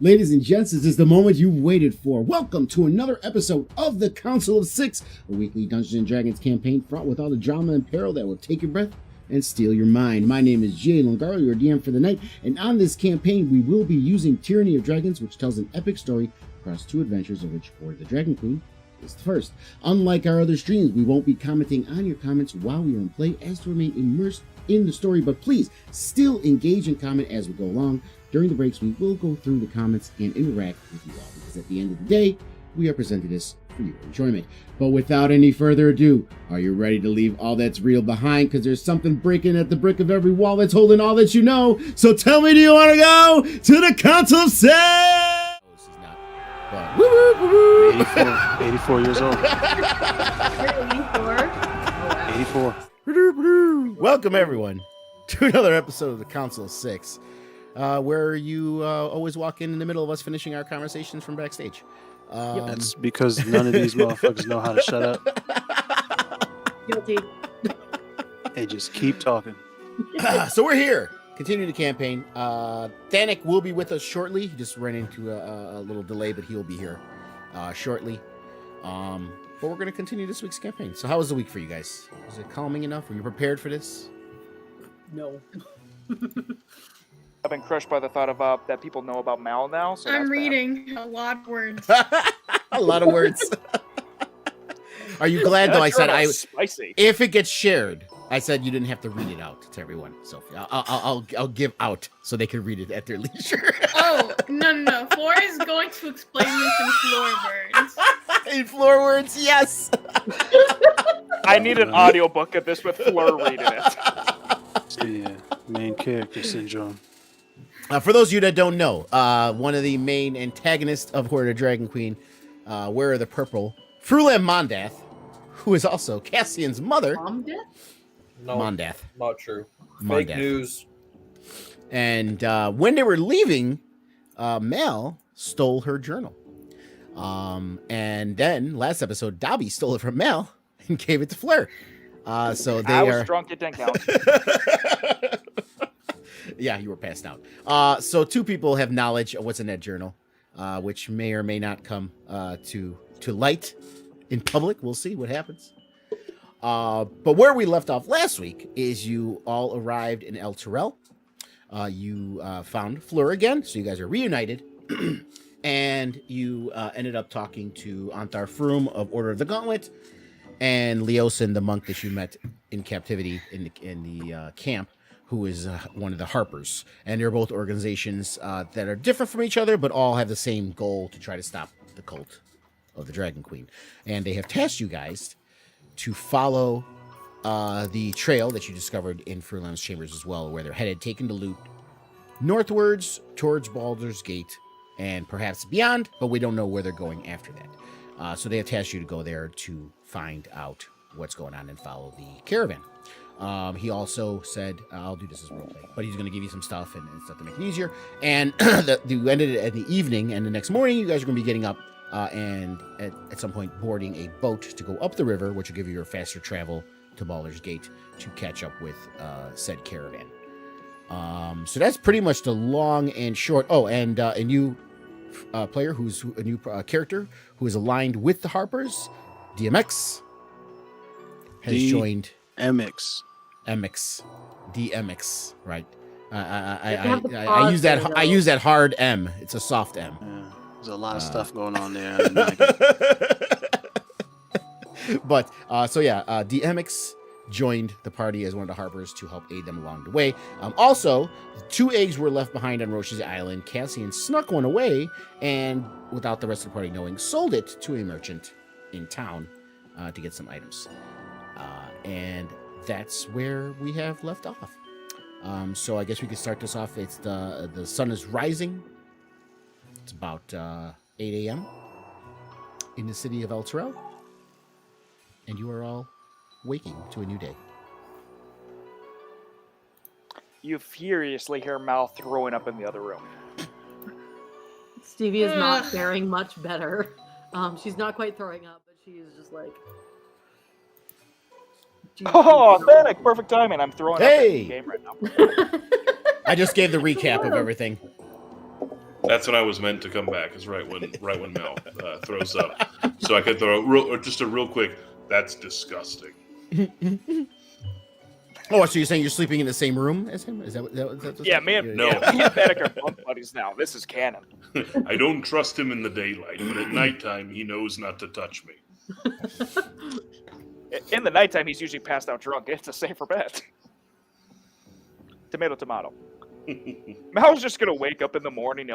Ladies and gents, this is the moment you've waited for. Welcome to another episode of the Council of Six, a weekly Dungeons & Dragons campaign fraught with all the drama and peril that will take your breath and steal your mind. My name is Jay Longaro, your DM for the night, and on this campaign we will be using Tyranny of Dragons, which tells an epic story across two adventures of which Hoard the Dragon Queen is the first. Unlike our other streams, we won't be commenting on your comments while we are in play as to remain immersed in the story, but please still engage and comment as we go along. During the breaks, we will go through the comments and interact with you all, because at the end of the day, we are presenting this for your enjoyment. But without any further ado, are you ready to leave all that's real behind? Because there's something breaking at the brick of every wall that's holding all that you know. So tell me, do you want to go to the Council of Six? This is not fun. Woo-woo, woo-woo. 84 years old. 84. Welcome, everyone, to another episode of the Council of Six. Where you always walk in the middle of us finishing our conversations from backstage. That's because none of these motherfuckers know how to shut up. Guilty. They just keep talking. So we're here, continuing the campaign. Thanik will be with us shortly. He just ran into a little delay, but he'll be here shortly. But we're going to continue this week's campaign. So how was the week for you guys? Was it calming enough? Were you prepared for this? No. I've been crushed by the thought of that people know about Mal now. So I'm reading a lot of words. A lot of words. Are you glad though? I said spicy. If it gets shared, I said you didn't have to read it out to everyone. So I'll give out so they can read it at their leisure. Oh no! Floor is going to explain this in floor words. In floor words, yes. I need an audiobook of this with Fleur reading it. It's the main character syndrome. For those of you that don't know, one of the main antagonists of Hoard the Dragon Queen, Wearer the Purple, Faerun Mondath, who is also Cassian's mother. Mondath? No, Mondath. not true. Mondath. Fake news. And when they were leaving, Mel stole her journal. And then last episode, Dobby stole it from Mel and gave it to Fleur. So they I was drunk, it didn't count. Yeah, you were passed out. So two people have knowledge of what's in that journal, which may or may not come to light in public. We'll see what happens. But where we left off last week is you all arrived in El Terrell. You found Fleur again, so you guys are reunited. And you ended up talking to Antar Froom of Order of the Gauntlet and Leosin, the monk that you met in captivity in the camp, who is one of the Harpers. And they're both organizations that are different from each other, but all have the same goal to try to stop the cult of the Dragon Queen. And they have tasked you guys to follow the trail that you discovered in Faerun's chambers as well, where they're headed, taking the loot northwards towards Baldur's Gate and perhaps beyond, but we don't know where they're going after that. So they have tasked you to go there to find out what's going on and follow the caravan. He also said, I'll do this as roleplay, but he's going to give you some stuff and stuff to make it easier. And you ended it at the evening, and the next morning you guys are going to be getting up and at some point boarding a boat to go up the river, which will give you a faster travel to Baldur's Gate to catch up with said caravan. So that's pretty much the long and short. Oh, and a new player who's a new character who is aligned with the Harpers, DMX, has joined. MX, DMX, right? I use that. I use that hard M. It's a soft M. Yeah, there's a lot of stuff going on there. I didn't like it. But DMX joined the party as one of the Harpers to help aid them along the way. Also, 2 eggs were left behind on Roche's Island. Cassian snuck one away and, without the rest of the party knowing, sold it to a merchant in town to get some items. And that's where we have left off. So I guess we could start this off. It's the sun is rising. It's about 8 a.m. in the city of El Terrell. And you are all waking to a new day. You furiously hear Mal throwing up in the other room. Stevie is not faring much better. She's not quite throwing up, but she is just like... Oh, Thanik, perfect timing. I'm throwing up in the game right now. I just gave the recap of everything. That's when I was meant to come back. Is right when Mel throws up. So I could throw a real quick. That's disgusting. Oh, so you're saying you're sleeping in the same room as him? Is that Yeah, me and No. Vanek are bunk buddies now. This is canon. I don't trust him in the daylight, but at nighttime he knows not to touch me. In the nighttime, he's usually passed out drunk. It's a safer bet. Tomato, tomato. Mal's just gonna wake up in the morning,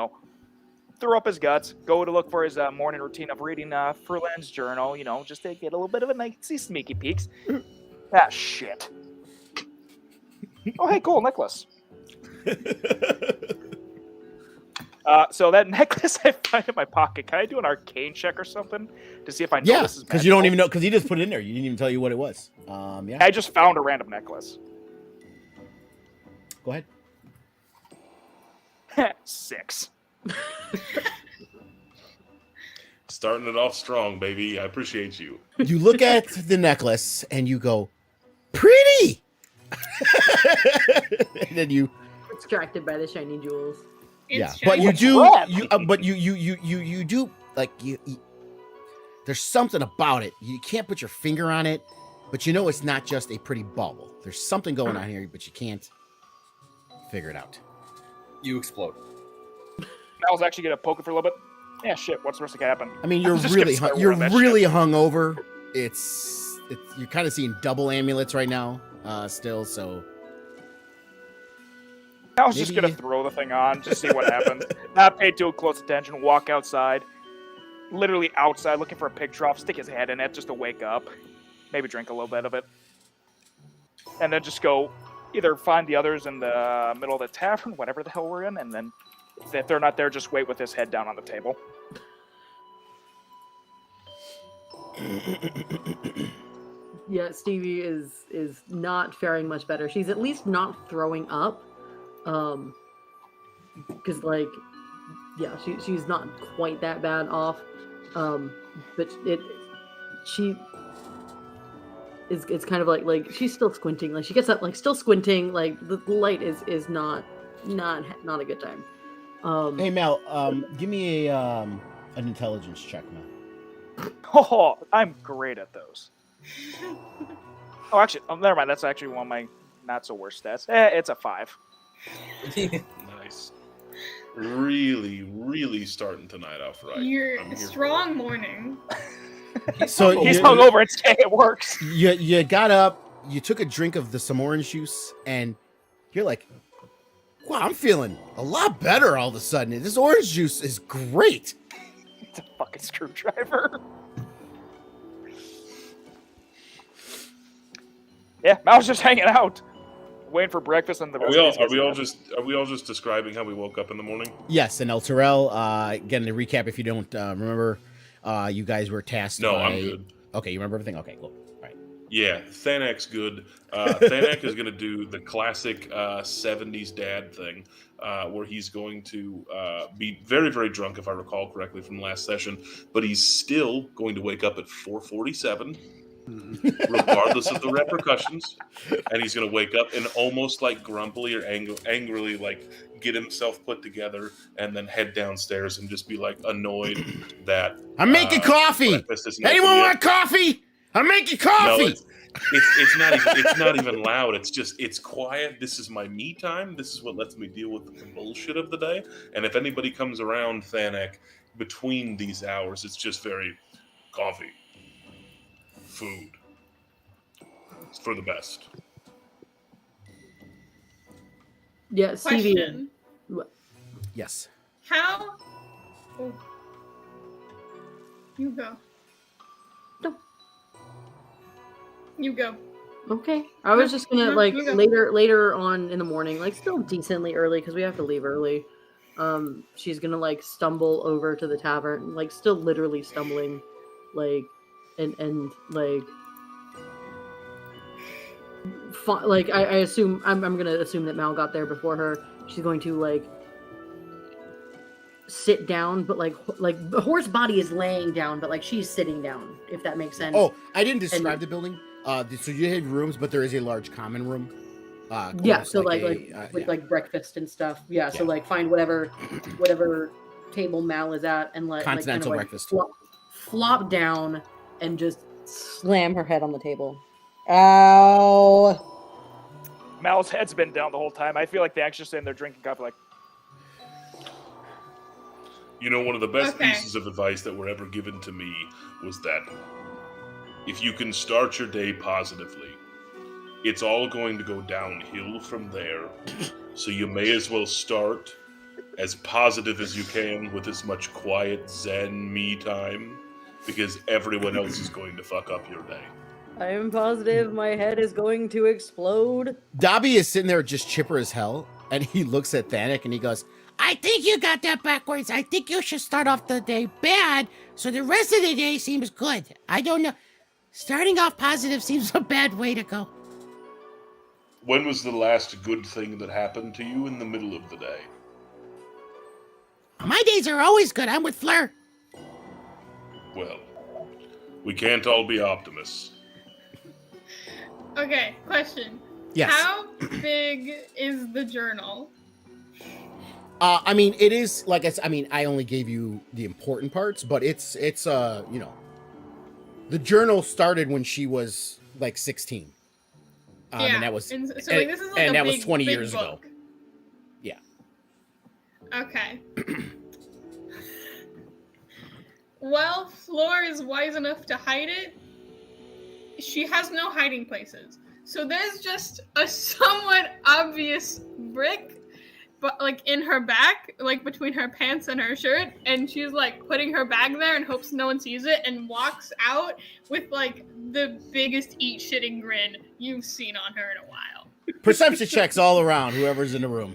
throw up his guts, go to look for his morning routine of reading Faerun's journal, just to get a little bit of a nice sneaky peeks. Ah, shit. Oh, hey, cool necklace. So that necklace I find in my pocket. Can I do an arcane check or something to see if I know Yeah, this is because you don't magical? even know, because he just put it in there. You didn't even tell you what it was. Yeah. I just found a random necklace. Go ahead. 6. Starting it off strong, baby. I appreciate you. You look at the necklace and you go, pretty. And then you, Distracted by the shiny jewels. yeah, It's but you shiny. do, red. but you do like you. There's something about it. You can't put your finger on it, but you know it's not just a pretty bauble. There's something going on here, but you can't figure it out. You explode. Mal's actually gonna poke it for a little bit. Yeah, shit. What's the worst that can happen? I mean, you're I'm just really gonna start you're wearing that really hungover. It's you're kind of seeing double amulets right now, still. So I was just Maybe- gonna throw the thing on, just see what happens. Not pay too close attention. Walk outside, literally outside, looking for a pig trough. Stick his head in it just to wake up. Maybe drink a little bit of it, and then just go either find the others in the middle of the tavern, whatever the hell we're in, and then if they're not there, just wait with his head down on the table. Yeah, Stevie is not faring much better. She's at least not throwing up. Because yeah, she's not quite that bad off. But she it's kind of like she's still squinting. Like she gets up, like still squinting. Like the light is not a good time. hey Mel, give me a an intelligence check, Mel. Oh, I'm great at those. Oh, actually, never mind. That's actually one of my not so worst stats. It's a 5. Nice. Really, really starting tonight off right. Your I'm here for strong morning. So He's you- hungover and saying it works. You got up, you took a drink of some orange juice, and you're like, wow, I'm feeling a lot better all of a sudden. This orange juice is great. It's a fucking screwdriver. Yeah, I was just hanging out, waiting for breakfast and the Are rest we all, of these are guys we all to just are we all just describing how we woke up in the morning? Yes, and El Terrell, again, to recap, if you don't remember, you guys were tasked No, by... I'm good. Okay, you remember everything? Okay, cool. All right. Yeah, Thanak's good. Thanak is going to do the classic 70s dad thing, where he's going to be very, very drunk, if I recall correctly from last session, but he's still going to wake up at 4:47, regardless of the repercussions, and he's going to wake up and almost like grumpily or angrily like get himself put together and then head downstairs and just be like annoyed that I'm making coffee! breakfast isn't Anyone open yet. want coffee? I'm making No, coffee! it's not even loud. It's quiet. This is my me time. This is what lets me deal with the bullshit of the day. And if anybody comes around Thanak between these hours, it's just very coffee, food. It's for the best. Yeah, Stevie. Question. Yes. How? Oh. You go. No. You go. Okay. I was just gonna No, like you go. later on in the morning, like still decently early because we have to leave early. She's gonna like stumble over to the tavern, like still literally stumbling, like and like like I assume I'm gonna assume that Mal got there before her. She's going to like sit down, but like the horse body is laying down, but like she's sitting down, if that makes sense. Oh, I didn't describe the building. So you had rooms, but there is a large common room. Yeah, so like a, with yeah. like breakfast and stuff. Yeah, so Yeah. like find whatever table Mal is at and Continental like, breakfast. flop down and just slam her head on the table. Ow! Mal's head's been down the whole time. I feel like they actually sitting there drinking coffee like, You know, one of the best Okay. pieces of advice that were ever given to me was that if you can start your day positively, it's all going to go downhill from there. So you may as well start as positive as you can with as much quiet, zen, me time, because everyone else is going to fuck up your day. I am positive my head is going to explode. Dobby is sitting there just chipper as hell, and he looks at Thanik and he goes, I think you got that backwards. I think you should start off the day bad, so the rest of the day seems good. I don't know. Starting off positive seems a bad way to go. When was the last good thing that happened to you in the middle of the day? My days are always good. I'm with Fleur. Well, we can't all be optimists. Okay, question. Yes. How big is the journal? I mean, it is like I mean, I only gave you the important parts, but it's you know, the journal started when she was like 16. Yeah, and that was so and, like this is like and a that big, was 20 big years ago. book. Yeah. Okay. Well, Fleur is wise enough to hide it. She has no hiding places. So there's just a somewhat obvious brick, but like in her back, like between her pants and her shirt, and she's like putting her bag there and hopes no one sees it and walks out with like the biggest eat shitting grin you've seen on her in a while. Perception checks all around, whoever's in the room.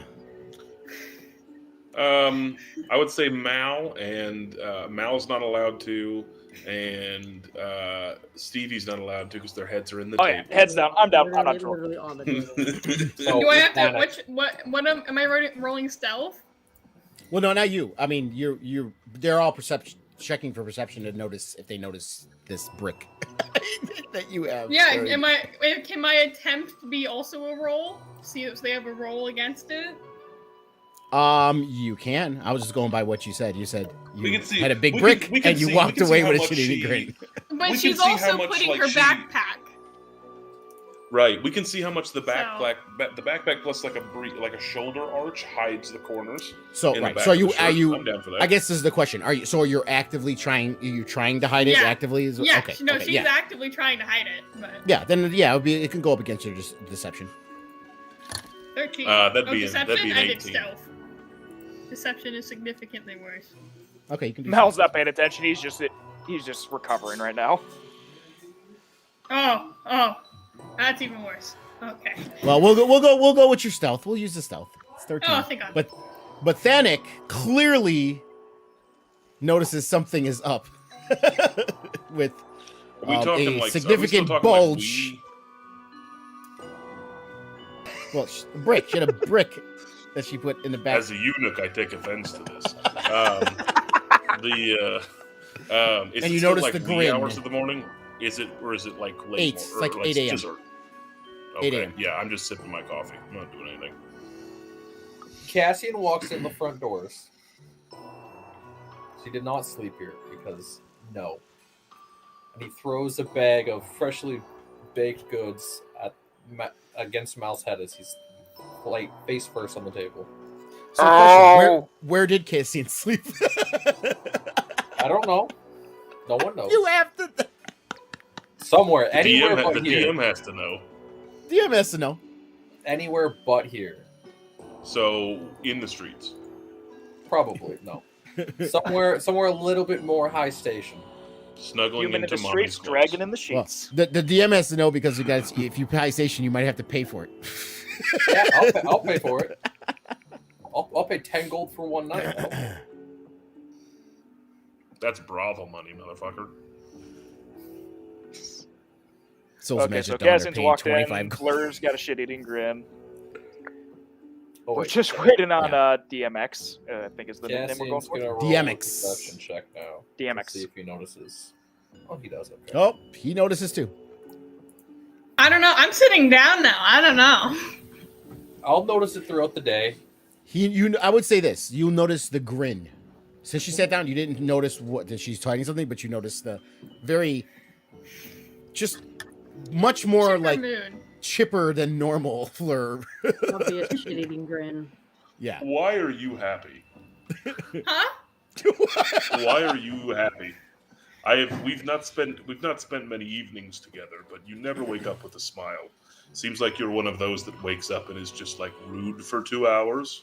I would say Mal, and Mal's not allowed to, and Stevie's not allowed to because their heads are in the oh yeah, table. heads down. I'm down. I'm not sure. Literally on the table. So, Do I have to? Panic. What am I rolling stealth? Well, no, not you. I mean, you're they're all perception checking for perception to notice if they notice this brick that you have. Yeah. Sorry. Can my attempt be also a roll? See if they have a roll against it. You can. I was just going by what you said. You said We you can see- had a big we brick can- we can and you see- walked we can see away how with a much shitty she- grin. But We she's can see how also much, putting like, her she- backpack. Right, we can see how much the So- the backpack plus like a shoulder arch hides the corners. So in the right. back So of the are shirt. you? I'm down for that. I guess this is the question. Are you? So you're actively trying? Are you trying to hide it? Yeah. Actively? Is, Yeah. Okay. No, okay, she's yeah. actively trying to hide it. But Yeah. Then yeah, it can go up against your deception. 13. That'd be Deception. an I did 18. stealth. Deception is significantly worse. Okay, you can do Mal's that. not paying attention. He's just recovering right now. Oh, that's even worse. Okay. Well, we'll go with your stealth. We'll use the stealth. It's 13. Oh, thank God. But Thanik clearly notices something is up with Are we talking a like significant are we still talking bulge. Like Well, a brick. She had a brick that she put in the back. as a eunuch, I take offense to this. Is And you you still notice like the wee grin. hours of the morning? Is it like late? 8, it's or like 8 a.m. dessert? 8 Okay, a.m. yeah, I'm just sipping my coffee. I'm not doing anything. Cassian walks in the front doors. She did not sleep here because no. And he throws a bag of freshly baked goods against Mal's head as he's like face first on the table. So, question, where did Cassian sleep? I don't know. No one knows. You have to. Somewhere, The anywhere DM, but the here. DM has to know. DM has to know. Anywhere but here. So in the streets. Probably no. Somewhere a little bit more high station. Snuggling Human in into the mommy's streets, clothes. dragon in the Well, sheets. the DM has to know because you guys, if you pay station, you might have to pay for it. Yeah, I'll pay for it. I'll pay 10 gold for one night. That's Bravo money, motherfucker. Souls Okay, Magic so Dollar Cassian's paying walked 25 in. gold. Fleur's got a shit-eating grin. Oh, We're wait. just waiting on DMX. I think is the name we're going Cassian's for. gonna roll DMX. a perception check now. DMX. Let's see if he notices. Oh, he does. Okay. Oh, he notices too. I don't know. I'm sitting down now. I don't know. I'll notice it throughout the day. I would say this. You'll notice the grin Since she sat down, you didn't notice that she's hiding something, but you noticed the very, just much more Chipper like mood. chipper than normal Fleur. Obvious shit-eating grin. Yeah. Why are you happy? Huh? Why are you happy? We've not spent many evenings together, but you never wake up with a smile. Seems like you're one of those that wakes up and is just like rude for 2 hours,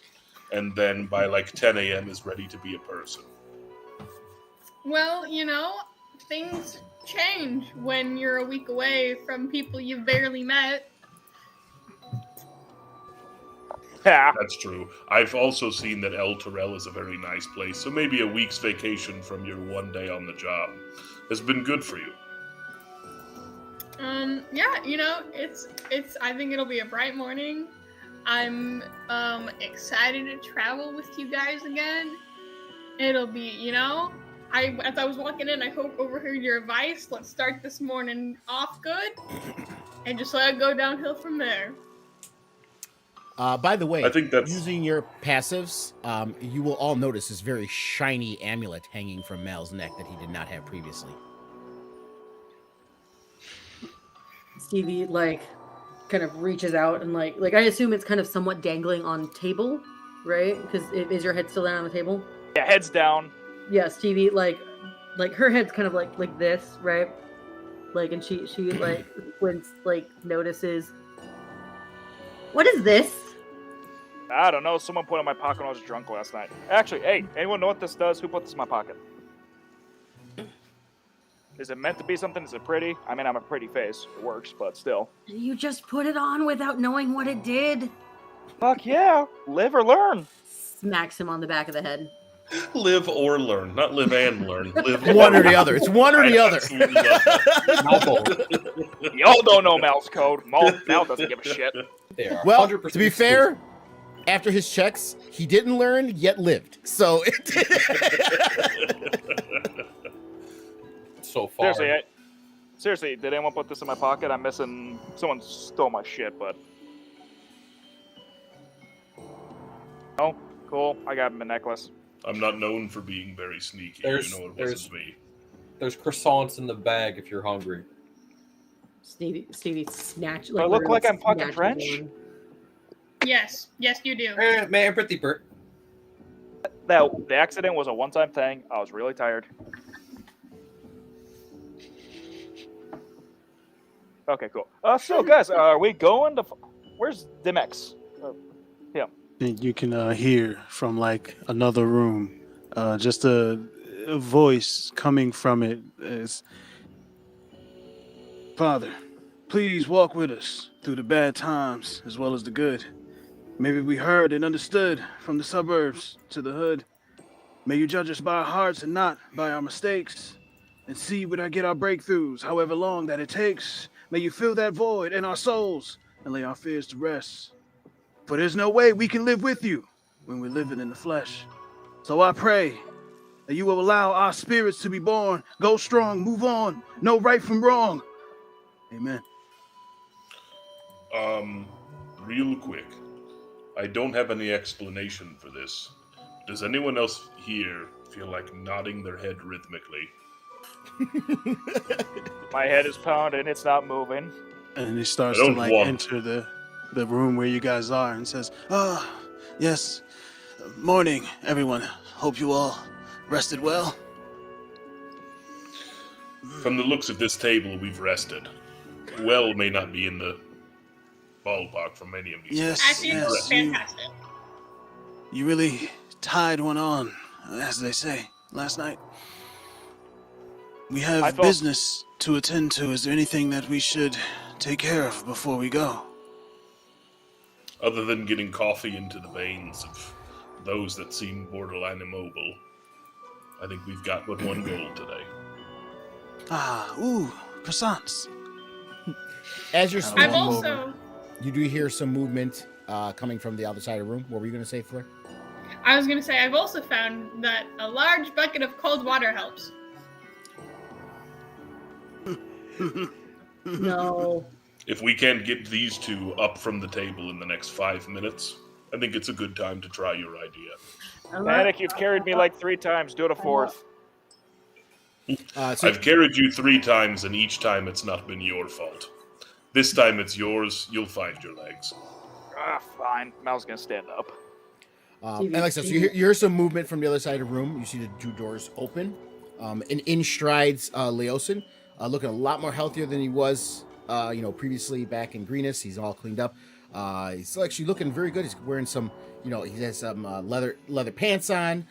and then by like 10 a.m. is ready to be a person. Well, things change when you're a week away from people you've barely met. Yeah. That's true. I've also seen that El Terrell is a very nice place, so maybe a week's vacation from your one day on the job has been good for you. Yeah, it's I think it'll be a bright morning. I'm excited to travel with you guys again. It'll be, as I was walking in, I hope overheard your advice. Let's start this morning off good and just let it go downhill from there. By the way, I think that's- using your passives, you will all notice this very shiny amulet hanging from Mal's neck that he did not have previously. Stevie kind of reaches out and like I assume it's kind of somewhat dangling on table, right? Because is your head still down on the table? Yeah, heads down. Yeah, Stevie like her head's kind of like this, right? And she when notices. What is this? I don't know. Someone put it in my pocket when I was drunk last night. Actually, hey, anyone know what this does? Who put this in my pocket? Is it meant to be something? Is it pretty? I mean, I'm a pretty face. It works, but still. You just put it on without knowing what it did. Fuck yeah. Live or learn. Smacks him on the back of the head. Live or learn, not live and learn. Live One or the other. It's one or the I other. absolutely love that. Y'all don't know Mal's code. Mal doesn't give a shit. They are Well, 100% to be fair, after his checks, he didn't learn yet lived. So so far. Seriously, did anyone put this in my pocket? I'm missing. Someone stole my shit, but. Oh, cool. I got him a necklace. I'm not known for being very sneaky. There's- You know it there's- wasn't me. There's croissants in the bag if you're hungry. Stevie snatch. Do I look like I'm fucking snatches French? one. Yes, you do. Man, pretty Bert. The accident was a one-time thing. I was really tired. Okay, cool. So guys, are we going to? Where's Dimex? And you can hear from like another room, just a voice coming from it. Is, Father, please walk with us through the bad times as well as the good. Maybe we heard and understood from the suburbs to the hood. May you judge us by our hearts and not by our mistakes, and see where I get our breakthroughs, however long that it takes. May you fill that void in our souls and lay our fears to rest. For there's no way we can live with you when we're living in the flesh. So I pray that you will allow our spirits to be born, go strong, move on, know right from wrong. Amen. Real quick. I don't have any explanation for this. Does anyone else here feel like nodding their head rhythmically? My head is pounding. It's not moving. And he starts I to don't like want- enter the room where you guys are and says, yes, morning, everyone. Hope you all rested well. From the looks of this table, we've rested. Well may not be in the ballpark for many of these. Yes, I think it was fantastic. You really tied one on, as they say, last night. We I have felt- business to attend to. Is there anything that we should take care of before we go? Other than getting coffee into the veins of those that seem borderline immobile, I think we've got but one goal today. Croissants. as you're I've I've speaking, also, you do hear some movement coming from the other side of the room. What were you going to say, Fleur? I was gonna say, I've also found that a large bucket of cold water helps. No. If we can't get these two up from the table in the next 5 minutes, I think it's a good time to try your idea. Panic, you've carried me like 3 times. Do it a 4th. So I've carried you 3 times, and each time it's not been your fault. This time it's yours. You'll find your legs. Fine. Mal's gonna stand up. and like I said, so you hear some movement from the other side of the room. You see the 2 doors open. And in strides Leosin, looking a lot more healthier than he was, previously back in Greenest. He's all cleaned up. He's actually looking very good. He's wearing some, he has some leather pants on.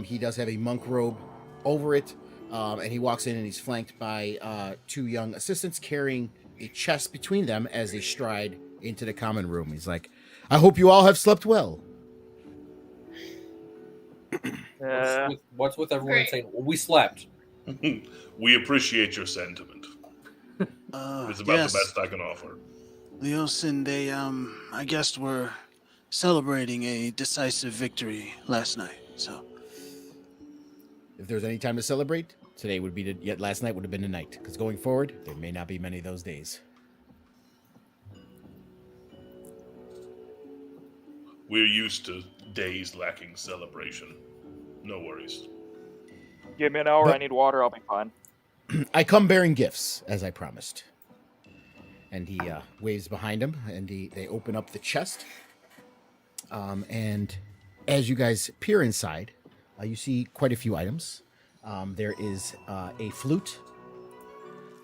He does have a monk robe over it. And he walks in and he's flanked by 2 young assistants carrying a chest between them as they stride into the common room. He's like, I hope you all have slept well. What's with everyone Great. saying, well, we slept? We appreciate your sentiment. It's about yes. the best I can offer. Leosin, they, I guess were celebrating a decisive victory last night, so. If there's any time to celebrate, today would be yet last night would have been the night. Because going forward, there may not be many of those days. We're used to days lacking celebration. No worries. Give me an hour. I need water. I'll be fine. I come bearing gifts, as I promised. And he waves behind him, and they open up the chest. And as you guys peer inside, you see quite a few items. There is a flute,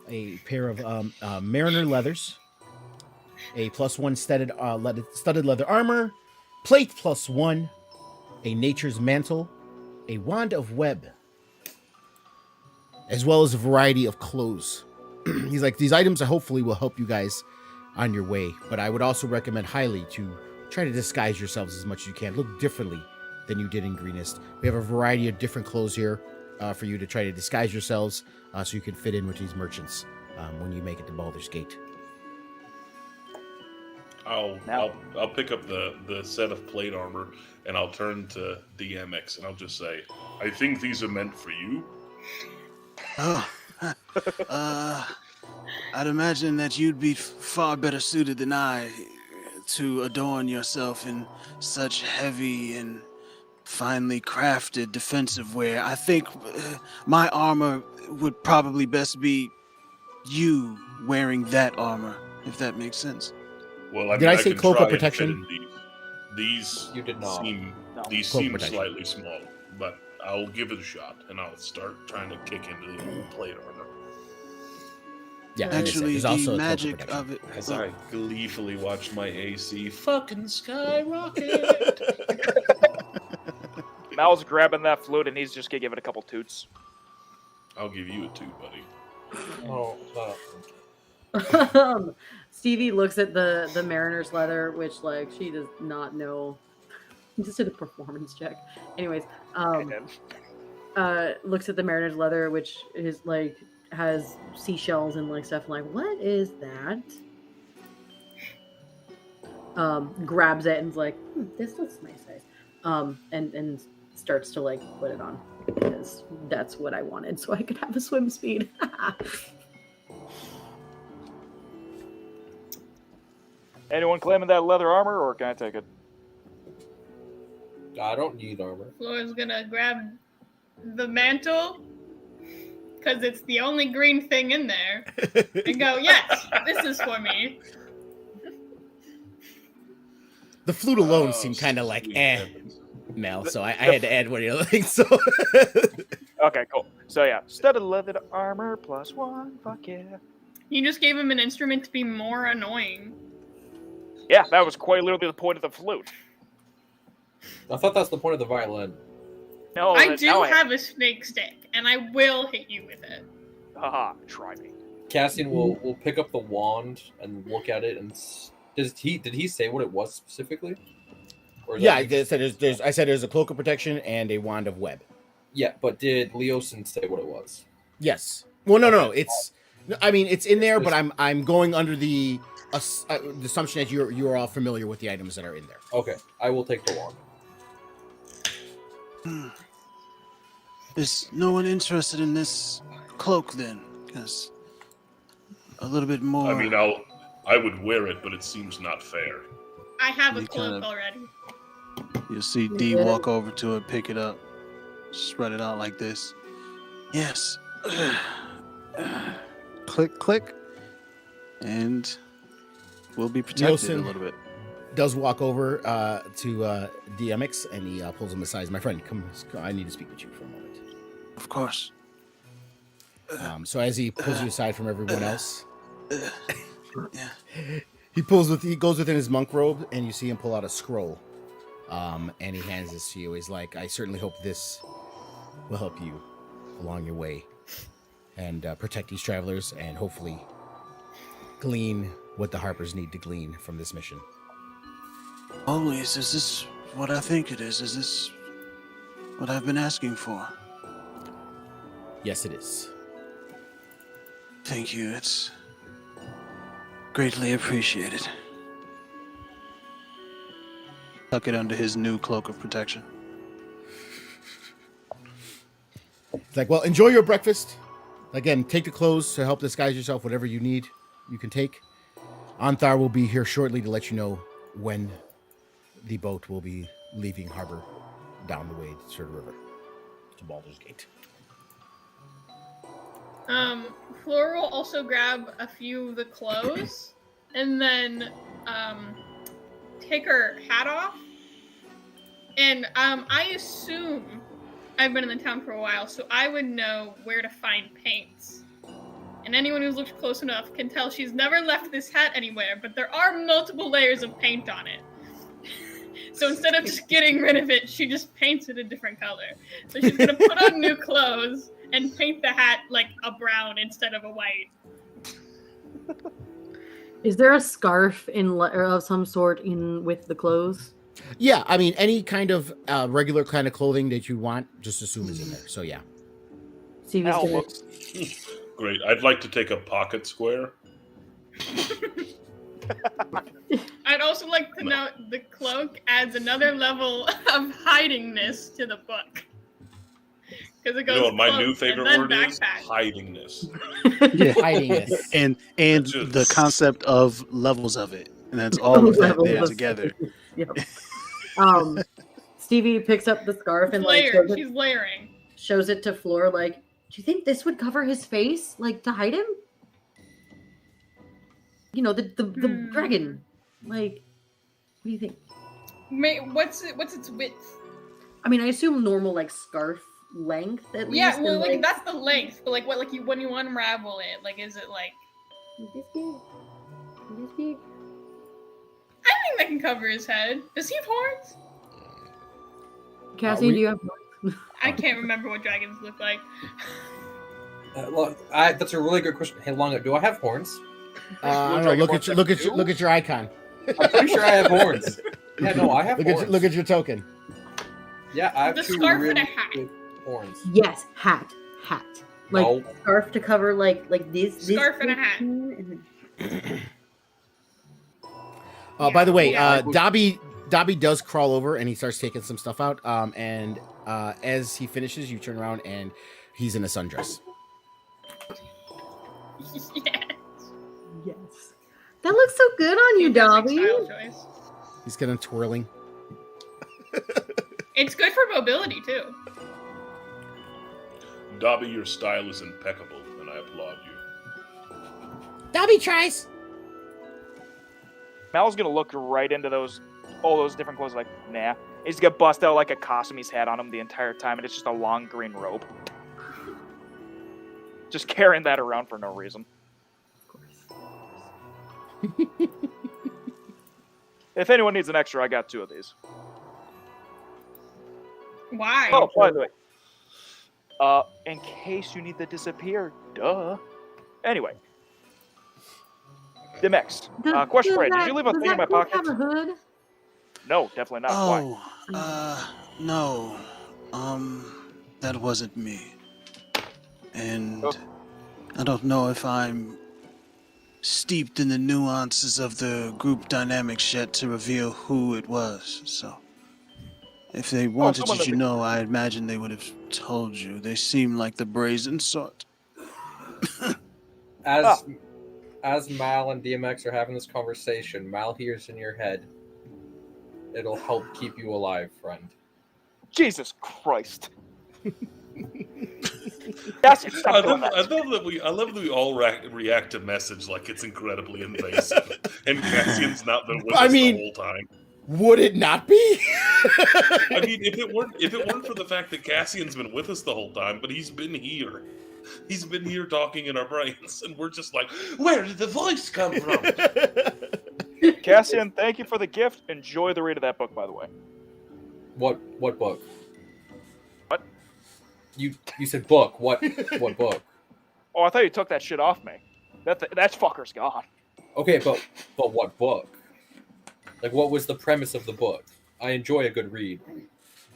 a pair of mariner leathers, a +1 studded leather armor, plate +1, a nature's mantle, a wand of web, as well as a variety of clothes. He's like, these items hopefully will help you guys on your way, but I would also recommend highly to try to disguise yourselves as much as you can. Look differently than you did in Greenest. We have a variety of different clothes here for you to try to disguise yourselves so you can fit in with these merchants when you make it to Baldur's Gate. I'll pick up the set of plate armor and I'll turn to DMX and I'll just say, I think these are meant for you. Oh, I'd imagine that you'd be far better suited than I to adorn yourself in such heavy and finely crafted defensive wear. I think my armor would probably best be you wearing that armor, if that makes sense. Well, I mean, Did I say can cloak try of and fit protection? in these You did not. These Cloak seem protection. slightly small, but I'll give it a shot and I'll start trying to kick into the old plate armor. Yeah, like I said, Actually, there's the also a cloak magic protection. of it. As I gleefully watch my AC fucking skyrocket. Mal's grabbing that flute and he's just gonna give it a couple toots. I'll give you a 2, buddy. Oh, Stevie looks at the mariner's leather, which like she does not know. Just did a performance check. Anyways, looks at the mariner's leather, which is like has seashells and like stuff. Like, what is that? Grabs it and's like, this looks nice, and starts to like put it on because that's what I wanted, so I could have a swim speed. Anyone claiming that leather armor, or can I take it? I don't need armor. Flora's gonna grab the mantle because it's the only green thing in there, and go, "Yes, this is for me." The flute alone seemed kind of like, sweet eh, heavens. Mel, so I had to add one of the other things. So Okay, cool. So yeah, studded leather armor +1. Fuck yeah. You just gave him an instrument to be more annoying. Yeah, that was quite literally the point of the flute. I thought that's the point of the violin. No, I do have a snake stick, and I will hit you with it. Haha, try me. Cassian will pick up the wand and look at it, and did he say what it was specifically? Or is yeah, that- I said there's a cloak of protection and a wand of web. Yeah, but did Leosin say what it was? Yes. Well, no. Okay. It's in there, but I'm going under the assumption that you are all familiar with the items that are in there. Okay, I will take the wand. Is no one interested in this cloak then? Because a little bit more. I mean, I would wear it, but it seems not fair. I have a You cloak kinda- already. You'll see D walk over to it, pick it up, spread it out like this. Yes. Click, click. And we'll be protected Nielsen a little bit. does walk over to DMX and he pulls him aside. My friend, come, I need to speak with you for a moment. Of course. So as he pulls you aside from everyone else, Yeah. he goes within his monk robe, and you see him pull out a scroll, and he hands this to you. He's like, "I certainly hope this will help you along your way, and protect these travelers, and hopefully glean what the Harpers need to glean from this mission." Always, is this what I think it is? Is this what I've been asking for? Yes, it is. Thank you. It's greatly appreciated. Tuck it under his new cloak of protection. It's like, well, enjoy your breakfast. Again, take the clothes to help disguise yourself. Whatever you need, you can take. Anthar will be here shortly to let you know when the boat will be leaving harbor down the way to the river to Baldur's Gate. Flora will also grab a few of the clothes and then take her hat off. And I assume I've been in the town for a while, so I would know where to find paints. And anyone who's looked close enough can tell she's never left this hat anywhere, but there are multiple layers of paint on it. So instead of just getting rid of it, she just paints it a different color. So she's gonna put on new clothes and paint the hat like a brown instead of a white. Is there a scarf of some sort in with the clothes? Yeah, I mean, any kind of regular kind of clothing that you want, just assume is in there. So yeah. Stevie's Al gonna... looks Great. I'd like to take a pocket square. I'd also like to note the cloak adds another level of hidingness to the book. Because it goes You know what my cloak new favorite and word then is? backpack. Hidingness. Hiding this. And Just- the concept of levels of it. And that's all of that Levels there of- together. Yep. Stevie picks up the scarf and like Layered. She's layering. shows it to Floor. Like, do you think this would cover his face, like to hide him? You know, the dragon. Like, what do you think? What's its width? I mean, I assume normal like scarf length at least. Yeah, well, and, like that's the length. But like, what, like when you unravel it, like, is it like? this big? This big? I think that can cover his head. Does he have horns? Cassie, do you have? I can't remember what dragons look like. Look, that's a really good question. Hey, Longa, do I have horns? I don't know. Look at your icon. I'm pretty sure I have horns. Yeah, no, I have horns. Look at your token. Yeah, I have The two scarf really and a hat. good horns. Yes, hat. Like No. scarf to cover like this. Scarf and a this hat. and By the way, Yeah. Dobby does crawl over and he starts taking some stuff out. And as he finishes, you turn around and he's in a sundress. Yeah. Yes. That looks so good on you, Interesting Dobby. style choice. He's kind of twirling. It's good for mobility too. Dobby, your style is impeccable, and I applaud you. Dobby tries. Mal's gonna look right into all those different clothes, like, nah. He's gonna bust out like a costume he's had on him the entire time, and it's just a long green robe. Just carrying that around for no reason. If anyone needs an extra, I got 2 of these. Why? Oh, by the way. In case you need to disappear, duh. Anyway. Dimex. Question for you. Did you leave a thing in my pocket? Have a hood? No, definitely not. Why? No. That wasn't me. And Oh. I don't know if I'm steeped in the nuances of the group dynamics yet to reveal who it was. So, if they wanted someone you to that- know, I imagine they would have told you. They seem like the brazen sort. As Mal and DMX are having this conversation, Mal hears in your head, It'll help keep you alive, friend. Jesus Christ. Cassian, stop I doing love, that. I love that we all react to message like it's incredibly invasive, and Cassian's not been with us the whole time. Would it not be? I mean, if it weren't for the fact that Cassian's been with us the whole time, but he's been here. He's been here talking in our brains, and we're just like, where did the voice come from? Cassian, thank you for the gift. Enjoy the read of that book, by the way. What book? What? You said book. What book? Oh, I thought you took that shit off me. That fucker's gone. Okay, but what book? Like, what was the premise of the book? I enjoy a good read.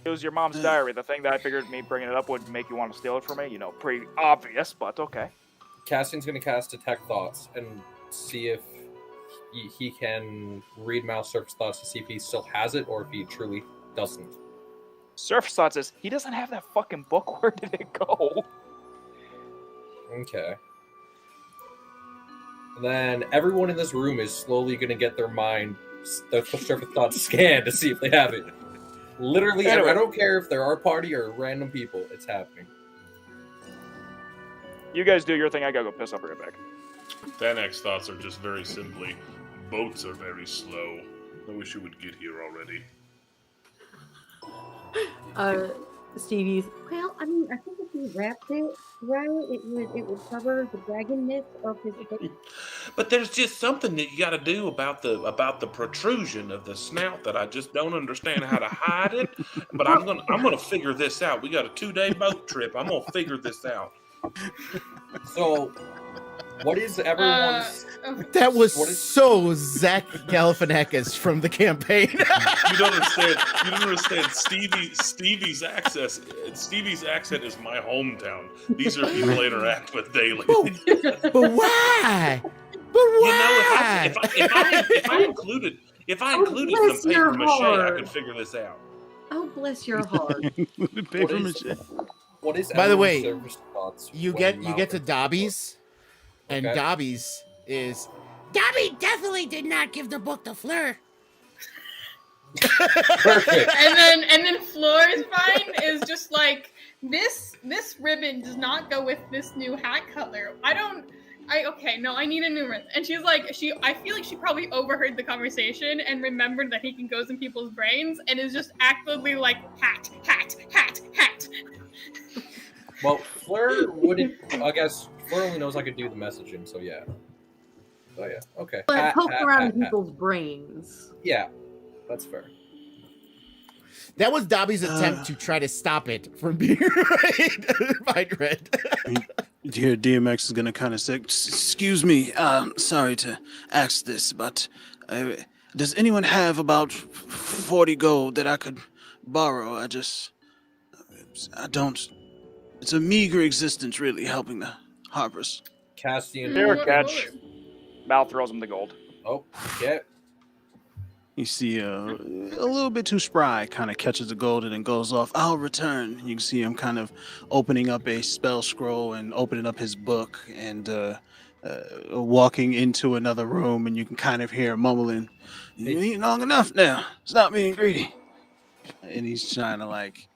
It was your mom's diary. The thing that I figured me bringing it up would make you want to steal it from me. You know, pretty obvious, but okay. Cassian's going to cast Detect Thoughts and see if he can read Mouse Surface Thoughts to see if he still has it or if he truly doesn't. Surface Thought says, he doesn't have that fucking book. Where did it go? Okay. And then everyone in this room is slowly going to get their surface thoughts scanned to see if they have it. Literally, Anyway. I don't care if they're our party or random people. It's happening. You guys do your thing. I gotta go piss. I'll bring it back. Thanak's thoughts are just very simply, boats are very slow. I wish you would get here already. Stevie's. Well, I mean, I think if he wrapped it right, it would cover the dragon myth of his face. But there's just something that you got to do about the protrusion of the snout that I just don't understand how to hide it. But I'm gonna figure this out. We got a 2-day boat trip. I'm gonna figure this out. So, what is everyone's... That was What is- so Zach Galifianakis from the campaign. You don't understand. You don't understand. Stevie's accent. Stevie's accent is my hometown. These are people I interact with daily. But why? But You why? know, if I included bless some your paper mache, I heart. could figure this out. Oh, bless your heart. Paper What is- mache. What is By the way, everyone's surface thoughts you when get to Malcolm- Dobby's, and Okay. Dobby's is Dobby definitely did not give the book to Fleur. Perfect. And then Floor's vine is just like this ribbon does not go with this new hat color. I need a new ribbon. And she's like, I feel like she probably overheard the conversation and remembered that he can go in people's brains and is just actively like hat. Well, Fleur wouldn't... I guess Fleur only knows I could do the messaging, so yeah. Oh, yeah. Okay. But Hat, poke hat, around hat, in hat. people's brains. Yeah, that's fair. That was Dobby's attempt to try to stop it from being red. Here, DMX is gonna kind of say, "Excuse me, sorry to ask this, but does anyone have about 40 gold that I could borrow? I don't. It's a meager existence, really, helping the Harpers." Cassian... Here, What- catch. Mal throws him the gold. Oh, yeah. You see, a little bit too spry, kind of catches the gold and then goes off. "I'll return." You can see him kind of opening up a spell scroll and opening up his book and walking into another room, and you can kind of hear mumbling, "You eaten long enough now. Stop being greedy." And he's trying to like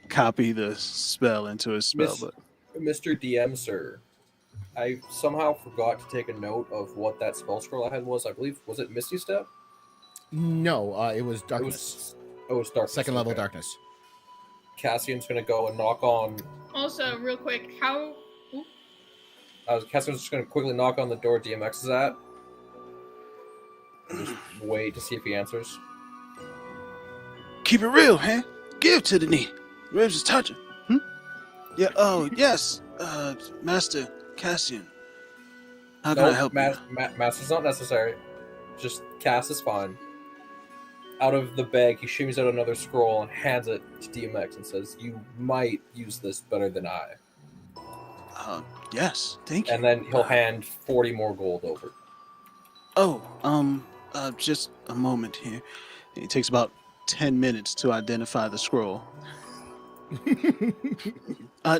copy the spell into his spell book. Mr. DM, sir, I somehow forgot to take a note of what that spell scroll I had was. I believe, was it Misty Step? No, it was darkness. It was darkness. Second level okay. darkness. Cassian's gonna go and knock on... Also, real quick, how Cassian's just gonna quickly knock on the door DMX is at. Just wait to see if he answers. "Keep it real, huh? Give to the knee. Ribs is touching. Yeah. Oh, yes. Master Cassian. How can I help you? Master's not necessary. Just Cass is fine. Out of the bag, he shimmies out another scroll and hands it to DMX and says, "You might use this better than I." Yes. Thank you. And then he'll hand 40 more gold over. Oh, just a moment here. It takes about 10 minutes to identify the scroll.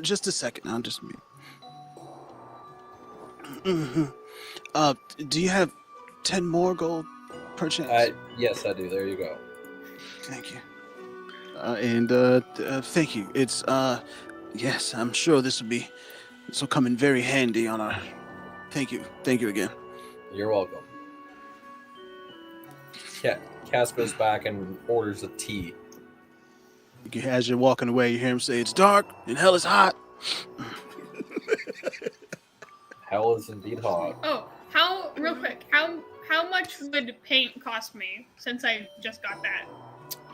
Just a second. I'll just mute. Do you have 10 more gold, perchance? Yes, I do. There you go. Thank you. Thank you. It's yes, I'm sure this will come in very handy on our. Thank you again. You're welcome. Cass goes back and orders a tea. As you're walking away, you hear him say, "It's dark and hell is hot." Hell is indeed hot. Oh, real quick, how much would paint cost me since I just got that?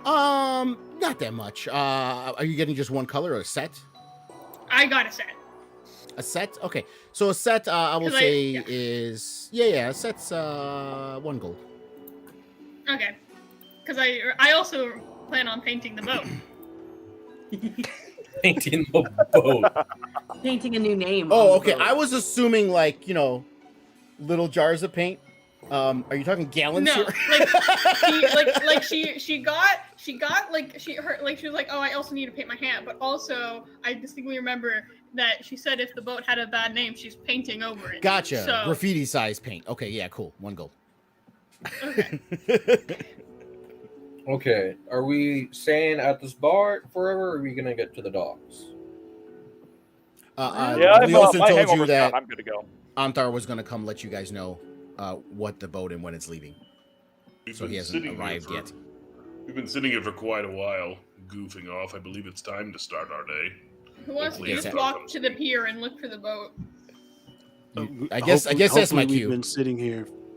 Not that much. Are you getting just one color or a set? I got a set. A set? Okay. So a set, I will say is a set's 1 gold. Okay. Because I also plan on painting the boat. Painting the boat. Painting a new name. Oh, on okay. the boat. I was assuming like, little jars of paint. Are you talking gallons No, here? she was like, oh, I also need to paint my hand, but also I distinctly remember that she said if the boat had a bad name, she's painting over it. Gotcha. So, Graffiti size paint. Okay, yeah, cool. 1 gold. okay. Okay, are we staying at this bar forever, or are we gonna get to the docks? Leosin my told you hangover's that gone. I'm good to go. Antar was going to come let you guys know what the boat and when it's leaving. So he hasn't arrived yet. We've been sitting here for quite a while, goofing off. I believe it's time to start our day. Who wants to Hopefully just it's walk to the pier and look for the boat? I guess that's my cue.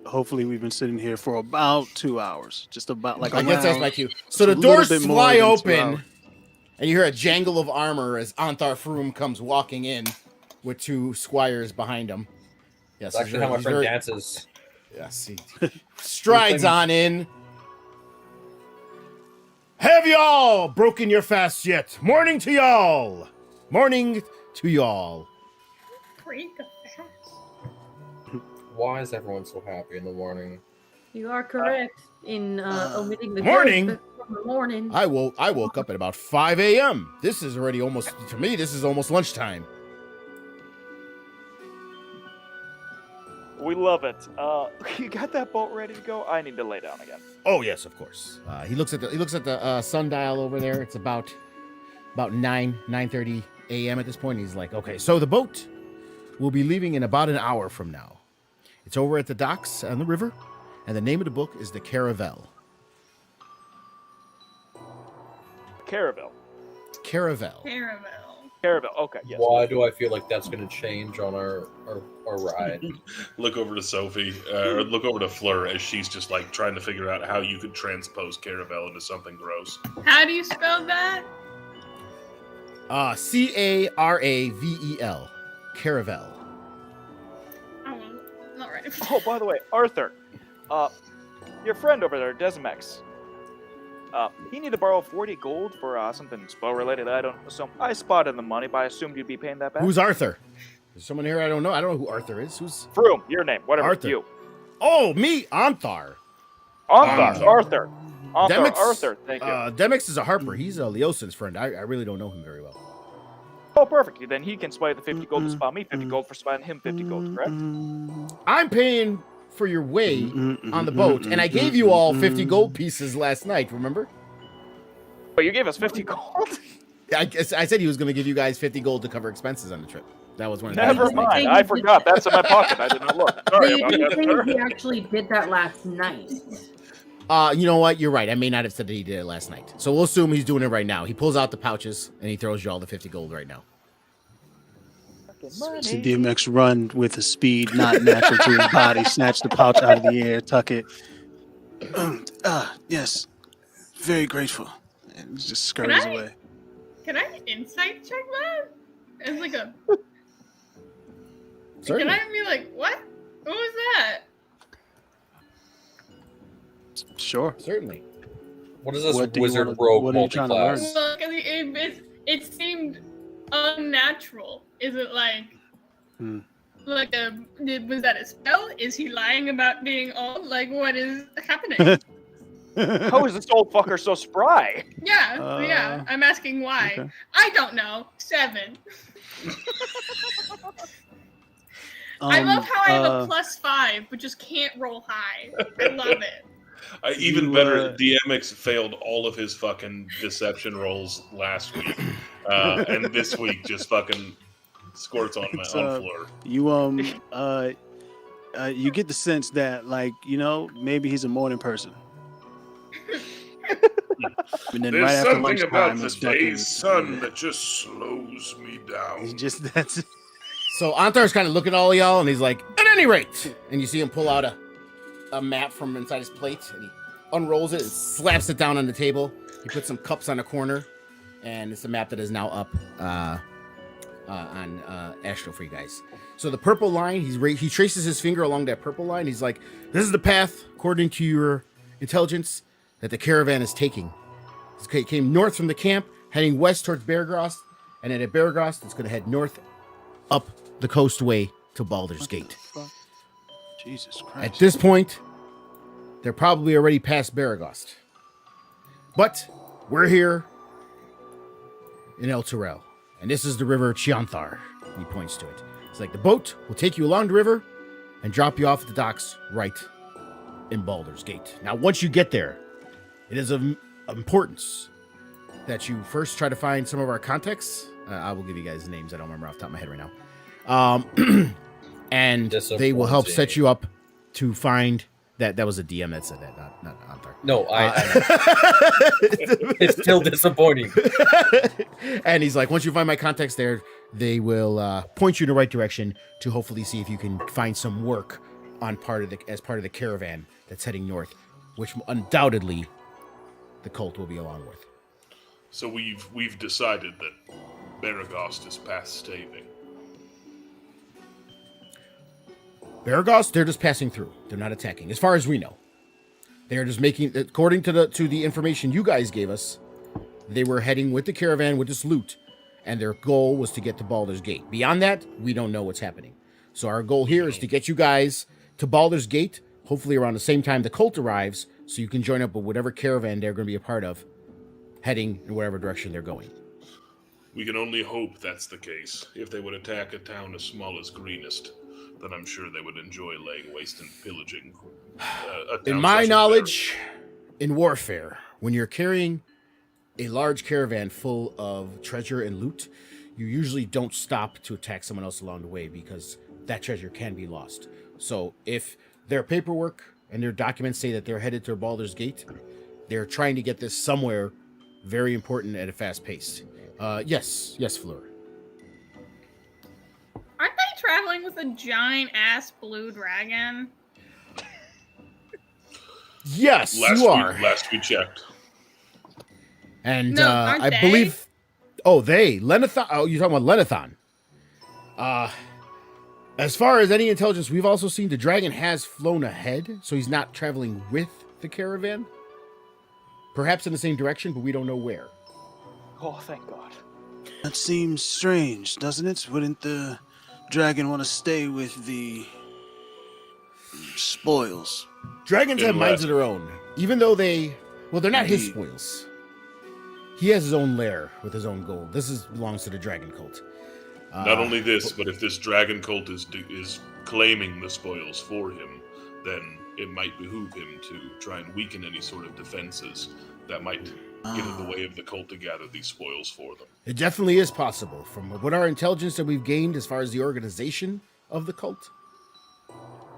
Hopefully we've been sitting here for about 2 hours. Just about like I guess that's around- my cue. So the a little doors bit more fly than 2 open, hours. and you hear a jangle of armor as Antar Faerun comes walking in with 2 squires behind him. Yes, That's actually how my friend dances. Yes, he strides on in. Have y'all broken your fast yet? Morning to y'all. Morning to y'all. Break a fast. Why is everyone so happy in the morning? You are correct in omitting the Morning? good from the morning. I woke up at about 5 a.m. This is already almost, to me, this is almost lunchtime. We love it. You got that boat ready to go? I need to lay down again. Oh yes, of course. He looks at the sundial over there. It's about 9:30 a.m. at this point. He's like, okay, so the boat will be leaving in about an hour from now. It's over at the docks on the river, and the name of the book is The Caravel. Caravel. Caravel. Caravel. Okay, yes. Why do I feel like that's going to change on our ride? Look over to Sophie, or look over to Fleur as she's just like trying to figure out how you could transpose Caravel into something gross. How do you spell that? Caravel. Caravel. Oh, not ready. Oh, by the way, Arthur, your friend over there, Desmex, he needed to borrow 40 gold for something spell-related. I don't assume. I spotted the money, but I assumed you'd be paying that back. Who's Arthur? There's someone here I don't know. I don't know who Arthur is. Who's Froome, your name, whatever. Arthur. You. Oh, me, Anthar. Arthur. Arthur. Demix, Arthur, thank you. Demix is a harper. He's Leosin's friend. I really don't know him very well. Oh, perfect. Then he can spy the 50 gold to spot me, 50 gold for spying him, 50 gold, correct? I'm paying for your way on the boat, and I gave you all 50 gold pieces last night, remember? But you gave us 50 gold? I said he was going to give you guys 50 gold to cover expenses on the trip. That was one of the Never things. mind. I forgot. That's in my pocket. I did not look. But Sorry you about didn't that, say sir. he actually did that last night. You know what? You're right. I may not have said that he did it last night. So we'll assume he's doing it right now. He pulls out the pouches, and he throws you all the 50 gold right now. See DMX run with a speed not natural to his body, snatch the pouch out of the air, tuck it. Yes. Very grateful. And just scurries away. Can I insight check that? As like a. Certainly. Can I be like, what? What was that? Sure. Certainly. What is this What do you wizard wanna- rogue what are you trying to learn? multi-class? Well, 'cause it seemed unnatural. Is it like. Like was that a spell? Is he lying about being old? Like, what is happening? How is this old fucker so spry? Yeah. I'm asking why. okay. I don't know. 7. I love how I have a +5, but just can't roll high. I love it. Even You, better, DMX failed all of his fucking deception rolls last week, and this week just fucking squirts on It's, Fleur. you get the sense that, like, maybe he's a morning person. And then There's right after something about lunchtime, the he's ducking. day's sun that just slows me down. That's it. So Antar's kind of looking at all y'all, and he's like, "At any rate," and you see him pull out a map from inside his plate, and he unrolls it and slaps it down on the table. He puts some cups on a corner, and it's a map that is now up on Astro for you guys. So the purple line, he traces his finger along that purple line. He's like, "This is the path, according to your intelligence, that the caravan is taking. It came north from the camp, heading west towards Beargrost, and then at Beargrost, it's going to head north up the coastway to Baldur's Gate. Jesus Christ. At this point, they're probably already past Beargrost. But we're here in El Terrell, and this is the river Chianthar." He points to it. It's like, the boat will take you along the river and drop you off at the docks right in Baldur's Gate. Now, once you get there, it is of importance that you first try to find some of our contacts. I will give you guys names. I don't remember off the top of my head right now. And they will help set you up to find that. That was a DM that said that, not Antar. No, it's still disappointing. And he's like, once you find my contacts there, they will point you in the right direction to hopefully see if you can find some work on as part of the caravan that's heading north, which undoubtedly the cult will be along with. So we've decided that Beargrost is past staving. Beargrost, they're just passing through. They're not attacking, as far as we know. They're just making, according to the information you guys gave us, they were heading with the caravan with this loot, and their goal was to get to Baldur's Gate. Beyond that, we don't know what's happening. So our goal here is to get you guys to Baldur's Gate, hopefully around the same time the cult arrives, so you can join up with whatever caravan they're going to be a part of, heading in whatever direction they're going. We can only hope that's the case. If they would attack a town as small as Greenest, then I'm sure they would enjoy laying waste and pillaging. In my knowledge, in warfare, when you're carrying a large caravan full of treasure and loot, you usually don't stop to attack someone else along the way because that treasure can be lost. So if their paperwork and their documents say that they're headed to Baldur's Gate, they're trying to get this somewhere very important at a fast pace. Yes, Fleur. Aren't they traveling with a giant ass blue dragon? Yes, you are. Last we checked. And No, aren't I they? believe. Oh, Lenithon. Oh, you're talking about Lenithon. As far as any intelligence, we've also seen the dragon has flown ahead, so he's not traveling with the caravan. Perhaps in the same direction, but we don't know where. Oh, thank God. That seems strange, doesn't it? Wouldn't the dragon want to stay with the spoils? Dragons have minds of their own, even though they're not his spoils. He has his own lair with his own gold. This belongs to the dragon cult. Not only this, but if this dragon cult is claiming the spoils for him, then it might behoove him to try and weaken any sort of defenses that might get in the way of the cult to gather these spoils for them. It definitely is possible. From what our intelligence that we've gained as far as the organization of the cult,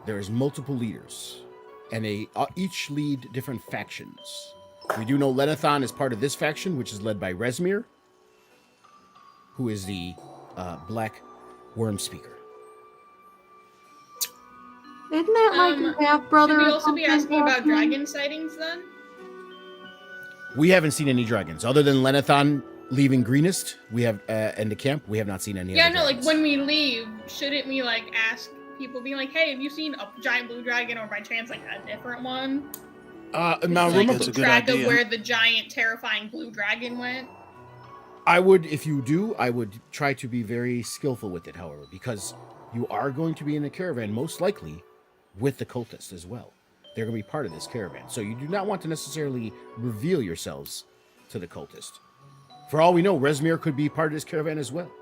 there is multiple leaders, and they each lead different factions. We do know Lenithon is part of this faction, which is led by Resmir, who is the Black Worm Speaker. Isn't that like a half brother? Should we also be asking about dragon sightings then? We haven't seen any dragons other than Lenithon leaving Greenest. We have in the camp. We have not seen any. Yeah, other no, like dragons. when we leave, shouldn't we like ask people, being like, "Hey, have you seen a giant blue dragon, or by chance like a different one?" Now Like, remember, That's a good track idea. of where the giant, terrifying blue dragon went. I would try to be very skillful with it, however, because you are going to be in the caravan, most likely with the cultists as well. They're going to be part of this caravan. So you do not want to necessarily reveal yourselves to the cultist. For all we know, Resmir could be part of this caravan as well.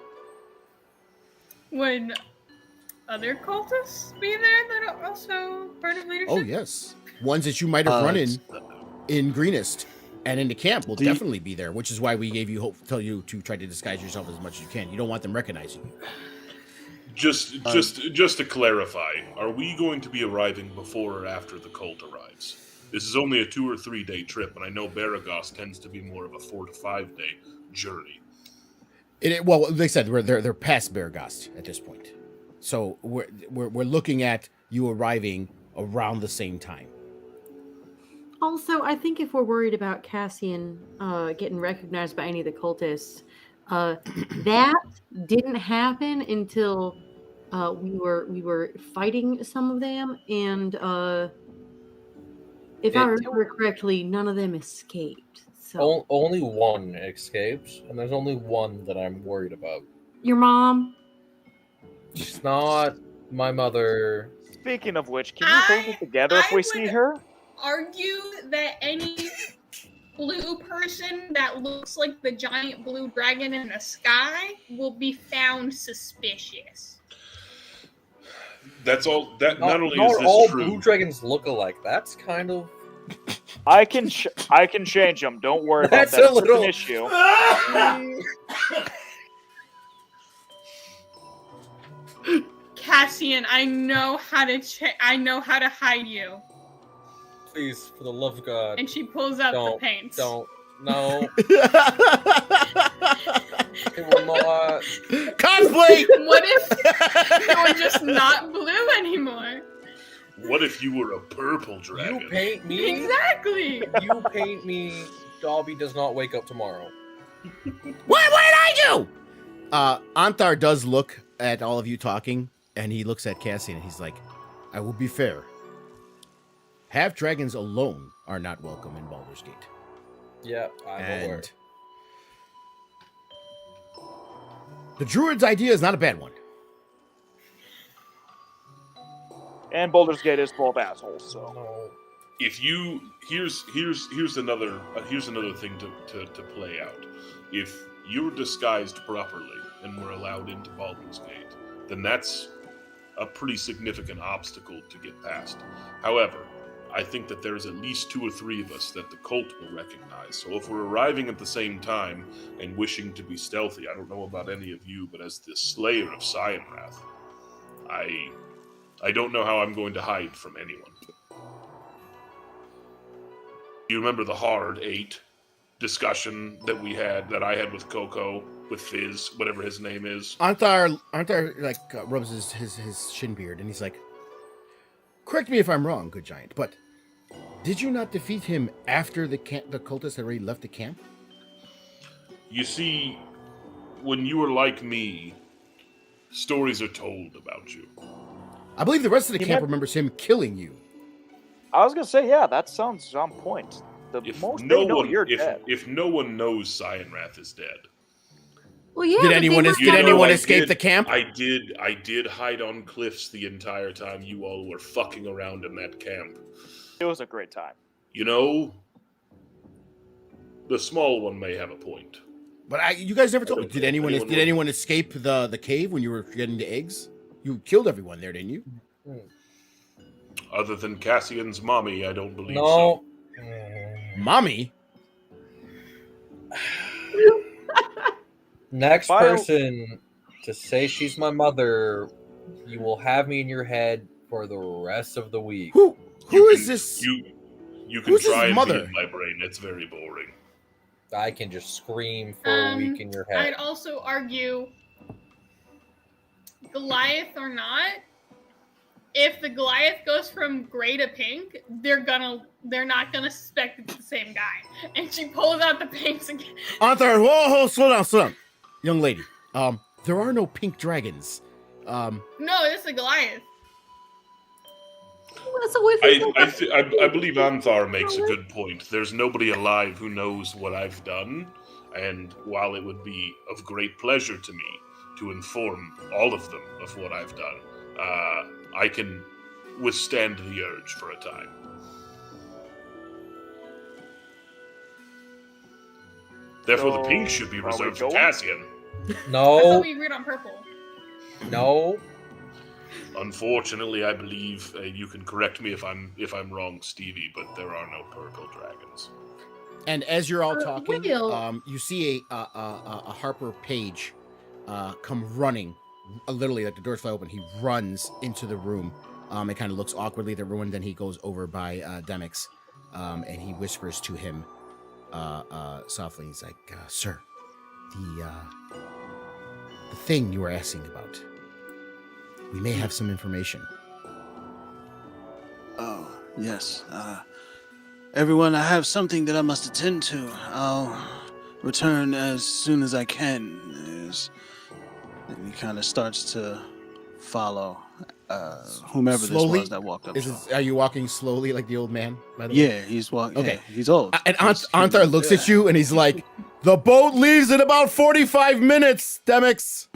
Would other cultists be there that are also part of leadership? Oh yes, ones that you might have run in Greenest and in the camp will definitely be there. Which is why we gave you tell you to try to disguise yourself as much as you can. You don't want them recognizing you. Just to clarify, are we going to be arriving before or after the cult arrives? This is only a 2 or 3 day trip, and I know Baragos tends to be more of a 4 to 5 day journey. Well, they said they're past Baragos at this point, so we're looking at you arriving around the same time. Also, I think if we're worried about Cassian getting recognized by any of the cultists, that didn't happen until we were fighting some of them, and if I remember correctly, none of them escaped. So Only one escaped, and there's only one that I'm worried about. your mom? She's not my mother. Speaking of which, can you hold it together if we see her? Argue that any blue person that looks like the giant blue dragon in the sky will be found suspicious. That's all. That not only not is this all true. blue dragons look alike. That's kind of. I can change them. Don't worry about That's that. a little- It's an issue. Cassian, I know how to hide you. Please, for the love of God, And she pulls out the paints. no. It will not. Cosplay. What if you're just not blue anymore? What if you were a purple dragon? You paint me. Exactly. You paint me. Dobby does not wake up tomorrow. What did I do? Anthar does look at all of you talking, and he looks at Cassian, and he's like, I will be fair. Half dragons alone are not welcome in Baldur's Gate. Yeah, I'm aware. And the druid's idea is not a bad one. And Baldur's Gate is full of assholes, so. No. If you here's another thing to play out. If you're disguised properly and were allowed into Baldur's Gate, then that's a pretty significant obstacle to get past. However, I think that there's at least 2 or 3 of us that the cult will recognize. So if we're arriving at the same time and wishing to be stealthy, I don't know about any of you, but as the Slayer of Cyanrath, I don't know how I'm going to hide from anyone. You remember the Hoard 8 discussion that I had with Coco, with Fizz, whatever his name is? Anthar rubs his shin beard, and he's like, correct me if I'm wrong, good giant, but did you not defeat him after the cultists had already left the camp? You see, when you were like me, stories are told about you. I believe the rest of the camp remembers him killing you. I was gonna say, yeah, that sounds on point. If Most no they know one, you're dead. if no one knows Cyanrath is dead, Well, yeah. Did but anyone they did must- anyone I escape did- the camp? I did hide on cliffs the entire time you all were fucking around in that camp. It was a great time. You know, the small one may have a point. But you guys never told me. Did anyone escape the cave when you were getting the eggs? You killed everyone there, didn't you? Other than Cassian's mommy, I don't believe No. so. Mommy? Next Bio- person to say she's my mother, you will have me in your head for the rest of the week. Who You is can- this? You can who's his try and mother? be in my brain. It's very boring. I can just scream for a week in your head. I'd also argue, Goliath or not, if the Goliath goes from gray to pink, they're not gonna suspect it's the same guy. And she pulls out the paints again. Anthar, whoa, slow down. Young lady, there are no pink dragons. No, this is a Goliath. So if I believe Anthar makes a good point. There's nobody alive who knows what I've done, and while it would be of great pleasure to me to inform all of them of what I've done, I can withstand the urge for a time. Therefore, the pink should be are we reserved for going? Cassian. I thought No, we agreed on purple. no. Unfortunately, I believe you can correct me if I'm wrong, Stevie, but there are no purple dragons. And as you're all talking, Will. you see a Harper page come running, literally like the doors fly open. He runs into the room. It kind of looks awkwardly at the ruin. Then he goes over by Demix, and he whispers to him softly. He's like, "Sir, the thing you were asking about. We may have some information." Oh, yes. Everyone, I have something that I must attend to. I'll return as soon as I can. And he kind of starts to follow whomever Slowly? this was that walked up to him. Are you walking slowly like the old man? By the way? Yeah, he's walking. Okay. Yeah, he's old. And He's- Antar looks at you and he's like, "The boat leaves in about 45 minutes, Demix."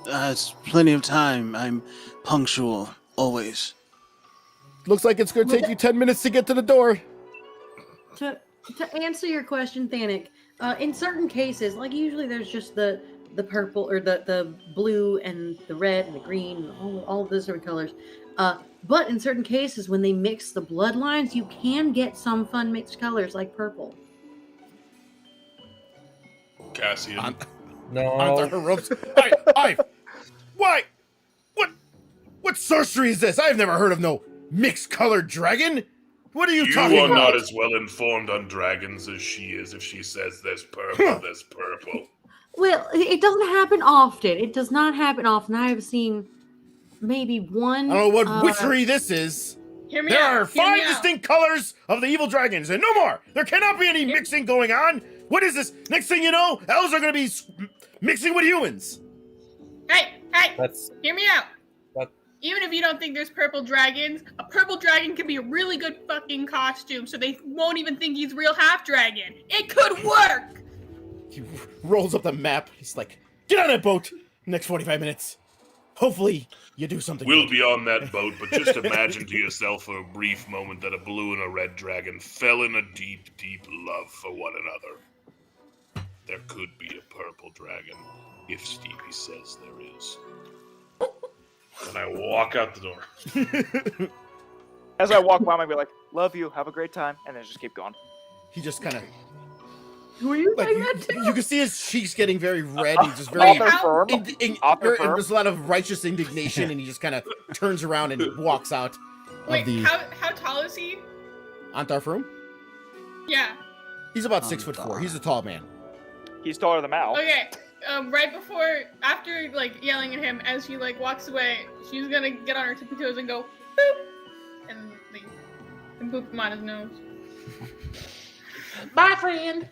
It's plenty of time. I'm punctual, always. Looks like it's going to take you 10 minutes to get to the door. To answer your question, Thanik, in certain cases, like usually there's just the purple or the blue and the red and the green and all of those different colors. But in certain cases, when they mix the bloodlines, you can get some fun mixed colors like purple. Cassian. No. Why? What sorcery is this? I've never heard of no mixed colored dragon. What are you You talking are about? not as well informed on dragons as she is. If she says there's purple, there's purple. Well, it doesn't happen often. It does not happen often. I have seen maybe one. I don't know what witchery this is. Hear me There out. are hear me 5 out. distinct colors of the evil dragons, and no more. There cannot be any mixing going on. What is this? Next thing you know, elves are going to be mixing with humans. Hey, That's hear me out. What? Even if you don't think there's purple dragons, a purple dragon can be a really good fucking costume, so they won't even think he's real half dragon. It could work. He rolls up the map. He's like, "Get on that boat. Next 45 minutes. Hopefully, you do something." We'll good." be on that boat, but just imagine to yourself for a brief moment that a blue and a red dragon fell in a deep, deep love for one another. There could be a purple dragon, if Stevie says there is. And I walk out the door. As I walk by, I might be like, "Love you, have a great time," and then just keep going. He just kind of Were you like saying that too? you can see his cheeks getting very red. He's just very. Author firm. Author firm. There's a lot of righteous indignation, and he just kind of turns around and walks out Wait, of the how tall is he? Antar's room. Yeah. He's about 6'4". He's a tall man. He's taller than Mal. Okay. Right before, after like yelling at him, as he like walks away, she's gonna get on her tippy toes and go boop, and like, and boop him on his nose. Bye, friend.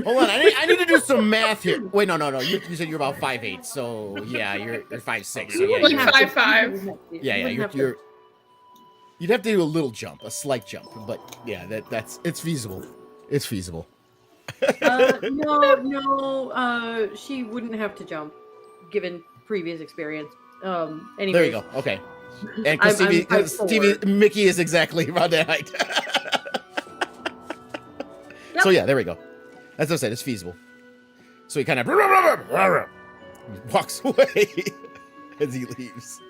Hold on, I need to do some math here. Wait, no. You said you're about 5'8", so yeah, you're 5'6". So yeah, Like you're, 5'5". yeah, you'd have to do a little jump, a slight jump, but yeah, that's it's feasible. It's feasible. No, she wouldn't have to jump, given previous experience. Anyway. There you go. Okay. And because Stevie, Mickey is exactly around that height. Yep. So yeah, there we go. As I said, it's feasible. So he kind of walks away as he leaves.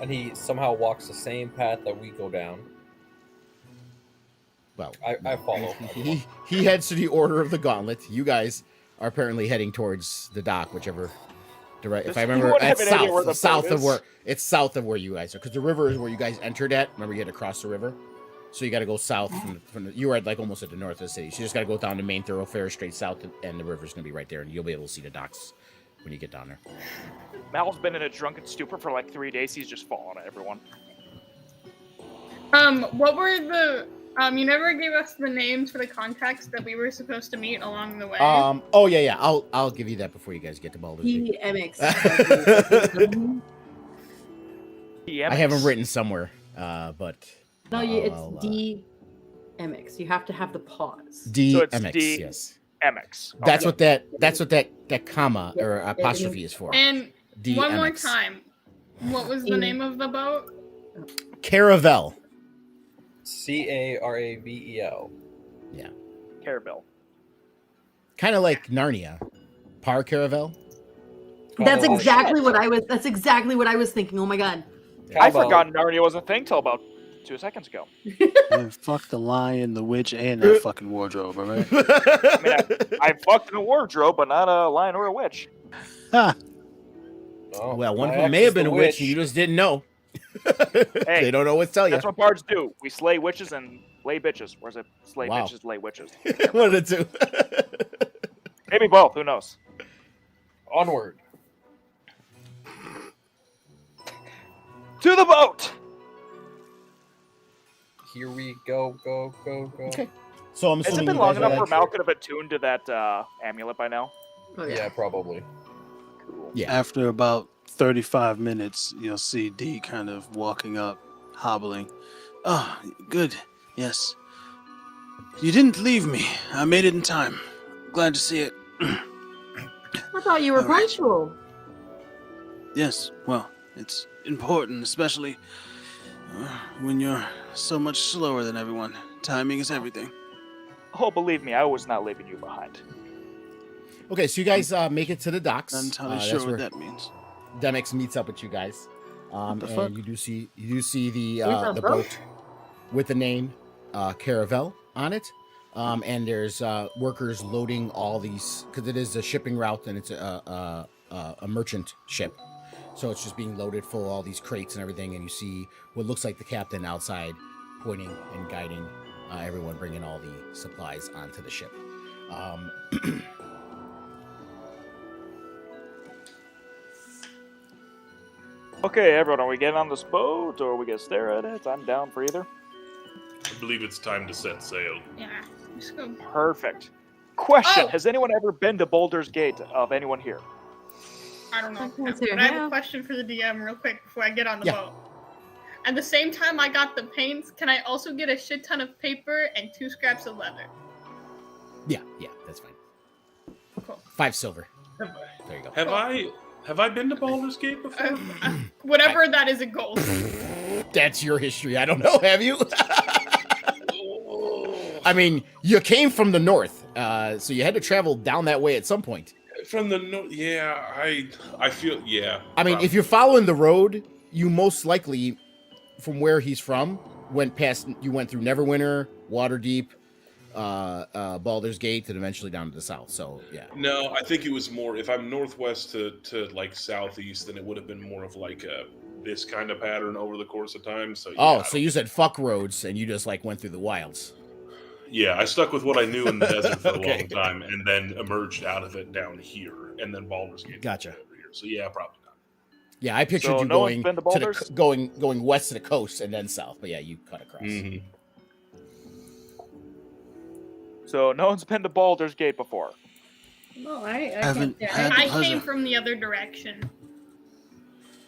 and he somehow walks the same path that we go down. Well, I follow. He heads to the Order of the Gauntlet. You guys are apparently heading towards the dock, whichever direct. If I remember, wouldn't have it's an idea where the south boat of is. where it's south of where you guys are, because the river is where you guys entered at. Remember, you had to cross the river, so you got to go south from the, you were at like almost at the north of the city. So you just got to go down the main thoroughfare straight south, and the river's gonna be right there, and you'll be able to see the docks when you get down there. Mal's been in a drunken stupor for like 3 days. He's just fallen at everyone. What were the you never gave us the names for the contacts that we were supposed to meet along the way. Oh yeah. I'll give you that before you guys get to Baldur's Gate. DMX. I have them written somewhere, but No, it's I'll, DMX. You have to have the pause. DMX. So it's D- Yes, MX. that's Okay. what that comma or apostrophe is for. And DMX. one more time, what was the name of the boat? Caravel. Caravel. Caravel. Kind of like Narnia. Par Caravel. That's Cowbell. exactly what I was. That's exactly what I was thinking. Oh my god. I Cowbell. forgot Narnia was a thing till about 2 seconds ago. Man, fuck the lion, the witch, and that fucking wardrobe, all right? I mean, I fucked in a wardrobe, but not a lion or a witch. Ha! Oh, Well, one my of them ex may is have been the a witch, and you just didn't know. Hey, They don't know what to tell you. That's what bards do. We slay witches and lay bitches. Or is it slay Wow. bitches, lay witches? One of the two. Maybe both. Who knows? Onward. To the boat! Here we go, go, go, go. Okay. So I'm Has assuming it been you long guys enough are for like- Mal could have attuned to that amulet by now? Oh, Yeah, probably. Cool. Yeah. After about 35 minutes, you'll see D kind of walking up, hobbling. Oh, good. Yes. You didn't leave me. I made it in time. Glad to see it. I thought you were All right. punctual. Yes, well, it's important, especially when you're so much slower than everyone. Timing is everything. Oh, believe me, I was not leaving you behind. Okay, so you guys make it to the docks. Not entirely That's sure where what that means. Demix meets up with you guys. the And fuck? you do see the Where's that boat with the name Caravel on it. And there's workers loading all these because it is a shipping route and it's a merchant ship. So it's just being loaded full of all these crates and everything. And you see what looks like the captain outside pointing and guiding everyone bringing all the supplies onto the ship. Okay, everyone, are we getting on this boat or are we gonna stare at it? I'm down for either. I believe it's time to set sail. Yeah. Just go. Perfect. Question: Oh! Has anyone ever been to Boulder's Gate? Of anyone here? I don't know. Let's hear But I have now. a question for the DM real quick before I get on the Yeah. boat. At the same time I got the paints, can I also get a shit ton of paper and 2 scraps of leather? Yeah, that's fine. Cool. 5 silver. There you go. Have I been to Baldur's Gate before? Whatever that is in gold. That's your history. I don't know. Have you? I mean, you came from the north, so you had to travel down that way at some point. From the north, yeah. I feel, yeah. I mean, if you're following the road, you most likely, from where he's from, went through Neverwinter, Waterdeep, Baldur's Gate, and eventually down to the south. So yeah. No, I think it was more. If I'm northwest to like southeast, then it would have been more of like this kind of pattern over the course of time. So yeah, So you said fuck roads, and you just like went through the wilds. yeah, I stuck with what I knew in the desert for Okay. a long time, and then emerged out of it down here, and then Baldur's Gate. Gotcha. Over here. So yeah, probably not. Yeah, I pictured So you no one's going been to to the Baldur's? going west to the coast and then south. But yeah, you cut across. Mm-hmm. So no one's been to Baldur's Gate before. No, I Haven't can't. had- I pleasure. came from the other direction.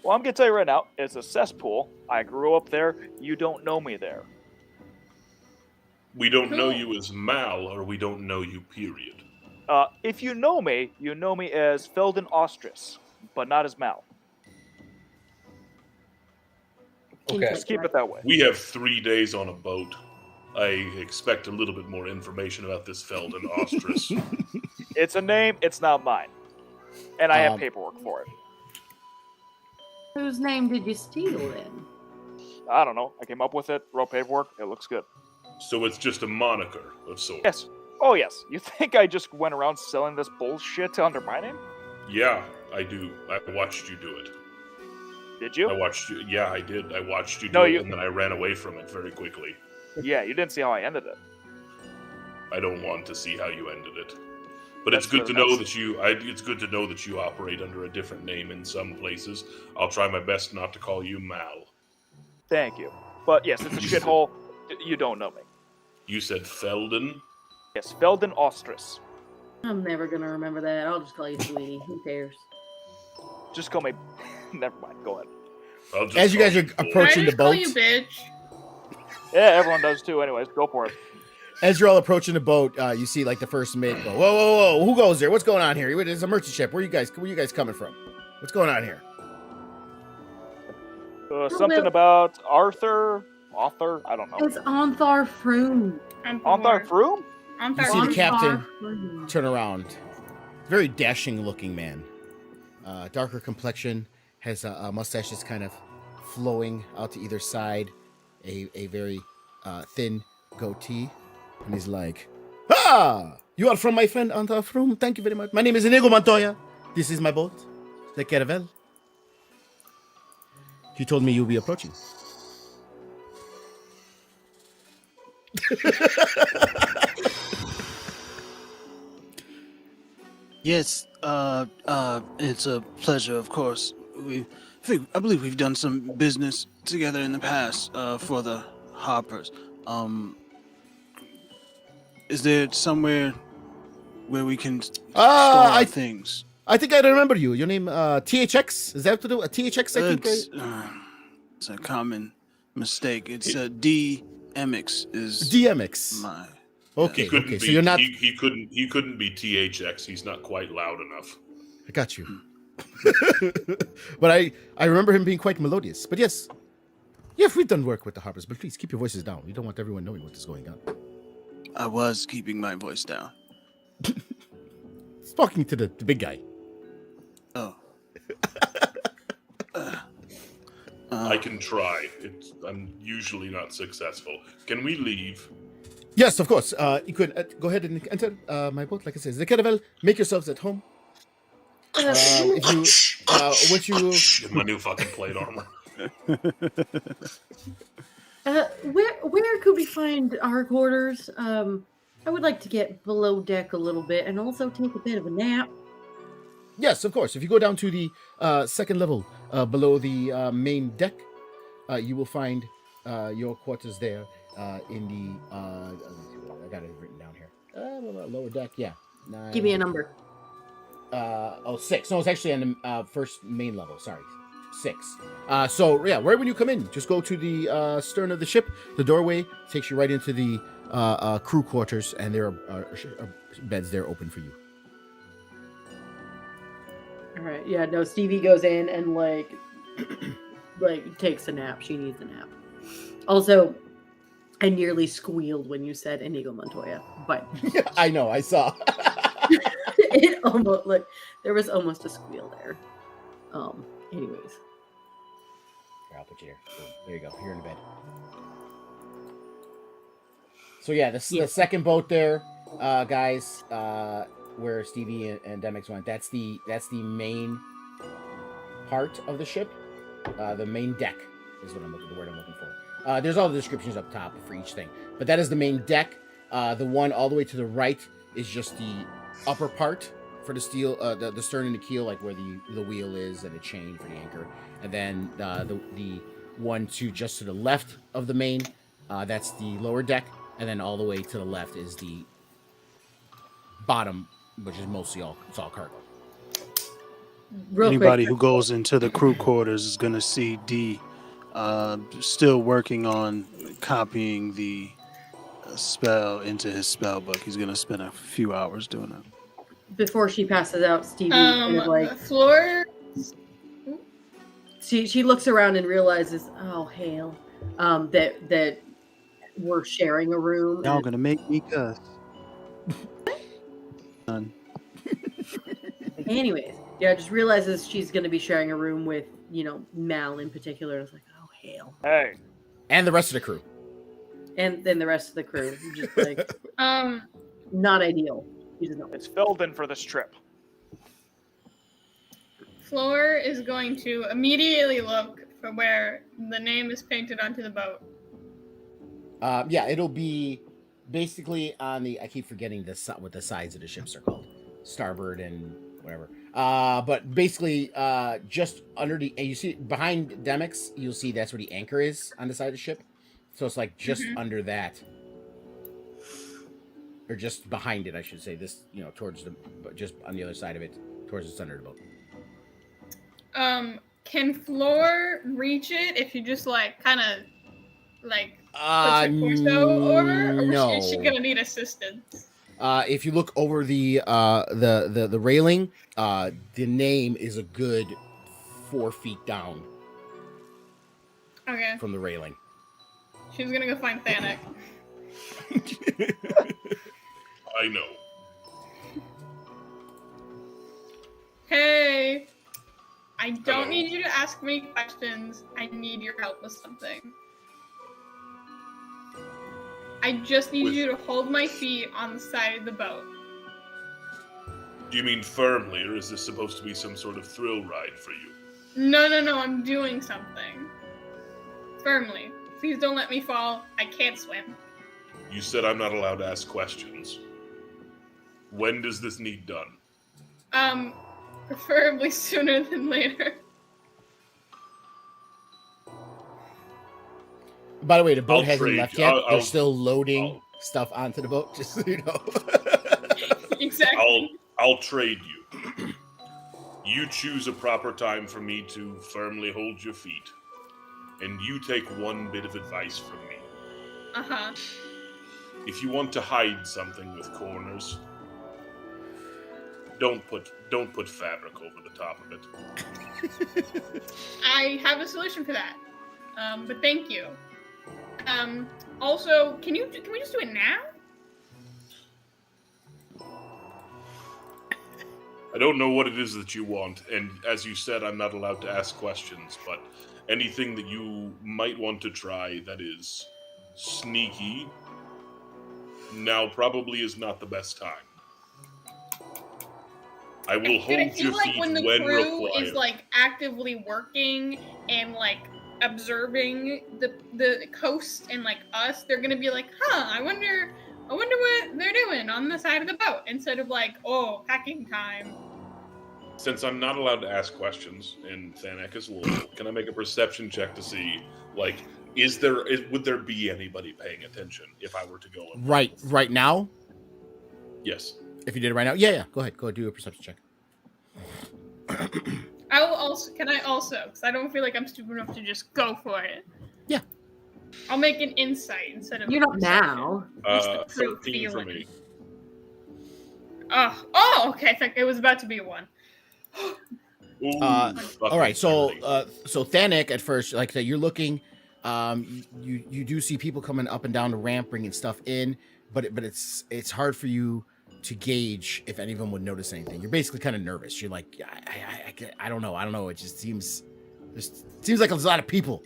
Well, I'm gonna tell you right now, it's a cesspool. I grew up there. You don't know me there. We don't know Cool. you as Mal, or we don't know you. Period. If you know me as Felden Ostris, but not as Mal. Okay. Just keep it that way. We have 3 days on a boat. I expect a little bit more information about this Felden Ostris. It's a name. It's not mine, and I have Um, paperwork for it. Whose name did you steal then? I don't know. I came up with it. Wrote paperwork. It looks good. So it's just a moniker of sorts. Yes. Oh yes. You think I just went around selling this bullshit under my name? Yeah, I do. I watched you do it. Did you? I watched you. Yeah, I did. I watched you do No, it, you- and then I ran away from it very quickly. Yeah. You didn't see how I ended it. I don't want to see how you ended it. But That's it's good to fair, know that's- that you. It's good to know that you operate under a different name in some places. I'll try my best not to call you Mal. Thank you. But yes, it's a shithole. You don't know me. You said Felden. Yes, Felden Ostris. I'm never gonna remember that. I'll just call you Sweetie. Who cares? Just call me. Never mind. Go ahead. I'll just As you call guys are Bull. Can I approaching the just call boat, you bitch? Yeah, everyone does too. Anyways, go for it. as you're all approaching the boat, you see like the first mate go, whoa, who goes there? What's going on here? It's a merchant ship. Where you guys coming from? What's going on here? Something about Arthur. Author. I don't know. It's Ontharr Froom. Ontharr Froom? You see the captain turn around. Very dashing looking man. darker complexion, has a mustache that's kind of flowing out to either side, a very thin goatee, and he's like, "Ah, you are from my friend Antafrum. Thank you very much. My name is Inigo Montoya. This is my boat, the Caravel. He told me you'll be approaching." Yes, it's a pleasure, of course. I believe we've done some business together in the past, for the Harpers. Is there somewhere where we can store our things? I think I remember you. Your name, THX? Is that to do a THX? I think. It's a common mistake. It's DMX is DMX. my. Okay, He couldn't okay. be, So you're not. He couldn't be THX. He's not quite loud enough. I got you. But I remember him being quite melodious. But yes, we've done work with the Harpers. But please keep your voices down. We don't want everyone knowing what is going on. I was keeping my voice down. It's talking to the big guy. Oh. I can try. I'm usually not successful. Can we leave? Yes, of course. You could go ahead and enter my boat. Like I said, the Caravel. Make yourselves at home. If you, once you, My new fucking plate armor. Where could we find our quarters? I would like to get below deck a little bit and also take a bit of a nap. yes, of course. If you go down to the second level below the main deck, you will find your quarters there in the. I got it written down here. Lower deck, yeah. 9, Give me a number. 6. No, it's actually on the first main level. Sorry, 6. So yeah, right when you come in, just go to the stern of the ship. The doorway takes you right into the crew quarters, and there are beds there open for you. All right. Yeah. No. Stevie goes in and like takes a nap. She needs a nap. Also, I nearly squealed when you said Inigo Montoya, but Yeah, I know. I saw. it almost like there was almost a squeal there. Anyways. Here, I'll put you here. Boom. There you go. You're in the bed. So yeah, the second boat there, guys, where Stevie and Demix went. That's the main part of the ship. The main deck is what the word I'm looking for. There's all the descriptions up top for each thing, but that is the main deck. The one all the way to the right is just the upper part for the steel, the stern and the keel, like where the wheel is and the chain for the anchor, and then the one just to the left of the main, that's the lower deck, and then all the way to the left is the bottom, which is mostly all cargo. Real Anybody quick, who goes into the crew quarters is gonna see D still working on copying the spell into his spell book. He's gonna spend a few hours doing it. before she passes out, Stevie kind of like Floor. she looks around and realizes, oh hail, that we're sharing a room. Y'all and- gonna make me cuss. None. Anyways, yeah, just realizes she's going to be sharing a room with, Mal in particular. It's like, oh, hail. Hey, And the rest of the crew. And then the rest of the crew. Just like, not ideal. You just know. it's filled in for this trip. Floor is going to immediately look for where the name is painted onto the boat. Yeah, it'll be basically on the. I keep forgetting what the sides of the ships are called, starboard and whatever. But basically, just under the. And you see behind Demix, you'll see that's where the anchor is on the side of the ship. So it's like just under that, or just behind it, I should say. This, towards just on the other side of it, towards the center of the boat. Can Floor reach it if you just kind of put your torso over, or no. is she gonna need assistance? If you look over the railing, the name is a good 4 feet down Okay, from the railing. she's gonna go find Thanek. I know. Hey, I don't Hello. need you to ask me questions. I need your help with something. I just need With- you to hold my feet on the side of the boat. Do you mean firmly, or is this supposed to be some sort of thrill ride for you? No, I'm doing something. Firmly. Please don't let me fall. I can't swim. You said I'm not allowed to ask questions. When does this need done? Preferably sooner than later. By the way, the boat I'll hasn't trade left you. yet. I'll- They're still loading I'll- stuff onto the boat, just so you know. Exactly. I'll trade you. You choose a proper time for me to firmly hold your feet, and you take one bit of advice from me. Uh-huh. If you want to hide something with corners, don't put fabric over the top of it. I have a solution for that. But thank you. Also, can we just do it now? I don't know what it is that you want, and as you said, I'm not allowed to ask questions, but anything that you might want to try that is sneaky, now probably is not the best time. I will I hold feel your like feet when the when crew required. is like actively working and like observing the coast and like us, they're gonna be like, I wonder what they're doing on the side of the boat, instead of like, oh, packing time. Since I'm not allowed to ask questions and Thanak is loyal, can I make a perception check to see, like, would there be anybody paying attention if I were to go in? right now? Yes. If you did it right now? Yeah. Go ahead, do a perception check. I will also, because I don't feel like I'm stupid enough to just go for it. Yeah. I'll make an insight instead of You're not now. What's the crew 13 for feeling? me. Oh, okay. I think it was about to be a 1. Ooh, All right, so fucking so Thanik at first, like I said, you're looking. You do see people coming up and down the ramp, bringing stuff in, but it's hard for you to gauge if any of them would notice anything. You're basically kind of nervous. You're like, I don't know. It just seems like there's a lot of people.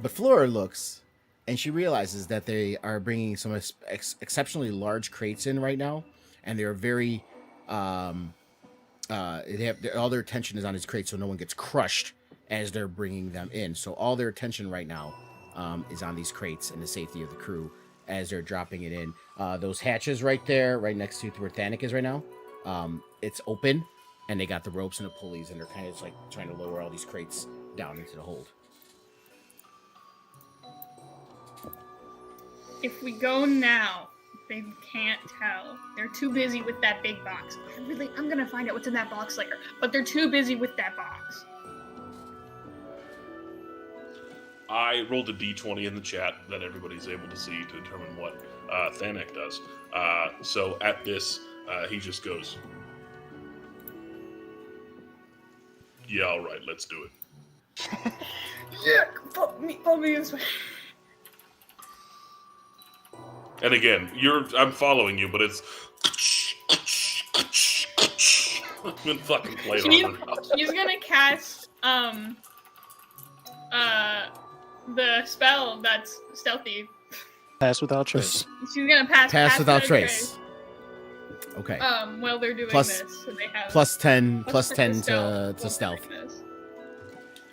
But Flora looks, and she realizes that they are bringing some exceptionally large crates in right now, and they're very they have all their attention is on these crates, so no one gets crushed as they're bringing them in. So all their attention right now is on these crates and the safety of the crew as they're dropping it in. Those hatches right there, right next to where Thanik is right now, it's open, and they got the ropes and the pulleys, and they're kind of just like trying to lower all these crates down into the hold. If we go now, they can't tell. They're too busy with that big box. I'm gonna find out what's in that box later. But they're too busy with that box. I rolled a d20 in the chat that everybody's able to see to determine what Thanak does. So at this, he just goes, "Yeah, all right, let's do it." Yeah, follow me this way. And again, I'm following you, but it's I've been fucking playing on it. He's gonna cast the spell that's stealthy. Pass without trace. She's gonna pass Without trace. Okay. While they're doing Plus- this, so they have Plus 10 plus 10 to stealth. like this.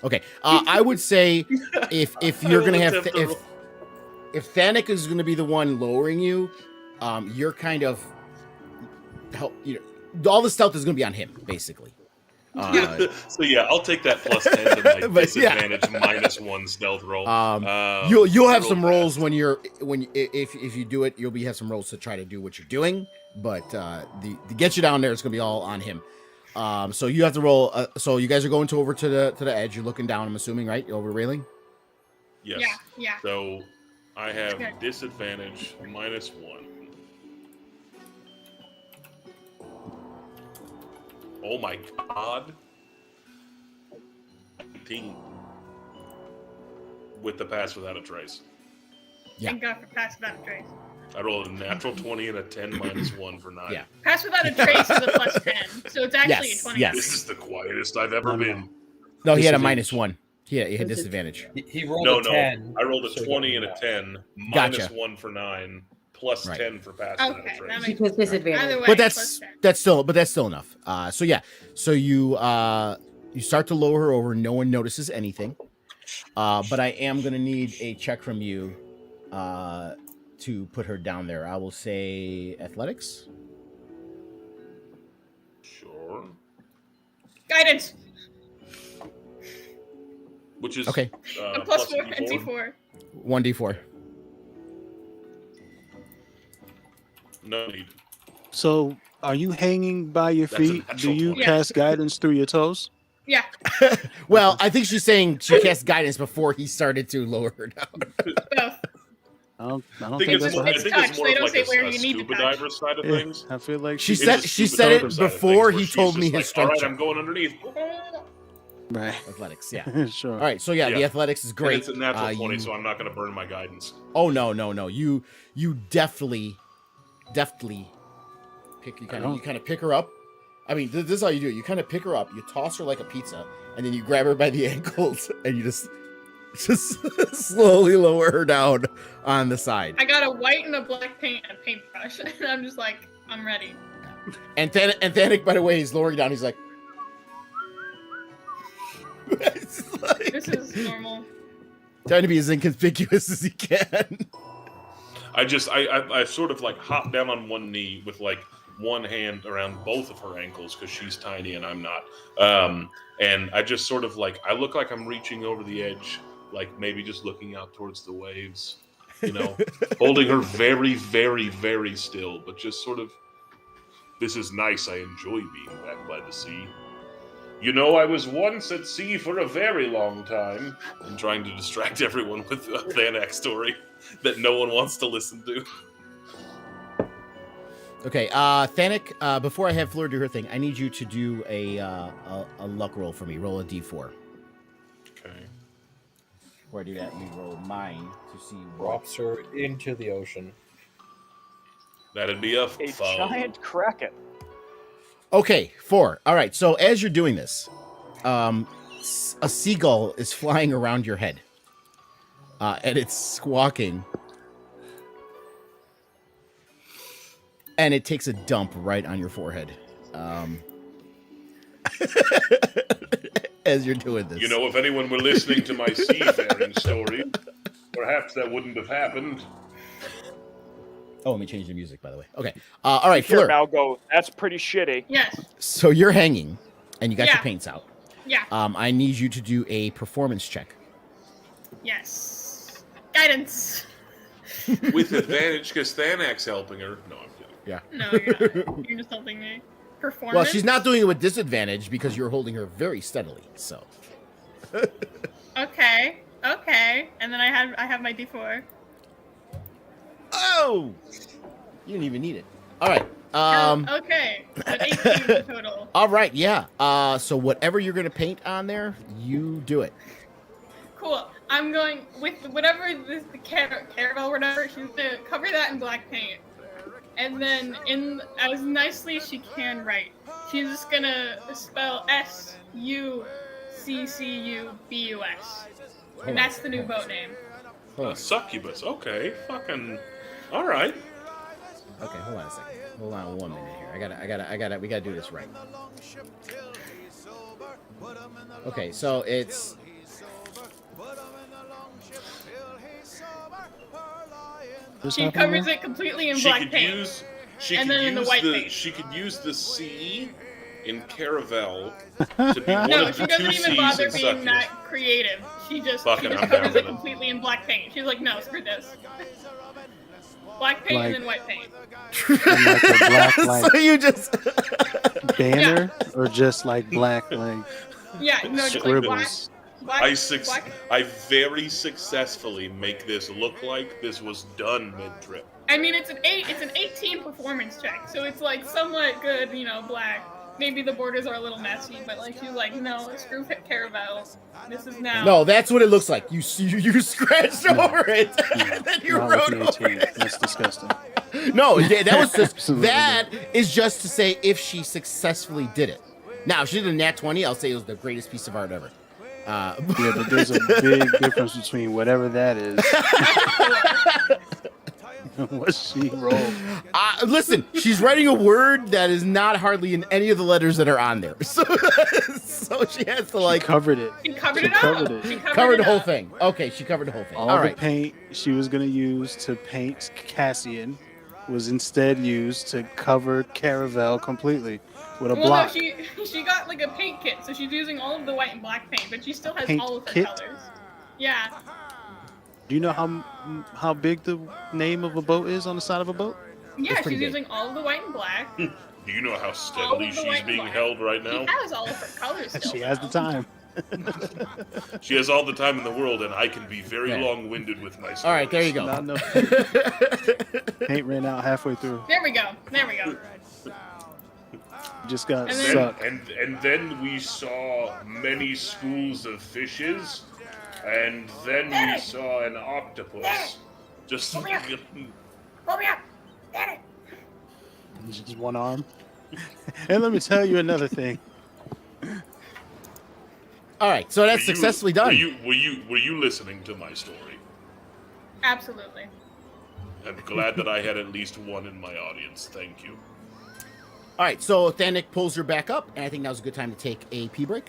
Okay. I would say if you're gonna have Attempt to roll. if Thanik is gonna be the one lowering you, you're kind of help. All the stealth is gonna be on him, basically. So yeah, I'll take that plus 10 to my But, yeah. disadvantage -1 stealth roll. You'll have roll some pass. rolls if you do it. You'll have some rolls to try to do what you're doing, but to get you down there, it's gonna be all on him. So you have to roll. So you guys are going over to the edge. You're looking down. I'm assuming, right? Over the railing. Yes. Yeah. So I have Okay. disadvantage -1. Oh my god. 18. With the pass without a trace. Yeah. Thank God for pass without a trace. I rolled a natural 20 and a 10 minus 1 for 9. Yeah. Pass without a trace is a plus 10, so it's actually Yes, a 20. yes. This is the quietest I've ever been. No, he had a Disadvantage. -1. He had disadvantage. He rolled No, a 10. I rolled a so 20 and a 10, minus Gotcha. 1 for 9, plus Right. 10 for passing Okay, a that trace. makes Because disadvantage. Either way, But plus 10. that's still enough. So yeah, so you start to lower her over. No one notices anything. But I am gonna need a check from you to put her down there. I will say athletics. Sure. Guidance. Which is Okay. A plus 4 and D4. D4. 1d4. No need. So, are you hanging by your That's a feet? Do natural you 20. cast guidance through your toes? Yeah. Well, I think she's saying she cast guidance before he started to lower her down. Both. I don't I think think that's it's more, what I It's think touch. it's more They of don't like say where a you need to scuba touch. diver side of Yeah, things. I feel like She It's said a she scuba said diver it side of before things, where he she's told just me his like, strength All right, check. I'm going underneath. right. Athletics, yeah. Sure. All right, so yeah, the Yeah. athletics is And great. it's a natural 20, you- so I'm not going to burn my guidance. Oh no. You deftly pick you kind of pick her up. I mean, this is how you do it. You kind of pick her up, you toss her like a pizza, and then you grab her by the ankles and you just slowly lower her down on the side. I got a white and a black paint and a paintbrush, and I'm just like, I'm ready. And Thanik, by the way, he's lowering down. He's like, it's like This is normal. trying to be as inconspicuous as he can. I sort of like hop down on one knee with like one hand around both of her ankles because she's tiny and I'm not. And I just sort of like, I look like I'm reaching over the edge, like maybe just looking out towards the waves, you know, holding her very, very, very still, but just sort of, this is nice. I enjoy being back by the sea. You know, I was once at sea for a very long time. I'm trying to distract everyone with a Thanak story that no one wants to listen to. Okay, Thanik, before I have Fleur do her thing, I need you to do a luck roll for me. Roll a d4. Okay. Before I do that, let me roll mine to see what. Drops her into the ocean. That'd be a A foe. giant kraken. Okay, 4. All right, so as you're doing this, a seagull is flying around your head, and it's squawking, and it takes a dump right on your forehead. As you're doing this, You know, if anyone were listening to my seafaring story, perhaps that wouldn't have happened. Oh, let me change the music, by the way. Okay, all right, Here, Fleur. Mal, go. That's pretty shitty. Yes. So you're hanging, and you got your Yeah. paints out. Yeah. I need you to do a performance check. Yes. Guidance. With advantage, because Thanak's helping her. No, I'm kidding. No, you're not. You're just helping me. Performance. Well, she's not doing it with disadvantage because you're holding her very steadily. So. Okay. And then I have my D4. Oh! You didn't even need it. All right. Okay. So 18 total. All right. Yeah. So whatever you're gonna paint on there, you do it. Cool. I'm going with whatever this the caravel or whatever. She's gonna cover that in black paint, and then in as nicely as she can write, she's just gonna spell SUCCUBUS, and that's the new boat name. Succubus. Okay. Fucking. All right. Okay. Hold on a second. Hold on 1 minute here. We gotta do this right. Okay. So it's. She covers it completely in She black could paint. use. And then in the white paint. She could use the C in Caravel to be one No, of she the doesn't two even C's bother in being Succubus. that creative. She just Fucking, I'm down covers with it it. completely in black paint. She's like, no, screw this. Black paint and then white paint. And like a black like So you just. banner, or just like black like Yeah, no, just like black. scribbles. I very successfully make this look like this was done mid-trip. I mean, it's an 18 performance check, so it's like somewhat good, black. maybe the borders are a little messy, but like she's like, no, screw Caravel. This is now. No, that's what it looks like. You scratched over it, and then you Not wrote with the over 18. it. That's disgusting. No, that was just Absolutely that is just to say if she successfully did it. Now, if she did a nat 20, I'll say it was the greatest piece of art ever. Yeah, but there's a big difference between whatever that is and what she rolled. Listen, she's writing a word that is not hardly in any of the letters that are on there. So she has to like Covered it. She covered She it up. covered it. She cover it the whole up. thing. Okay, she covered the whole thing. All All the right. paint she was going to use to paint Cassian was instead used to cover Caravel completely with a Well, block. no, she got like a paint kit, so she's using all of the white and black paint, but she still has Paint all of her kit? colors. Yeah. Do you know how big the name of a boat is on the side of a boat? Yeah, pretty she's big. using all of the white and black. Do you know how All steadily of the she's white being and held right black. now? She has all of her colors still. She has the though. time. She has all the time in the world, and I can be very Yeah. long-winded with my stories. All right, there you go. Not enough paint ran out halfway through. There we go. There we go. Just got And then- sucked. And then we saw many schools of fishes, and then we saw an octopus. Just Pull me up. Get it. Just one arm. And let me tell you another thing. All right, so that's Were you- successfully done. Were you listening to my story? Absolutely. I'm glad that I had at least one in my audience. Thank you. All right, so Thanik pulls her back up, and I think now's a good time to take a pee break.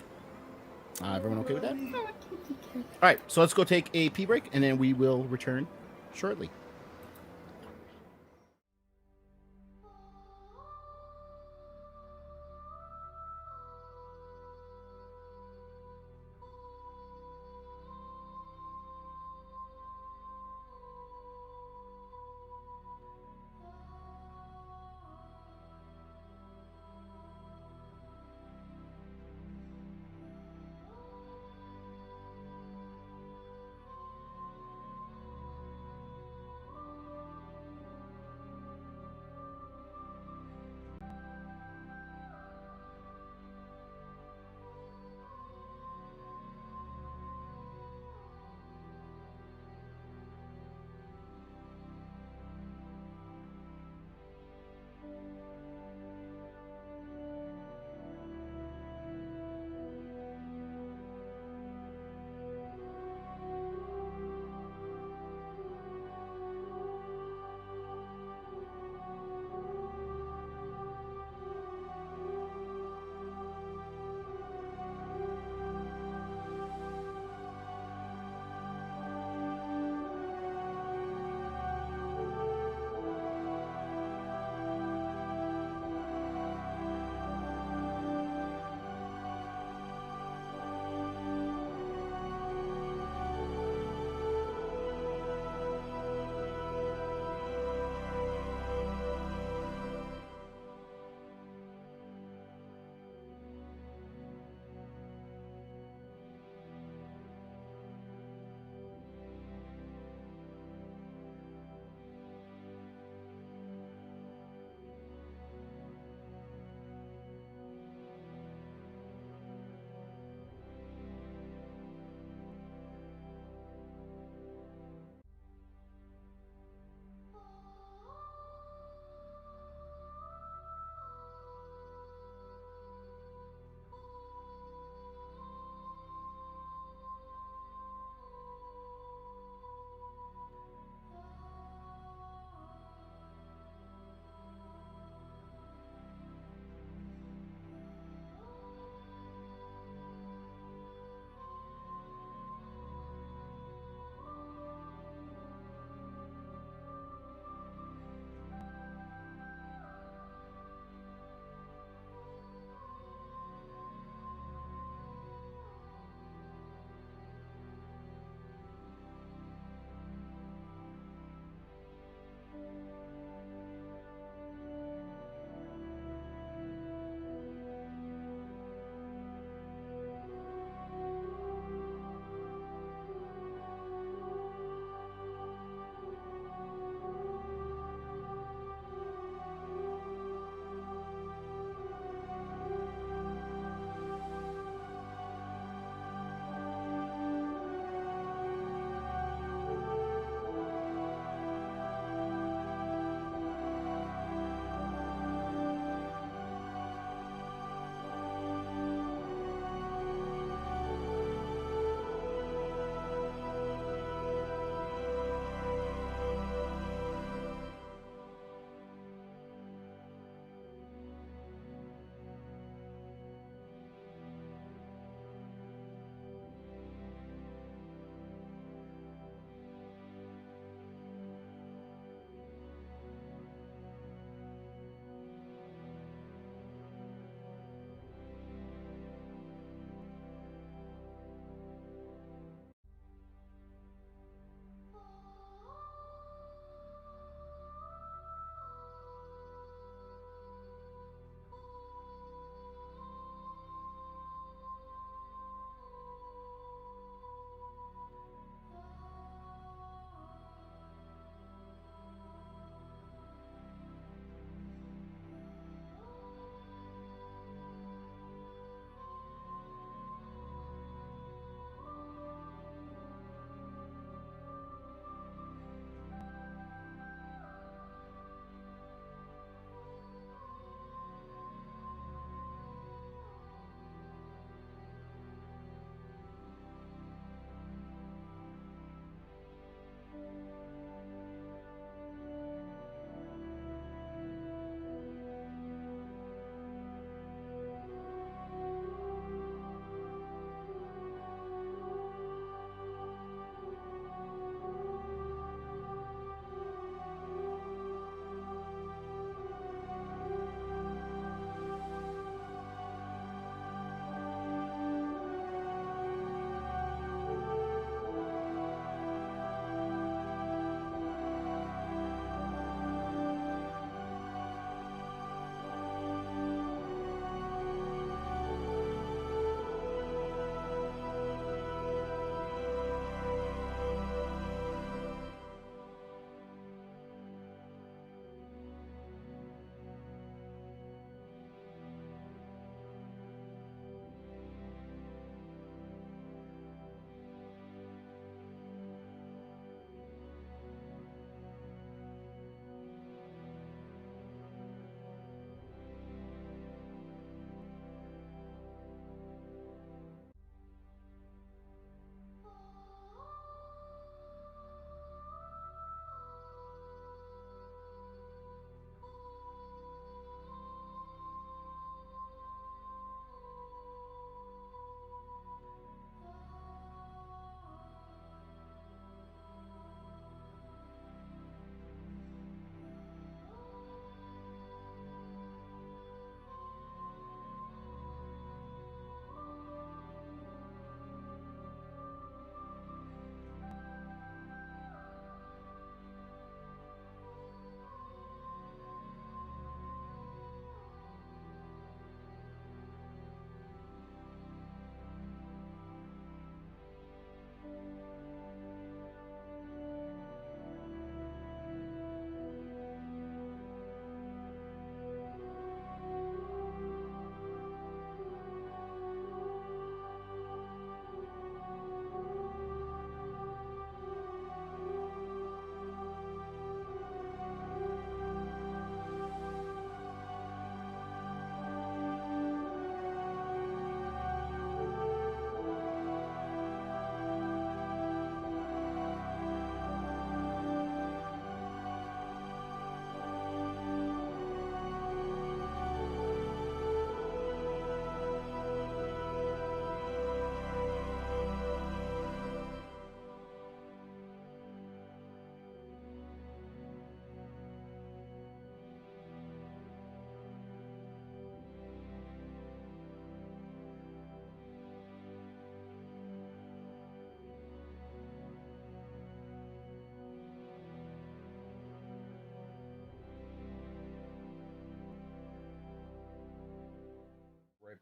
Everyone okay with that? All right, so let's go take a pee break, and then we will return shortly.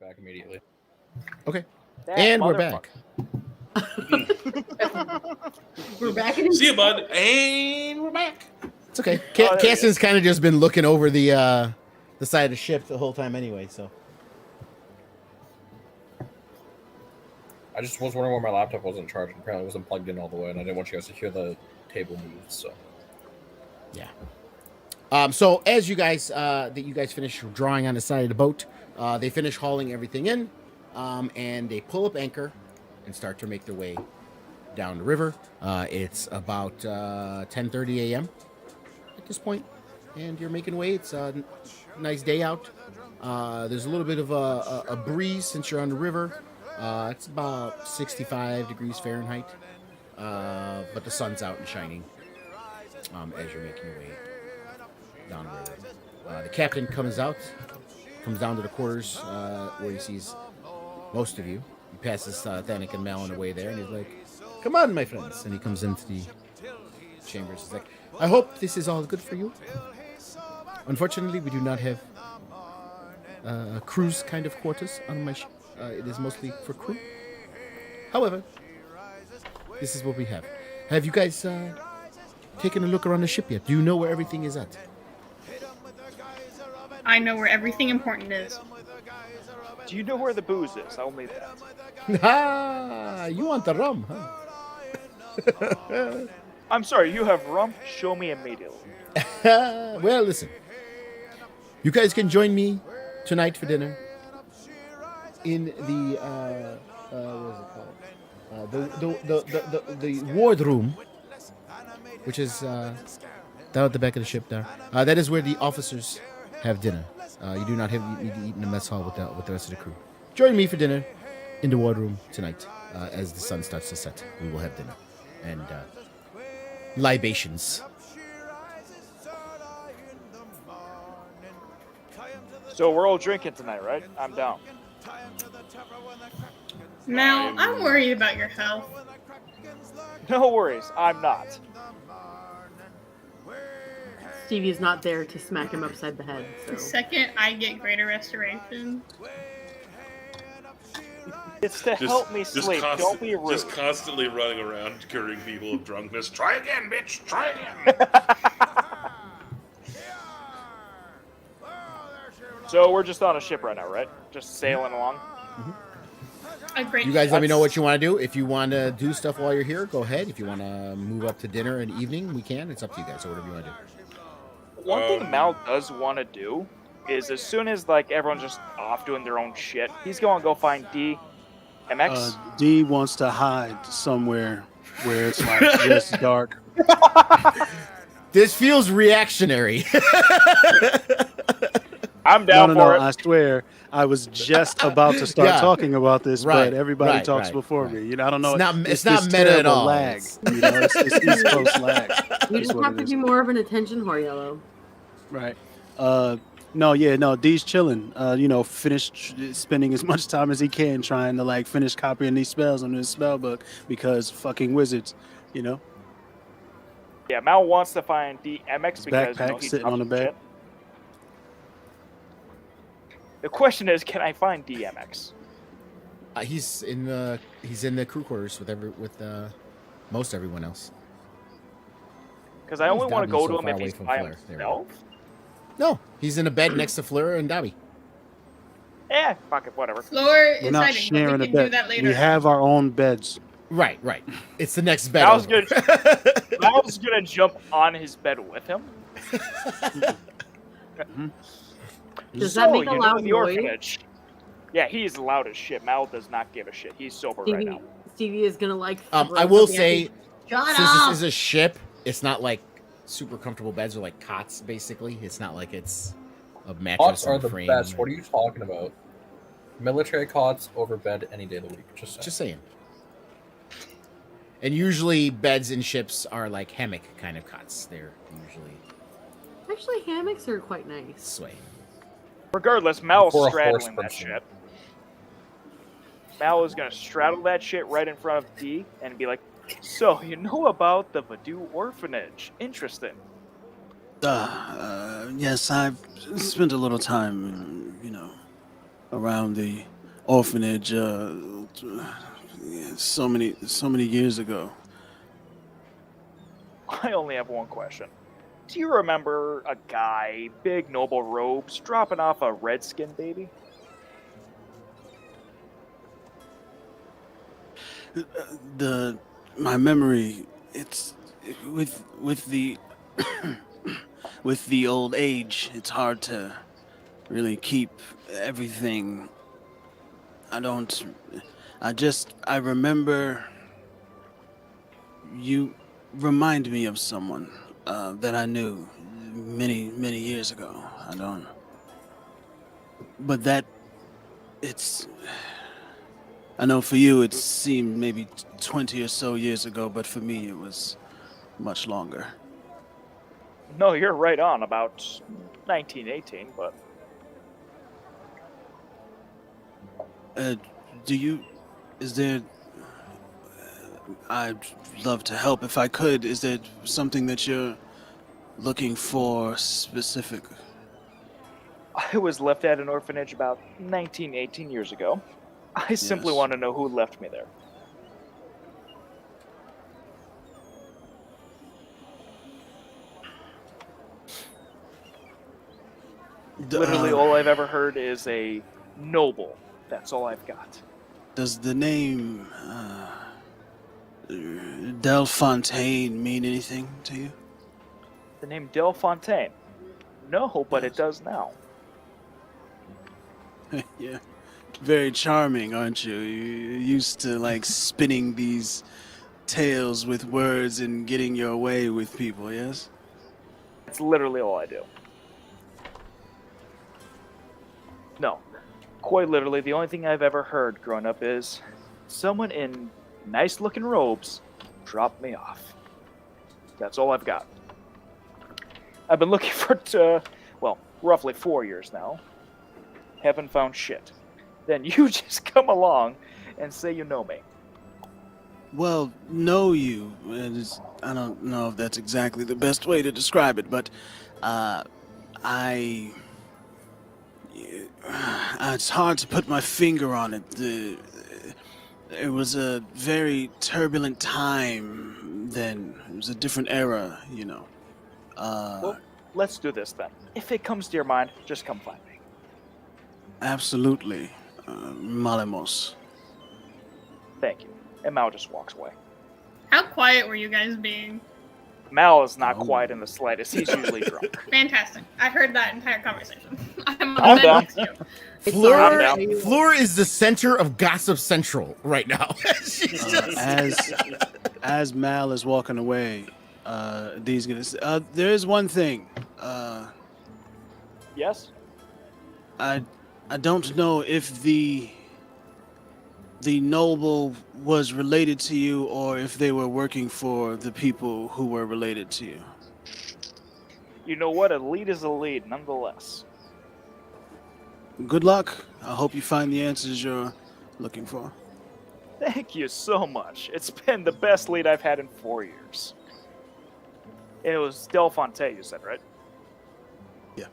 back immediately. Okay. That And we're motherfucker. back. We're back in See you, bud. And we're back. It's okay. Oh, there he Cassian's kind of just been looking over the side of the ship the whole time anyway, so. I just was wondering why my laptop wasn't charging. Apparently, it wasn't plugged in all the way, and I didn't want you guys to hear the table move. So, Yeah. So as you guys finish drawing on the side of the boat, they finish hauling everything in, and they pull up anchor and start to make their way down the river. It's about 10:30 a.m. at this point, and you're making way. It's a nice day out. There's a little bit of a breeze since you're on the river. It's about 65 degrees Fahrenheit, but the sun's out and shining as you're making your way down the river. The captain comes down to the quarters where he sees most of you. He passes Thanik and Mal on the way there, and he's like, "Come on, my friends." And he comes into the chambers. He's like, "I hope this is all good for you. Unfortunately, we do not have cruise kind of quarters on my ship. It is mostly for crew. However, this is what we have. Have you guys taken a look around the ship yet? Do you know where everything is at?" I know where everything important is. Do you know where the booze is? I'll need that. Ah, you want the rum, huh? I'm sorry, you have rum? Show me immediately. Well, listen. You guys can join me tonight for dinner in the what is it called? The ward room, which is down at the back of the ship there. That is where the officers have dinner. You do not need to eat in the mess hall with the rest of the crew. Join me for dinner in the ward room tonight. As the sun starts to set, we will have dinner and libations. So we're all drinking tonight, right? I'm down. Mal, I'm worried about your health. No worries, I'm not. Stevie's not there to smack him upside the head. The So second I get greater restoration, It's to help me sleep. Don't be rude. Just constantly running around curing people of drunkenness. Try again, bitch. Try again. So we're just on a ship right now, right? Just sailing along. a great. You guys let me know what you want to do. If you want to do stuff while you're here, go ahead. If you want to move up to dinner in the evening, we can. It's up to you guys. So whatever you want to do. One thing Mal does want to do is as soon as like everyone's just off doing their own shit, he's going to go find D, MX. D wants to hide somewhere where it's like just dark. This feels reactionary. I'm down No, for it. I swear, I was just about to start Yeah. talking about this, Right, but everybody right, talks right, before right. me. You know, I don't know. It's not this meta at terrible all. Lag. It's- You know, it's East Coast lag. you That's just what have it to is. be more of an attention whore, Yellow. Right. No, D's chilling. Finished spending as much time as he can trying to like finish copying these spells on his spell book because fucking wizards, you know. Yeah, Mal wants to find DMX because backpack he sitting dropped on the some bed. shit. The question is, can I find DMX? He's in the crew quarters with most everyone else. Because I only He's want to Dobby go so to him far if away he's from by Fleur. There we himself. No, he's in a bed next to Fleur and Dobby. Eh, fuck it, whatever. Floor We're is not hiding, but sharing we a can do bed. that later. We have our own beds. Right. It's the next bed. Mal's over. Mal's gonna jump on his bed with him. Does that make a you know loud the noise? orphanage. Yeah, he's loud as shit. Mal does not give a shit. He's sober right now. Stevie is gonna like. I throw will something at say, you. Shut since up! this is a ship, it's not like super comfortable beds or like cots. Basically, it's not like it's a mattress Cots are and the frame. best. What are you talking about? Military cots over bed any day of the week. Just saying. And usually beds in ships are like hammock kind of cots. They're usually Actually, hammocks are quite nice. sway. Regardless, Mal's Or a straddling horse that person. shit. Mal is gonna straddle that shit right in front of D and be like, "So you know about the Voodoo orphanage? Interesting." Yes, I've spent a little time, around the orphanage so many years ago. I only have one question. Do you remember a guy, big noble robes, dropping off a redskin baby? My memory, it's with the with the old age, it's hard to really keep everything. I remember you remind me of someone that I knew many years ago. But I know for you it seemed maybe 20 or so years ago, but for me it was much longer. No, you're right on, about 1918, but... I'd love to help if I could. Is there something that you're looking for specific? I was left at an orphanage about 18 years ago. I simply Yes. want to know who left me there. Literally all I've ever heard is a noble. That's all I've got. Does the name Del Fontaine mean anything to you? The name Del Fontaine? No, but it does now. Yeah. Very charming, aren't you? You're used to like spinning these tales with words and getting your way with people, yes? It's literally all I do. No. Quite literally, the only thing I've ever heard growing up is someone in nice-looking robes dropped me off. That's all I've got. I've been looking for, roughly 4 years now. Haven't found shit. Then you just come along and say you know me. Well, know you. I don't know if that's exactly the best way to describe it, but it's hard to put my finger on it. It was a very turbulent time then. It was a different era, you know. Well, let's do this then. If it comes to your mind, just come find me. Absolutely. Malemos. Thank you. And Mal just walks away. How quiet were you guys being? Mal is not quiet in the slightest. He's usually drunk. Fantastic. I heard that entire conversation. I'm I'm on down. next to you. Fleur is the center of Gossip Central right now. She's just... As Mal is walking away, Dee's gonna say, there is one thing. Yes? I don't know if the noble was related to you or if they were working for the people who were related to you. You know what? A lead is a lead, nonetheless. Good luck. I hope you find the answers you're looking for. Thank you so much. It's been the best lead I've had in 4 years. It was Del Fonte, you said, right? Yeah.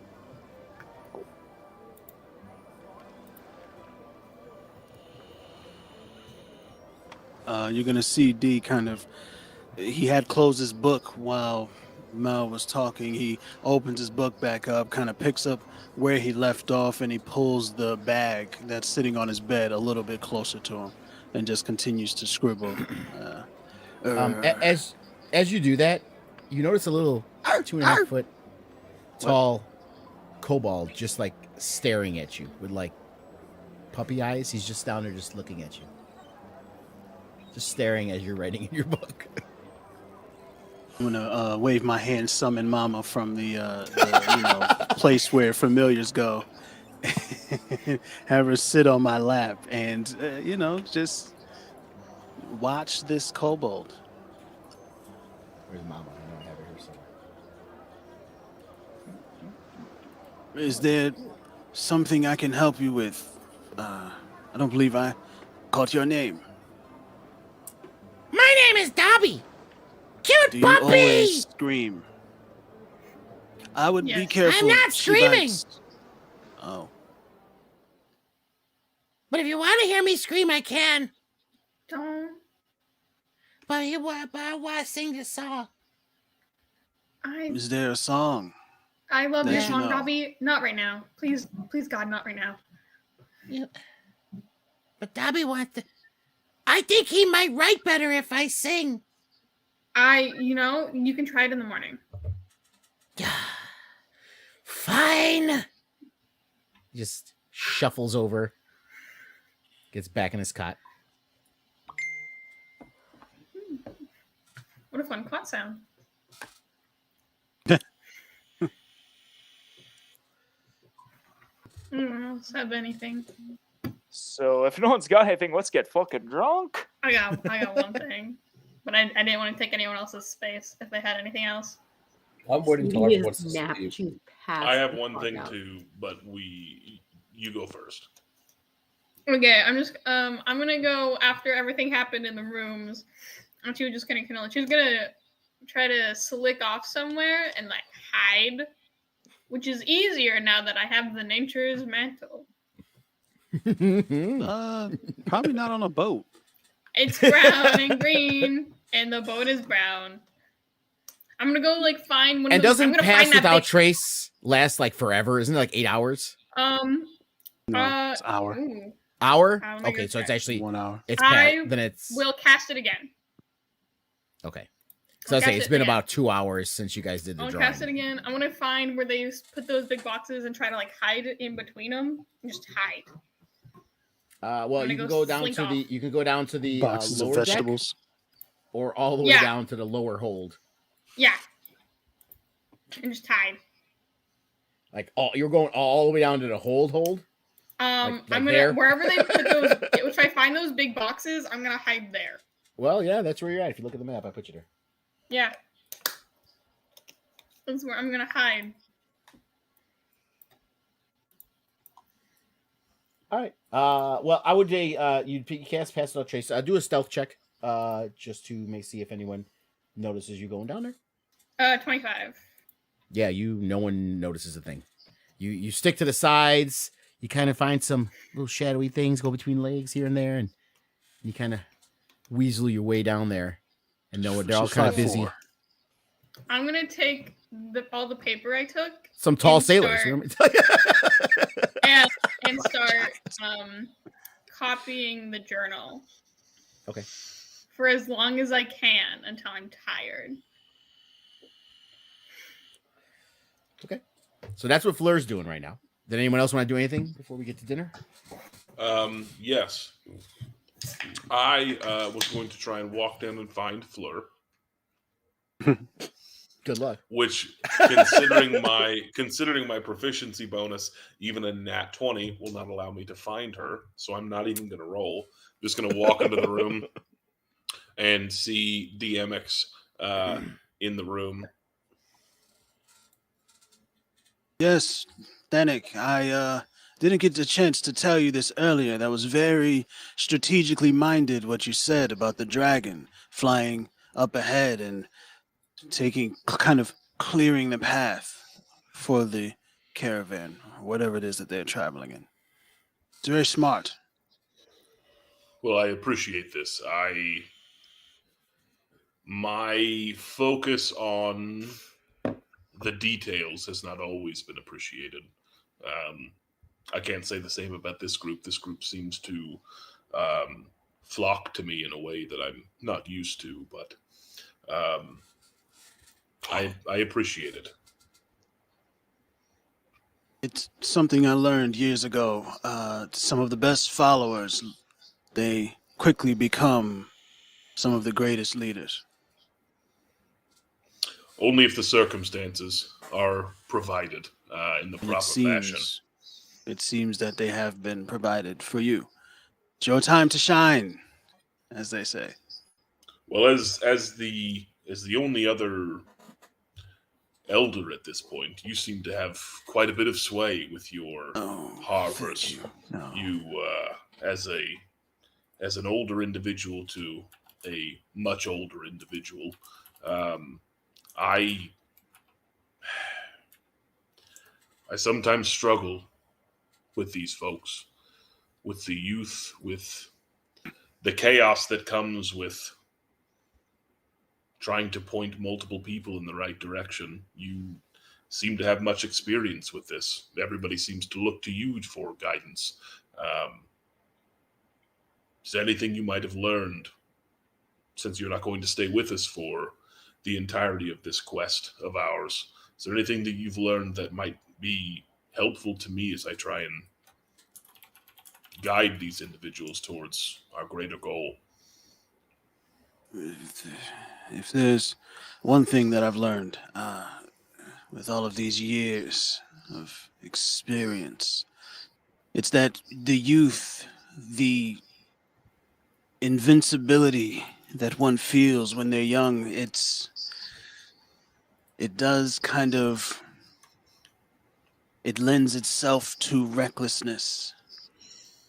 You're gonna see D he had closed his book while Mal was talking. He opens his book back up, kind of picks up where he left off, and he pulls the bag that's sitting on his bed a little bit closer to him and just continues to scribble. As you do that, you notice a little 2.5 foot tall kobold just like staring at you with like puppy eyes. He's just down there just looking at you. Just staring as you're writing in your book. I'm gonna wave my hand, summon Mama from the place where familiars go. Have her sit on my lap and just watch this kobold. Where's Mama? I don't have her here somewhere. Is there something I can help you with? I don't believe I caught your name. My name is Dobby. Cute Do you always scream? I would be Yes. careful. I'm not She screaming. likes- Oh. But if you want to hear me scream, I can. Don't. But I want to sing this song. Is there a song? I love That your you song, know. Dobby. Not right now. Please, God, not right now. Yeah. But Dobby wants to... I think he might write better if I sing. You can try it in the morning. Fine. He just shuffles over. Gets back in his cot. What a fun cot sound. Anyone else have anything? So if no one's got anything, let's get fucking drunk. I got one thing, but I didn't want to take anyone else's space if they had anything else. I'm waiting till She everyone is wants to napped. sleep. She's passed I have the one fuck thing out. too, but you go first. Okay, I'm gonna go after everything happened in the rooms. And she was just gonna she's gonna try to slick off somewhere and like hide, which is easier now that I have the nature's mantle. Probably not on a boat. It's brown and green, and the boat is brown. I'm gonna go like find one. And of those, I'm doesn't gonna Pass find that Without big, Trace last like forever? Isn't it like 8 hours? No, it's an hour. Ooh, Hour? Let me Okay, go so it's check. actually 1 hour. it's I then it's we'll cast it again. okay. So I I'll say cast it's it been again. about 2 hours since you guys did the I'll drawing. cast it again. I want to find where they put those big boxes and try to like hide it in between them. Just hide. Well, I'm you gonna can go go down slink to off. the Boxes of lower deck, vegetables. or all the way Yeah. down to the lower hold. Yeah. And just hide. Like you're going all the way down to the hold. Like I'm gonna there? wherever they put those. If I find those big boxes, I'm gonna hide there. Well, yeah, that's where you're at. If you look at the map, I put you there. Yeah. That's where I'm gonna hide. All right. Well, I would say you cast Pass Without Trace. Do a stealth check, just to see if anyone notices you going down there. 25. Yeah, no one notices a thing. You stick to the sides. You kind of find some little shadowy things go between legs here and there, and you kind of weasel your way down there. And they're all She's kind of 5'4". busy. I'm gonna take all the paper I took Some tall And sailors. start- You know what I mean? and start copying the journal. Okay. For as long as I can until I'm tired. Okay. So that's what Fleur's doing right now. Did anyone else want to do anything before we get to dinner? Yes. I was going to try and walk down and find Fleur, Good luck. which, considering my proficiency bonus, even a nat 20 will not allow me to find her. So I'm not even going to roll. Just going to walk into the room and see DMX in the room. Yes, Danik, I didn't get the chance to tell you this earlier. That was very strategically minded what you said about the dragon flying up ahead and kind of clearing the path for the caravan, or whatever it is that they're traveling in. It's very smart. Well, I appreciate this. My focus on the details has not always been appreciated. I can't say the same about this group. This group seems to flock to me in a way that I'm not used to, but I appreciate it. It's something I learned years ago. Some of the best followers, they quickly become some of the greatest leaders. Only if the circumstances are provided in the And proper fashion. it seems that they have been provided for you. It's your time to shine, as they say. Well, as the only other elder at this point, you seem to have quite a bit of sway with your harvest. Thank you. No. You, as an older individual to a much older individual, I sometimes struggle with these folks with the youth, with the chaos that comes with trying to point multiple people in the right direction. You seem to have much experience with this. Everybody seems to look to you for guidance. Is there anything you might have learned, since you're not going to stay with us for the entirety of this quest of ours? Is there anything that you've learned that might be helpful to me as I try and guide these individuals towards our greater goal? If there's one thing that I've learned with all of these years of experience, it's that the youth, the invincibility that one feels when they're young, it does kind of, it lends itself to recklessness,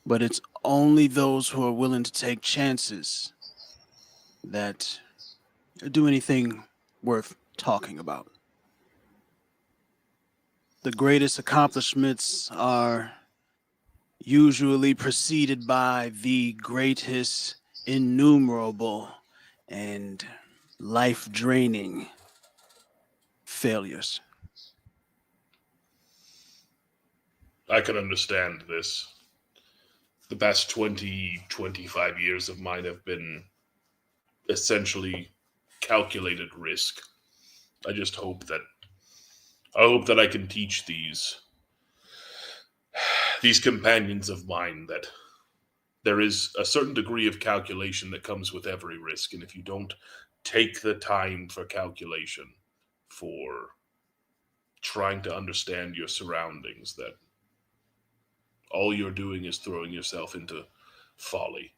but it's only those who are willing to take chances that do anything worth talking about. The greatest accomplishments are usually preceded by the greatest innumerable and life-draining failures. I can understand this. The past 20, 25 years of mine have been essentially calculated risk. I hope that I can teach these companions of mine that there is a certain degree of calculation that comes with every risk, and if you don't take the time for calculation, for trying to understand your surroundings, that all you're doing is throwing yourself into folly.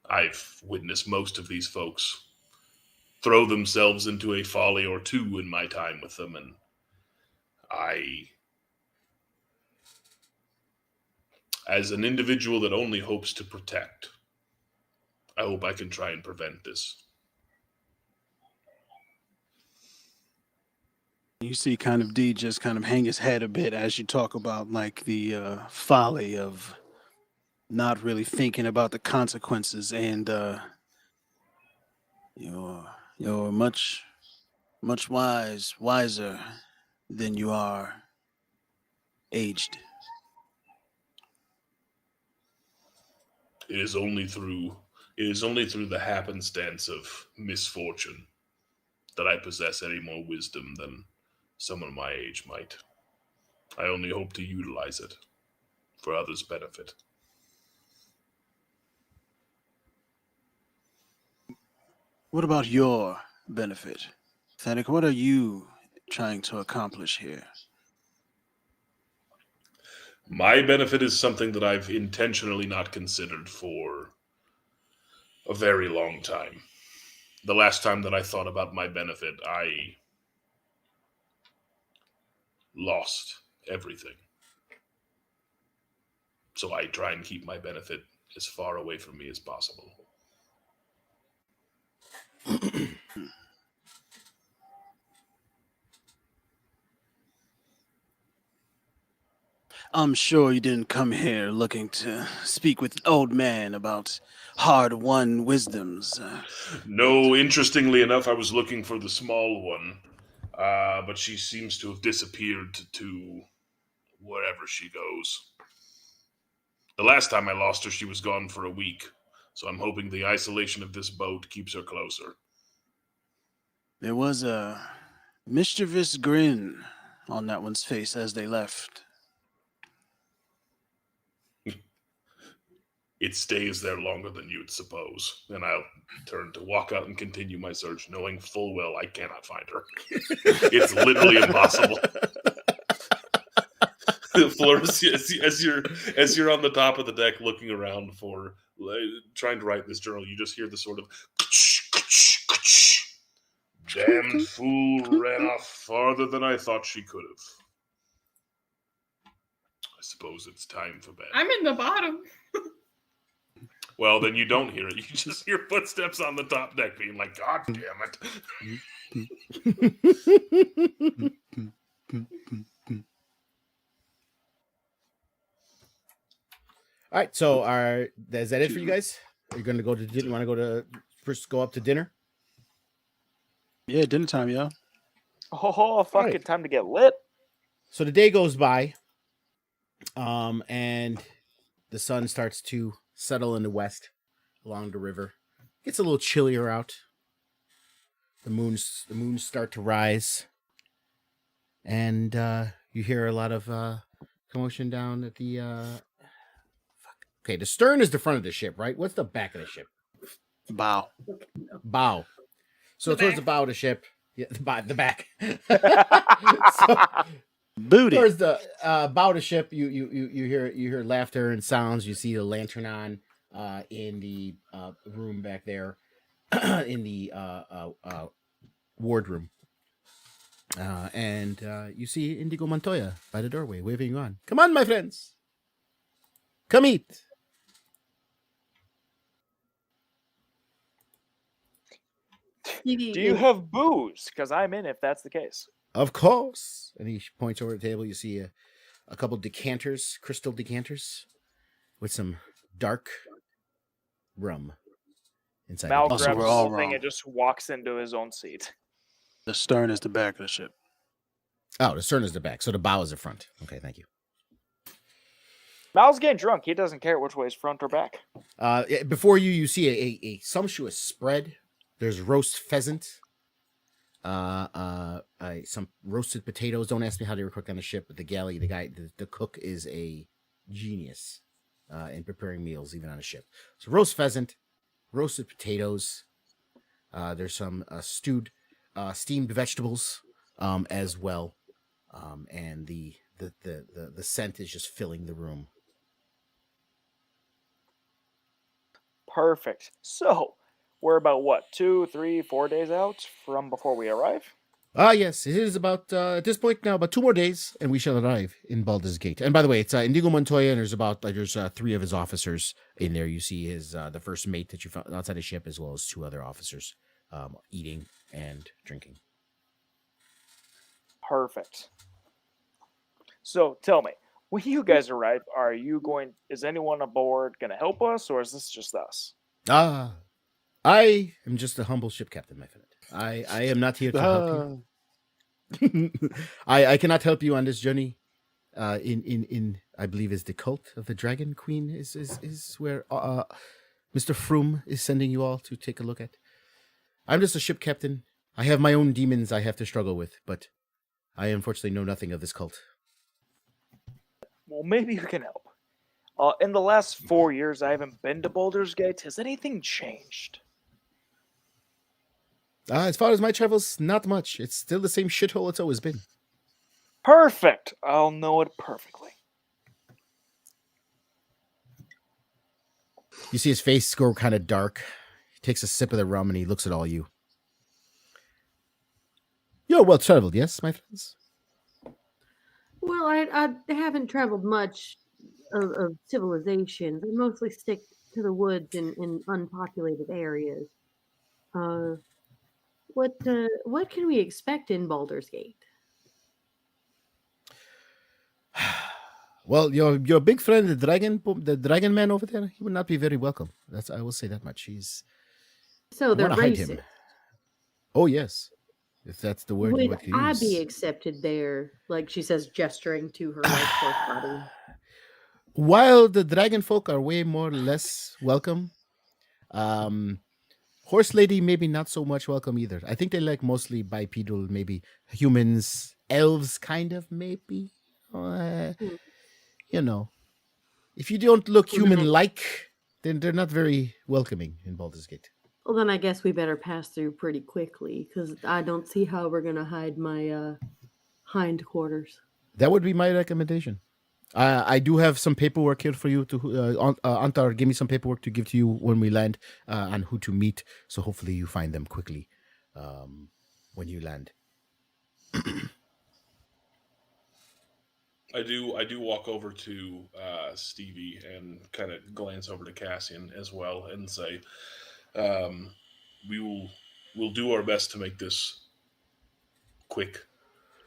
I've witnessed most of these folks throw themselves into a folly or two in my time with them, and as an individual that only hopes to protect, I hope I can try and prevent this. You see kind of D just kind of hang his head a bit as you talk about like the folly of not really thinking about the consequences, and you're much wiser than you are aged. It is only through the happenstance of misfortune that I possess any more wisdom than someone my age might. I only hope to utilize it for others' benefit. What about your benefit? Thanic, what are you trying to accomplish here? My benefit is something that I've intentionally not considered for a very long time. The last time that I thought about my benefit, I lost everything. So I try and keep my benefit as far away from me as possible. I'm sure you didn't come here looking to speak with an old man about hard-won wisdoms. No, interestingly enough, I was looking for the small one, but she seems to have disappeared to wherever she goes. The last time I lost her, she was gone for a week, so I'm hoping the isolation of this boat keeps her closer. There was a mischievous grin on that one's face as they left. It stays there longer than you'd suppose, and I'll turn to walk out and continue my search, knowing full well I cannot find her. It's literally impossible. Flores, as you're on the top of the deck looking around for trying to write this journal, you just hear the sort of damned fool ran off farther than I thought she could have. I suppose it's time for bed. I'm in the bottom. Well, then you don't hear it. You just hear footsteps on the top deck being like, God damn it. All right. So, is that it for you guys? Are you going to go to dinner? Want to go to first? Go up to dinner. Yeah, dinner time, yo. Oh, fucking right. time to get lit. So the day goes by, and the sun starts to settle in the west along the river. Gets a little chillier out. The moons start to rise, and you hear a lot of commotion down at the. Okay, the stern is the front of the ship, right? What's the back of the ship? Bow. Bow. So The towards back. the bow of the ship, yeah, the back. Booty. Towards the bow of the ship, you hear laughter and sounds. You see the lantern on in the room back there, in the wardroom, and you see Indigo Montoya by the doorway, waving you on. Come on, my friends, come eat. Do you have booze? Because I'm in if that's the case. Of course. And he points over the table. You see a couple decanters, crystal decanters, with some dark rum inside. Mal the Also, grabs we're the all whole thing wrong. and just walks into his own seat. The stern is the back of the ship. Oh, the stern is the back, so the bow is the front. Okay, thank you. Mal's getting drunk. He doesn't care which way is front or back. Before you see a sumptuous spread. There's roast pheasant, some roasted potatoes. Don't ask me how they were cooked on the ship, but the galley, the cook is a genius in preparing meals, even on a ship. So roast pheasant, roasted potatoes. There's some steamed vegetables as well, and the scent is just filling the room. Perfect. So, we're about, 2, 3, 4 days out from before we arrive? Yes, it is about, at this point now, about 2 more days, and we shall arrive in Baldur's Gate. And by the way, it's Indigo Montoya, and there's 3 of his officers in there. You see his the first mate that you found outside the ship, as well as 2 other officers eating and drinking. Perfect. So, tell me, when you guys arrive, is anyone aboard going to help us, or is this just us? I am just a humble ship captain, my friend. I am not here to help you. I cannot help you on this journey. In I believe is the cult of the Dragon Queen is where Mr. Froome is sending you all to take a look at. I'm just a ship captain. I have my own demons I have to struggle with, but I unfortunately know nothing of this cult. Well, maybe you can help. In the last 4 years, I haven't been to Baldur's Gate. Has anything changed? As far as my travels, not much. It's still the same shithole it's always been. Perfect. I'll know it perfectly. You see his face go kind of dark. He takes a sip of the rum and he looks at all you. You're well traveled, yes, my friends? Well, I haven't traveled much of civilizations. I mostly stick to the woods in unpopulated areas. What can we expect in Baldur's Gate? Well, your big friend, the dragon man over there, he would not be very welcome. I will say that much. So they're hide him. racist. Oh yes, if that's the word you Would would use. I be accepted there? Like she says, gesturing to her horse body. While the dragon folk are way more less welcome, horse lady maybe not so much welcome either. I think they like mostly bipedal, maybe humans, elves, kind of maybe. You know, if you don't look human-like, then they're not very welcoming in Baldur's Gate. Well, then I guess we better pass through pretty quickly because I don't see how we're gonna hide my hindquarters. That would be my recommendation. I do have some paperwork here for you to Antar. Give me some paperwork to give to you when we land on who to meet. So hopefully you find them quickly when you land. I do walk over to Stevie and kind of glance over to Cassian as well and say, we'll do our best to make this quick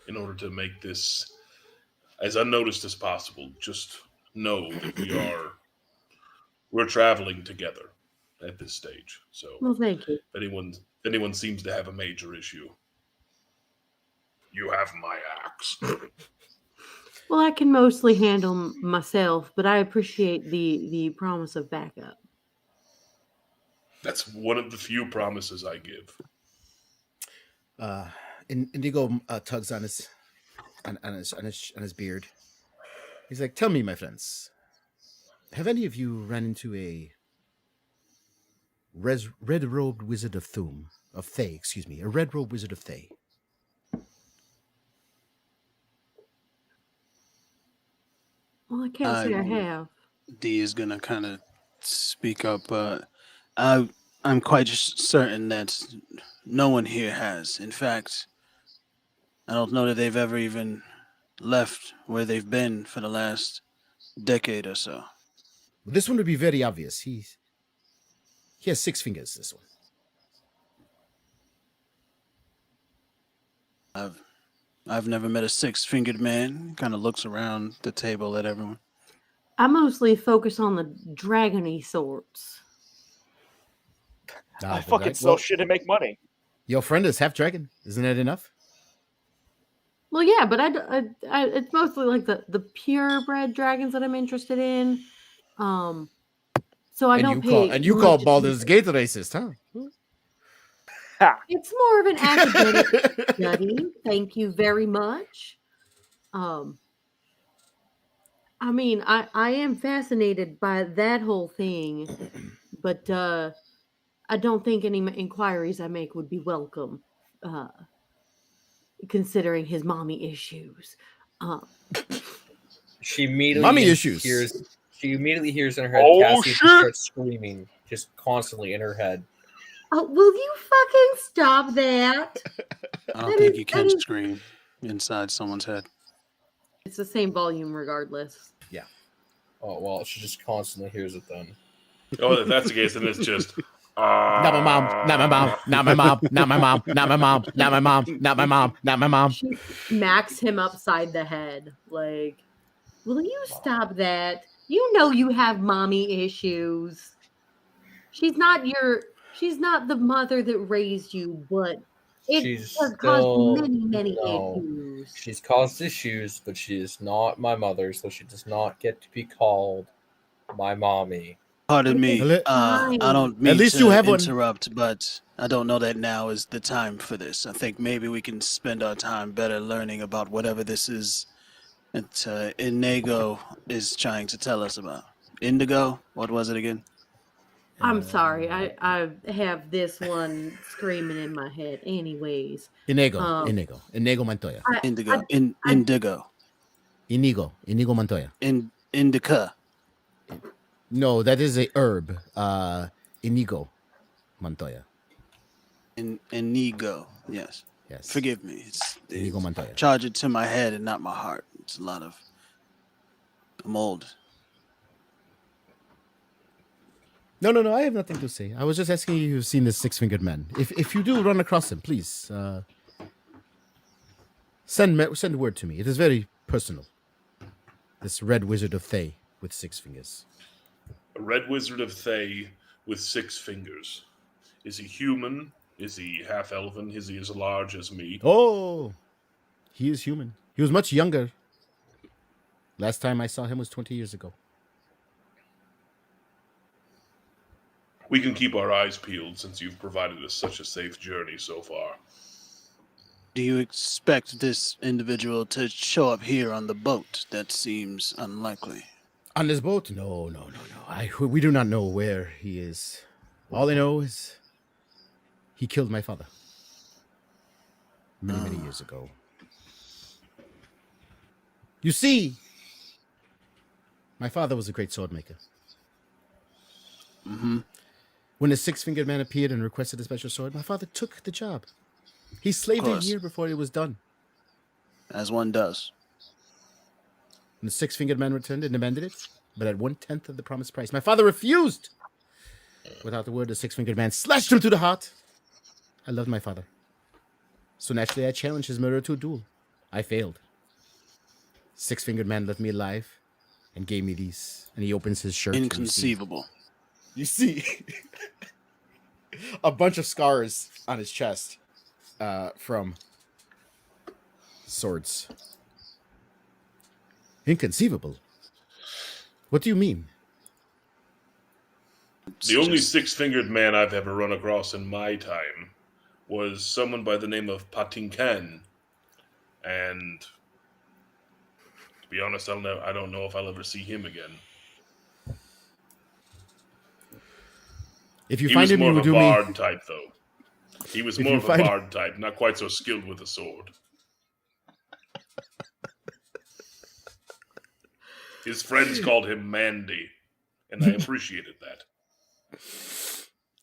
in order to make this as unnoticed as possible. Just know that we are we're traveling together at this stage. So Well, thank you. if anyone seems to have a major issue, you have my axe. Well, I can mostly handle myself, but I appreciate the promise of backup. That's one of the few promises I give. Indigo tugs on his beard. He's like, "Tell me, my friends, have any of you run into a red-robed wizard of Thay? Excuse me, a red-robed wizard of Thay?" Well, I can't say I have. D is gonna kind of speak up. I'm quite certain that no one here has. In fact, I don't know that they've ever even left where they've been for the last decade or so. This one would be very obvious. He has 6 fingers. This one. I've never met a 6-fingered man. Kind of looks around the table at everyone. I mostly focus on the dragony sorts. I fucking sell shit and make money. Your friend is half dragon. Isn't that enough? Well, yeah, but I it's mostly like the purebred dragons that I'm interested in. So I don't pay. And you call Baldur's Gate racist, huh? It's more of an academic study. Thank you very much. I mean, I am fascinated by that whole thing, but I don't think any inquiries I make would be welcome, considering his mommy issues. She immediately Mommy issues. She immediately hears in her head, Oh, Cassie shit! starts screaming, just constantly in her head. Will you fucking stop that? I don't think you can scream inside someone's head. It's the same volume regardless. Oh, well, she just constantly hears it then. Oh, if that's the case, then it's just. Not my mom. Not my mom. Not my mom. Not my mom. Not my mom. Not my mom. Not my mom. Not my mom. She smacks him upside the head. Like, will you stop that? You know you have mommy issues. She's not the mother that raised you, but it has caused many issues. She's caused issues, but she is not my mother, so she does not get to be called my mommy. Pardon me. I don't mean to interrupt, but I don't know that now is the time for this. I think maybe we can spend our time better learning about whatever this is that Inigo is trying to tell us about. Indigo? What was it again? I'm sorry. I have this one screaming in my head. Anyways. Inigo Montoya. Inigo Montoya. Indica. No, that is a herb. Inigo Montoya. Inigo. Yes. Forgive me. It's Inigo Montoya. Charge it to my head and not my heart. It's a lot of mold. No. I have nothing to say. I was just asking you if you've seen this 6-fingered man. If you do run across him, please send word to me. It is very personal. This red wizard of Thay with 6 fingers. A red wizard of Thay with 6 fingers. Is he human? Is he half elven? Is he as large as me? Oh, he is human. He was much younger. Last time I saw him was 20 years ago. We can keep our eyes peeled since you've provided us such a safe journey so far. Do you expect this individual to show up here on the boat? That seems unlikely. On this boat? No. We do not know where he is. All I know is he killed my father many years ago. You see, my father was a great sword maker. Mm-hmm. When the 6-fingered man appeared and requested a special sword, my father took the job. He slaved a year before it was done. As one does. And the 6-fingered man returned and demanded it, but at 1/10 of the promised price. My father refused. Without a word, the 6-fingered man slashed him through the heart. I loved my father. So naturally, I challenged his murderer to a duel. I failed. 6-fingered man left me alive and gave me these. And he opens his shirt. Inconceivable. You see a bunch of scars on his chest from swords. Inconceivable. What do you mean? The only six-fingered man I've ever run across in my time was someone by the name of Patinkan. And to be honest, I don't know if I'll ever see him again. If you He find was him, more you of will a do me. bard type, though. He was If more you of a find- bard type, not quite so skilled with a sword. His friends called him Mandy, and I appreciated that.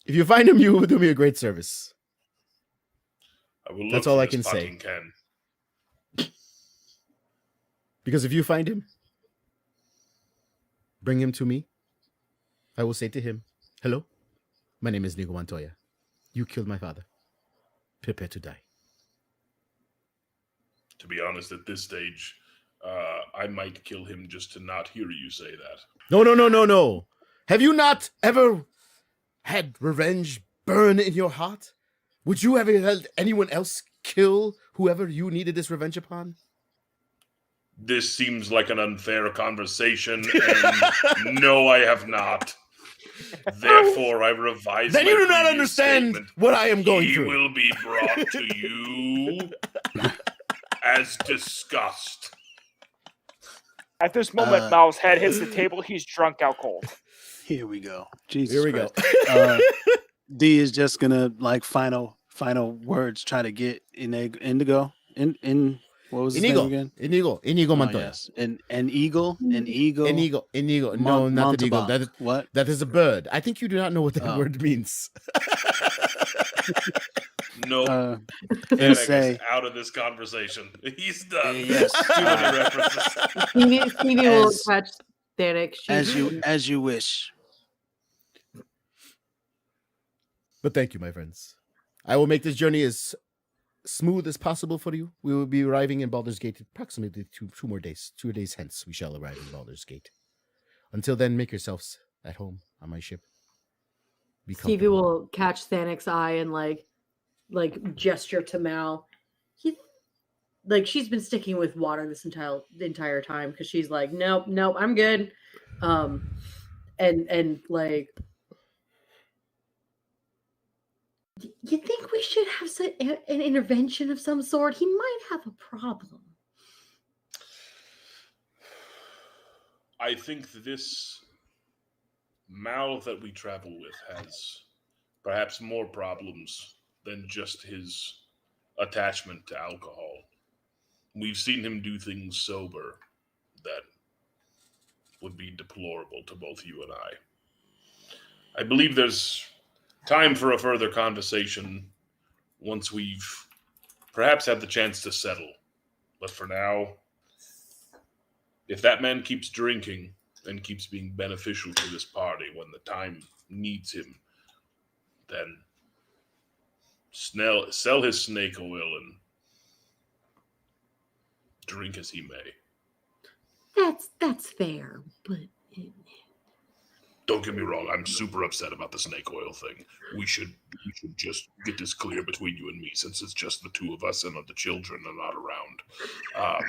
If you find him, you will do me a great service. I will look That's for all I this can say. Patinkan. Because if you find him, bring him to me. I will say to him, "Hello, my name is Nigo Montoya. You killed my father. Prepare to die." To be honest, at this stage, I might kill him just to not hear you say that. No. Have you not ever had revenge burn in your heart? Would you ever let anyone else kill whoever you needed this revenge upon? This seems like an unfair conversation, and no, I have not. Therefore, I revise Then my you do not previous understand statement. what I am going He through. will be brought to you as discussed. At this moment, Mal's head hits the table. He's drunk out cold. Here we go. Jesus Here we Christ. go. D is just gonna like final words, try to get Indigo in what was his name again? Inigo Montoya. Yes. An eagle. Inigo. No, Mon- not an eagle. Montalban. What? That is a bird. I think you do not know what that Oh. word means. No, And Danik say is out of this conversation. He's done. yes. Too many references. Stevie will As- catch Danik. as you wish. But thank you, my friends. I will make this journey as smooth as possible for you. We will be arriving in Baldur's Gate approximately two more days. 2 days hence, we shall arrive in Baldur's Gate. Until then, make yourselves at home on my ship. Be Stevie comfortable. will catch Thanik's eye and like gesture to Mal. She's been sticking with water this entire time because she's like, nope, I'm good. And like, you think we should have an intervention of some sort? He might have a problem. I think this Mal that we travel with has perhaps more problems than just his attachment to alcohol. We've seen him do things sober that would be deplorable to both you and I. I believe there's time for a further conversation once we've perhaps had the chance to settle. But for now, if that man keeps drinking and keeps being beneficial to this party when the time needs him, then sell his snake oil and drink as he may. That's fair, but Don't get me wrong, I'm super upset about the snake oil thing. We should just get this clear between you and me, since it's just the two of us and the children are not around.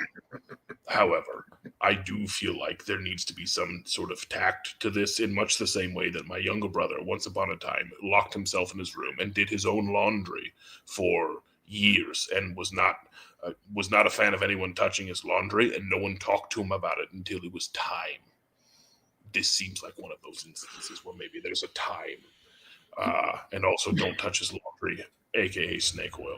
However, I do feel like there needs to be some sort of tact to this, in much the same way that my younger brother, once upon a time, locked himself in his room and did his own laundry for years and was not a fan of anyone touching his laundry, and no one talked to him about it until it was time. This seems like one of those instances where maybe there's a time. And also don't touch his laundry, aka snake oil.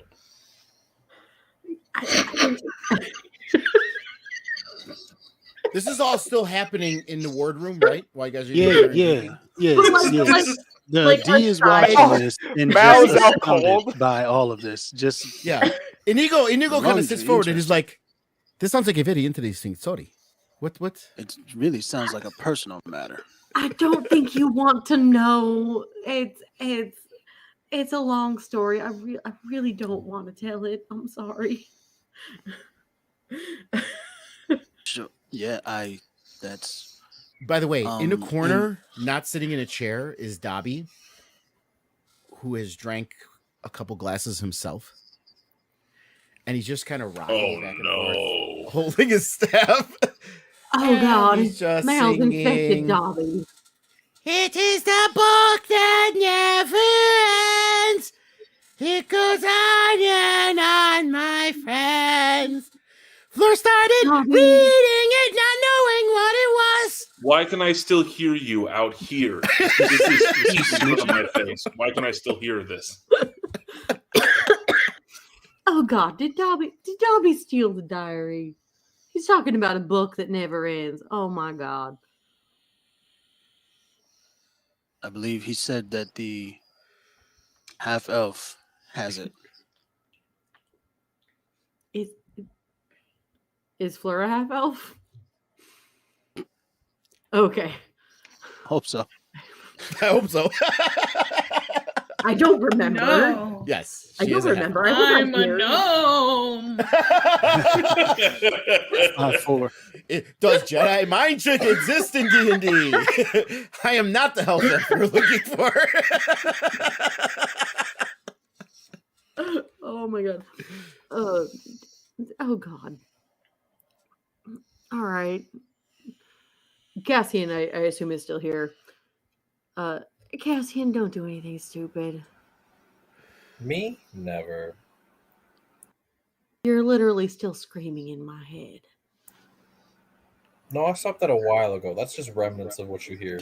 This is all still happening in the wardroom, right? While you guys are Yeah. The D is aside- watching this and Mal's just out astounded cold. by all of this. Just Yeah. Inigo kind of Laundry, sits forward and is like, "This sounds like a very interesting story. What? it really sounds like a personal matter. I don't think you want to know. It's a long story. I really don't want to tell it. I'm sorry. Sure. Yeah, that's By the way, in a and- corner, not sitting in a chair, is Dobby, who has drank a couple glasses himself. And he's just kind of rocking back and forth, holding his staff. Oh And God, he's just Mal's infected singing. Dobby. It is the book that never ends. It goes on and on, my friends. Fleur started Dobby. reading it, not knowing what it was. Why can I still hear you out here? This is peace in front of my face. Why can I still hear this? Oh God, did Dobby steal the diary? He's talking about a book that never ends. Oh my God. I believe he said that the half elf has it. Is Fleur a half elf? Okay. Hope so. I hope so. I don't remember. No. Yes. I she don't is a half- remember. I was I'm not a here. gnome. 4. Does Jedi mind trick exist in D&D? I am not the help that you're looking for. Oh my God. Oh God. All right. Cassian, I assume, is still here. Cassian, don't do anything stupid. Me? Never. You're literally still screaming in my head. No, I stopped that a while ago. That's just remnants of what you hear.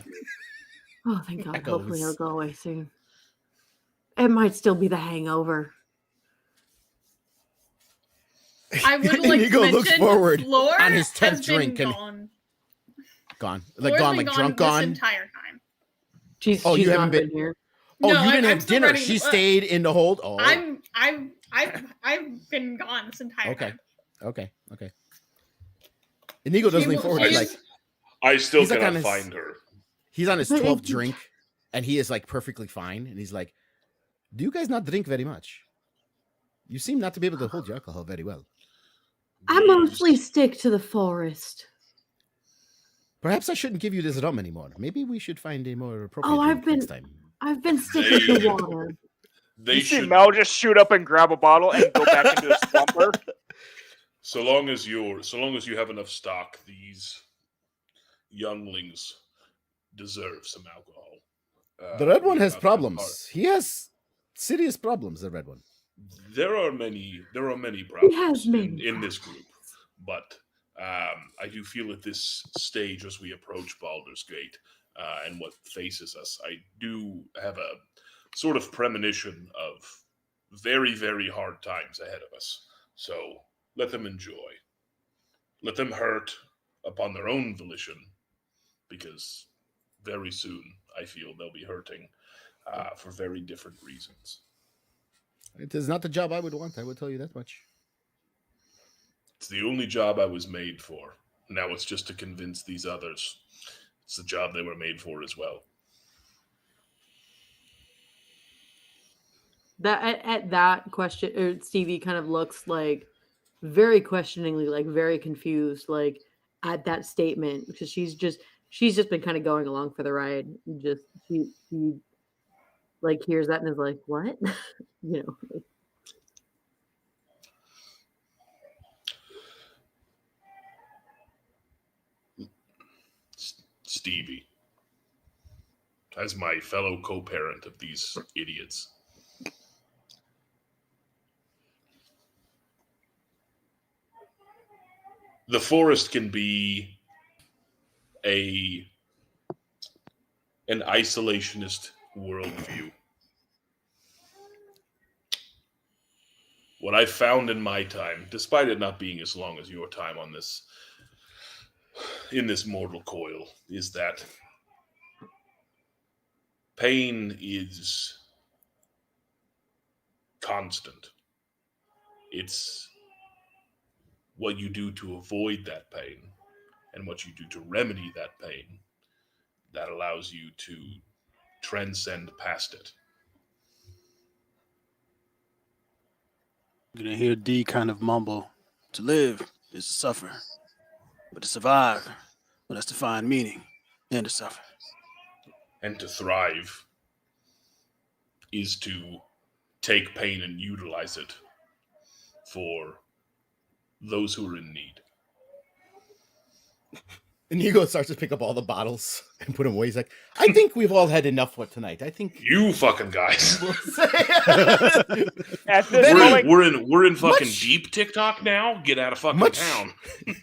Oh, thank God. Hopefully Echoes. he'll go away soon. It might still be the hangover. I would like to Inigo looks mention forward Floor on his 10th has been drink and- gone. Gone. Floor's Like gone, been like drunk this gone. entire time. She's Oh, you not haven't been- here. Oh, No, you didn't I'm have still dinner. running- She stayed in the hold. Oh, I've been gone this entire okay. time. Okay. Inigo does She lean will- forward. she's- Like I still He's like cannot on his- find her. he's on his But 12th it- drink, and he is like perfectly fine. And he's like, "Do you guys not drink very much? You seem not to be able to hold your alcohol very well. I mostly stick to the forest. Perhaps I shouldn't give you this rum anymore. Maybe we should find a more appropriate Oh, I've drink next been- time." I've been sticking to They- water. They You see should. Mel just shoot up and grab a bottle and go back into the slumber. So long as you have enough stock, these younglings deserve some alcohol. The red one we has have problems. He has serious problems. The red one. There are many problems has many in this group, but I do feel at this stage, as we approach Baldur's Gate and what faces us, I do have a sort of premonition of very, very hard times ahead of us. So let them enjoy. Let them hurt upon their own volition, because very soon I feel they'll be hurting for very different reasons. It is not the job I would want. I would tell you that much. It's the only job I was made for. Now it's just to convince these others it's the job they were made for as well. That at that question, or Stevie kind of looks like very questioningly, like very confused, like at that statement, because she's just been kind of going along for the ride. Just she like hears that and is like, "What?" you know. Like, Stevie, as my fellow co-parent of these idiots, the forest can be an isolationist worldview. What I've found in my time, despite it not being as long as your time on this, in this mortal coil, is that pain is constant. It's what you do to avoid that pain and what you do to remedy that pain that allows you to transcend past it. You're gonna hear D kind of mumble. To live is to suffer, but to survive, well, that's to find meaning. And to suffer. And to thrive is to take pain and utilize it for those who are in need. Inigo starts to pick up all the bottles and put them away. He's like, I think we've all had enough for tonight. I think You fucking guys. At this moment, We're in fucking Much- deep TikTok now. Get out of fucking Much- town.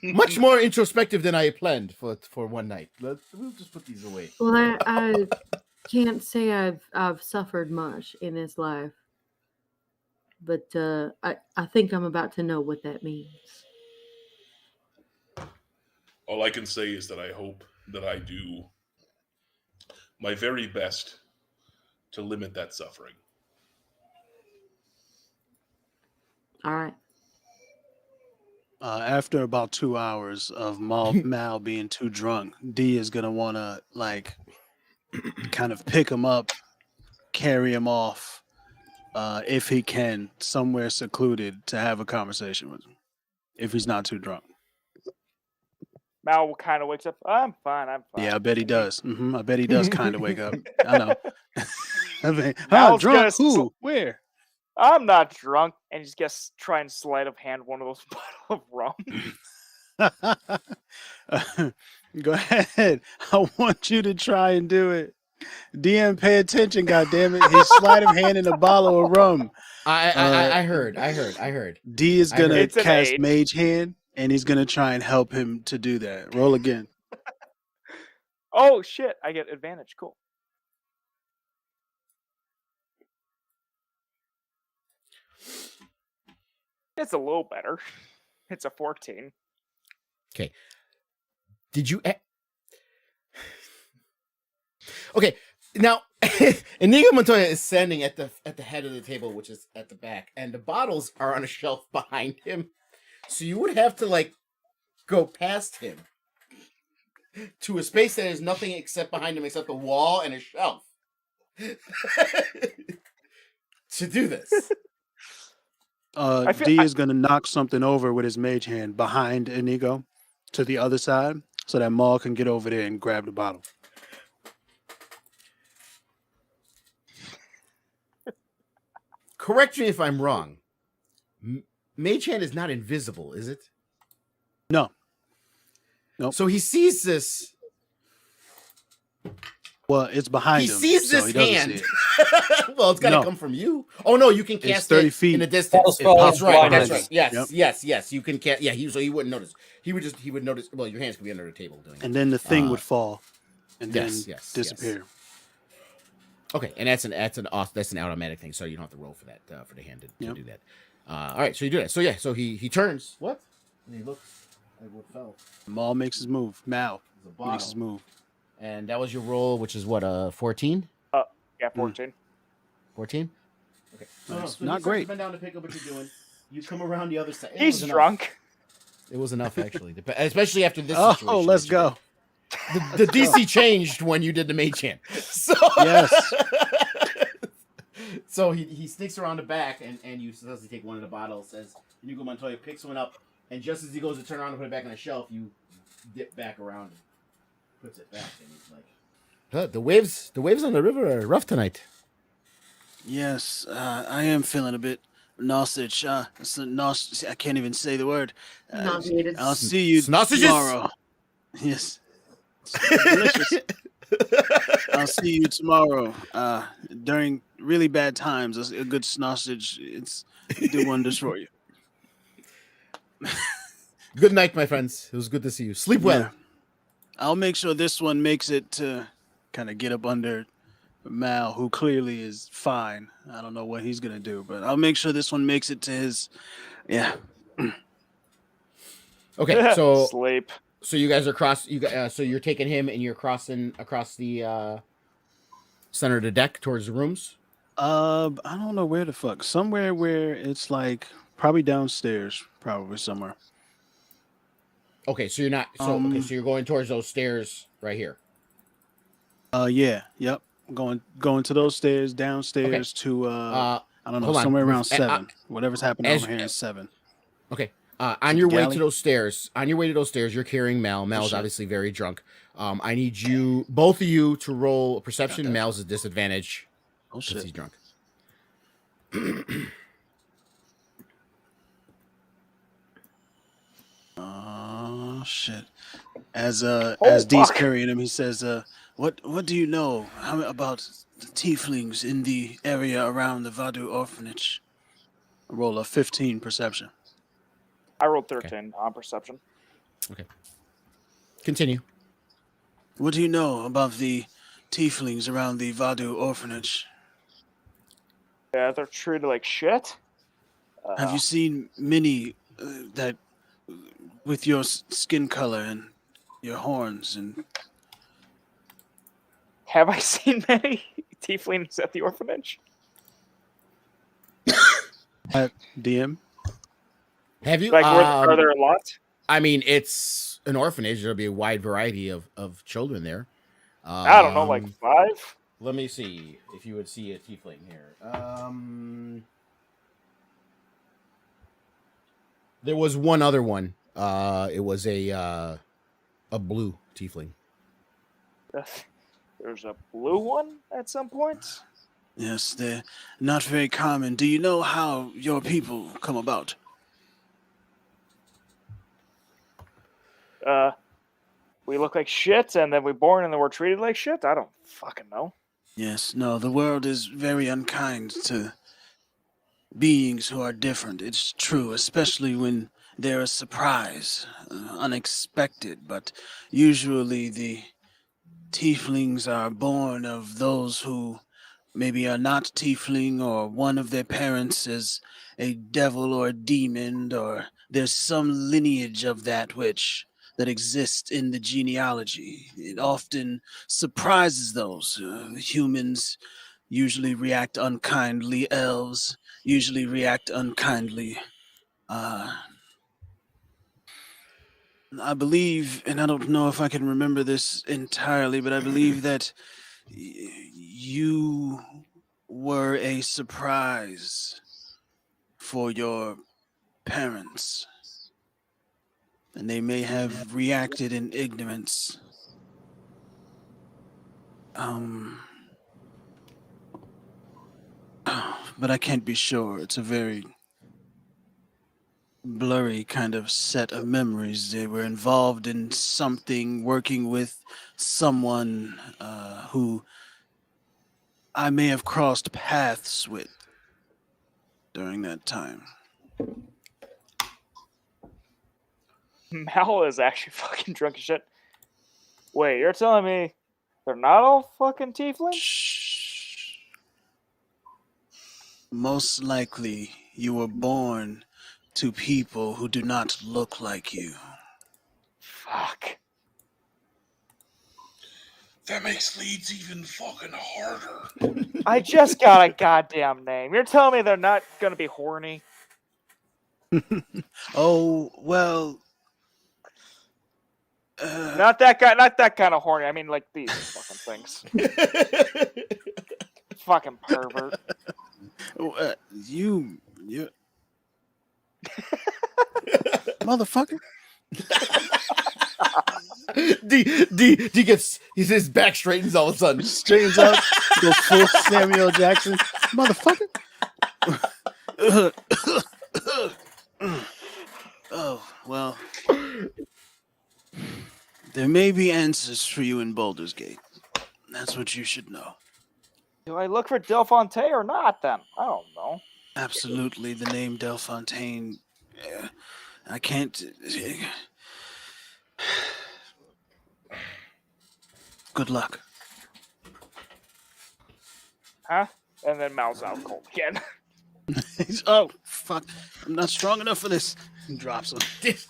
much more introspective than I planned for one night. We'll just put these away. Well, I can't say I've suffered much in this life, but I think I'm about to know what that means. All I can say is that I hope that I do my very best to limit that suffering. All right. After about 2 hours of Mal being too drunk, D is gonna want to like kind of pick him up, carry him off, if he can, somewhere secluded to have a conversation with him, if he's not too drunk. Mal kind of wakes up. I'm fine. Yeah, I bet he does. I bet he does kind of wake up. I know. I mean, Mal's drunk? gonna Who? Where? I'm not drunk, and just gets try and sleight of hand one of those bottle of rum. Go ahead. I want you to try and do it. DM, pay attention, goddammit. He's sleight of hand in a bottle of rum. I heard. D is I heard. gonna It's an cast 8. Mage Hand, and he's gonna try and help him to do that. Roll again. Oh shit! I get advantage. Cool. It's a little better. It's a 14. Did you? Okay, now Inigo Montoya is standing at the head of the table, which is at the back, and the bottles are on a shelf behind him. So you would have to like go past him to a space that is nothing except behind him except a wall and a shelf to do this. I feel- D is gonna knock something over with his Mage Hand behind Inigo to the other side, so that Maul can get over there and grab the bottle. Correct me if I'm wrong. Mage Hand is not invisible, is it? No. Nope. So he sees this. Well, it's behind He him. sees so this he doesn't hand. see it. Well, it's got to No. come from you. Oh no, you can It's cast 30 it feet. in a distance. False spell That's is right. blind. That's right. Yes, Yep. yes. You can cast. Yeah, so he wouldn't notice. He would notice. Well, your hands could be under the table doing it. And then the thing would fall, and yes, then yes, disappear. Okay, and that's an automatic thing, so you don't have to roll for that for the hand to Yep. do that. All right, so you do that. So yeah, so he turns. What? And he looks at what fell. Maul makes his move. Mal It's a makes his bottle. move. And that was your roll, which is what 14. Yeah, 14. 14. Okay, Nice. so Not you great. Bend down to pick up what you're doing. You come around the other side. It He's was enough. drunk. It was enough, actually, especially after this. Oh, situation let's that you go. did. The DC changed when you did the Mage Hand. So Yes. So he sneaks around the back and you successfully take one of the bottles. As Inigo Montoya picks one up, and just as he goes to turn around and put it back on the shelf, you dip back around and puts it back, and he's like, the waves on the river are rough tonight. Yes, I am feeling a bit nauseous. I can't even say the word. Nauseated. I'll see you Sausages? tomorrow. Yes. It's delicious. I'll see you tomorrow. During really bad times, a good sausage, it'll do wonders for you. Good night, my friends. It was good to see you. Sleep well. Yeah. I'll make sure this one makes it to kind of get up under Mal, who clearly is fine. I don't know what he's gonna do, but I'll make sure this one makes it to his. Yeah. Okay, so Sleep. you guys are so you're taking him and you're crossing across the center of the deck towards the rooms. I don't know where the fuck. Somewhere where it's like probably downstairs, probably somewhere. Okay, so you're not. So okay, so you're going towards those stairs right here. Yeah, yep. Going to those stairs, downstairs to I don't know, hold on. somewhere around Uh, 7. Whatever's happening as- over here is 7. Okay. On your way galley? to those stairs, you're carrying Mal. Mal's shit. obviously very drunk. I need you, both of you, to roll a perception. that. Mal's a disadvantage Oh since he's shit. drunk. Oh shit. As Oh, Dee's fuck. carrying him, he says, what do you know about the tieflings in the area around the Vadu orphanage? Roll a 15 perception. I rolled 13 on perception. Continue. What do you know about the tieflings around the Vadu orphanage? Yeah, they're treated like shit. Have you seen many that with your skin color and your horns and Have I seen many tieflings at the orphanage? DM? Have you? Like, are there a lot? I mean, it's an orphanage. There'll be a wide variety of children there. I don't know, like 5? Let me see if you would see a tiefling here. There was one other one. It was a blue tiefling. There's a blue one at some point? Yes, they're not very common. Do you know how your people come about? We look like shit, and then we're born and then we're treated like shit? I don't fucking know. Yes, no, the world is very unkind to beings who are different. It's true, especially when they're a surprise, unexpected, but usually the tieflings are born of those who maybe are not tiefling, or one of their parents is a devil or a demon, or there's some lineage of that that exists in the genealogy. It often surprises those. Humans usually react unkindly. Elves usually react unkindly. I believe, and I don't know if I can remember this entirely, but I believe that you were a surprise for your parents. And they may have reacted in ignorance. But I can't be sure. It's a very blurry kind of set of memories. They were involved in something, working with someone who I may have crossed paths with during that time. Mal is actually fucking drunk as shit. Wait, you're telling me they're not all fucking tieflings? Shh. Most likely, you were born to people who do not look like you. Fuck. That makes leads even fucking harder. I just got a goddamn name. You're telling me they're not gonna be horny? Oh, well... Not that kind of horny. I mean, like these fucking things. Fucking pervert. You motherfucker. D gets his back straightens all of a sudden. Straightens up, goes full Samuel Jackson. Motherfucker. Oh, well. There may be answers for you in Baldur's Gate. That's what you should know. Do I look for Delfonte or not then? I don't know. Absolutely, the name Delfontaine. I can't. Good luck. Huh? And then Mal's out cold again. Oh, fuck. I'm not strong enough for this. He drops him. This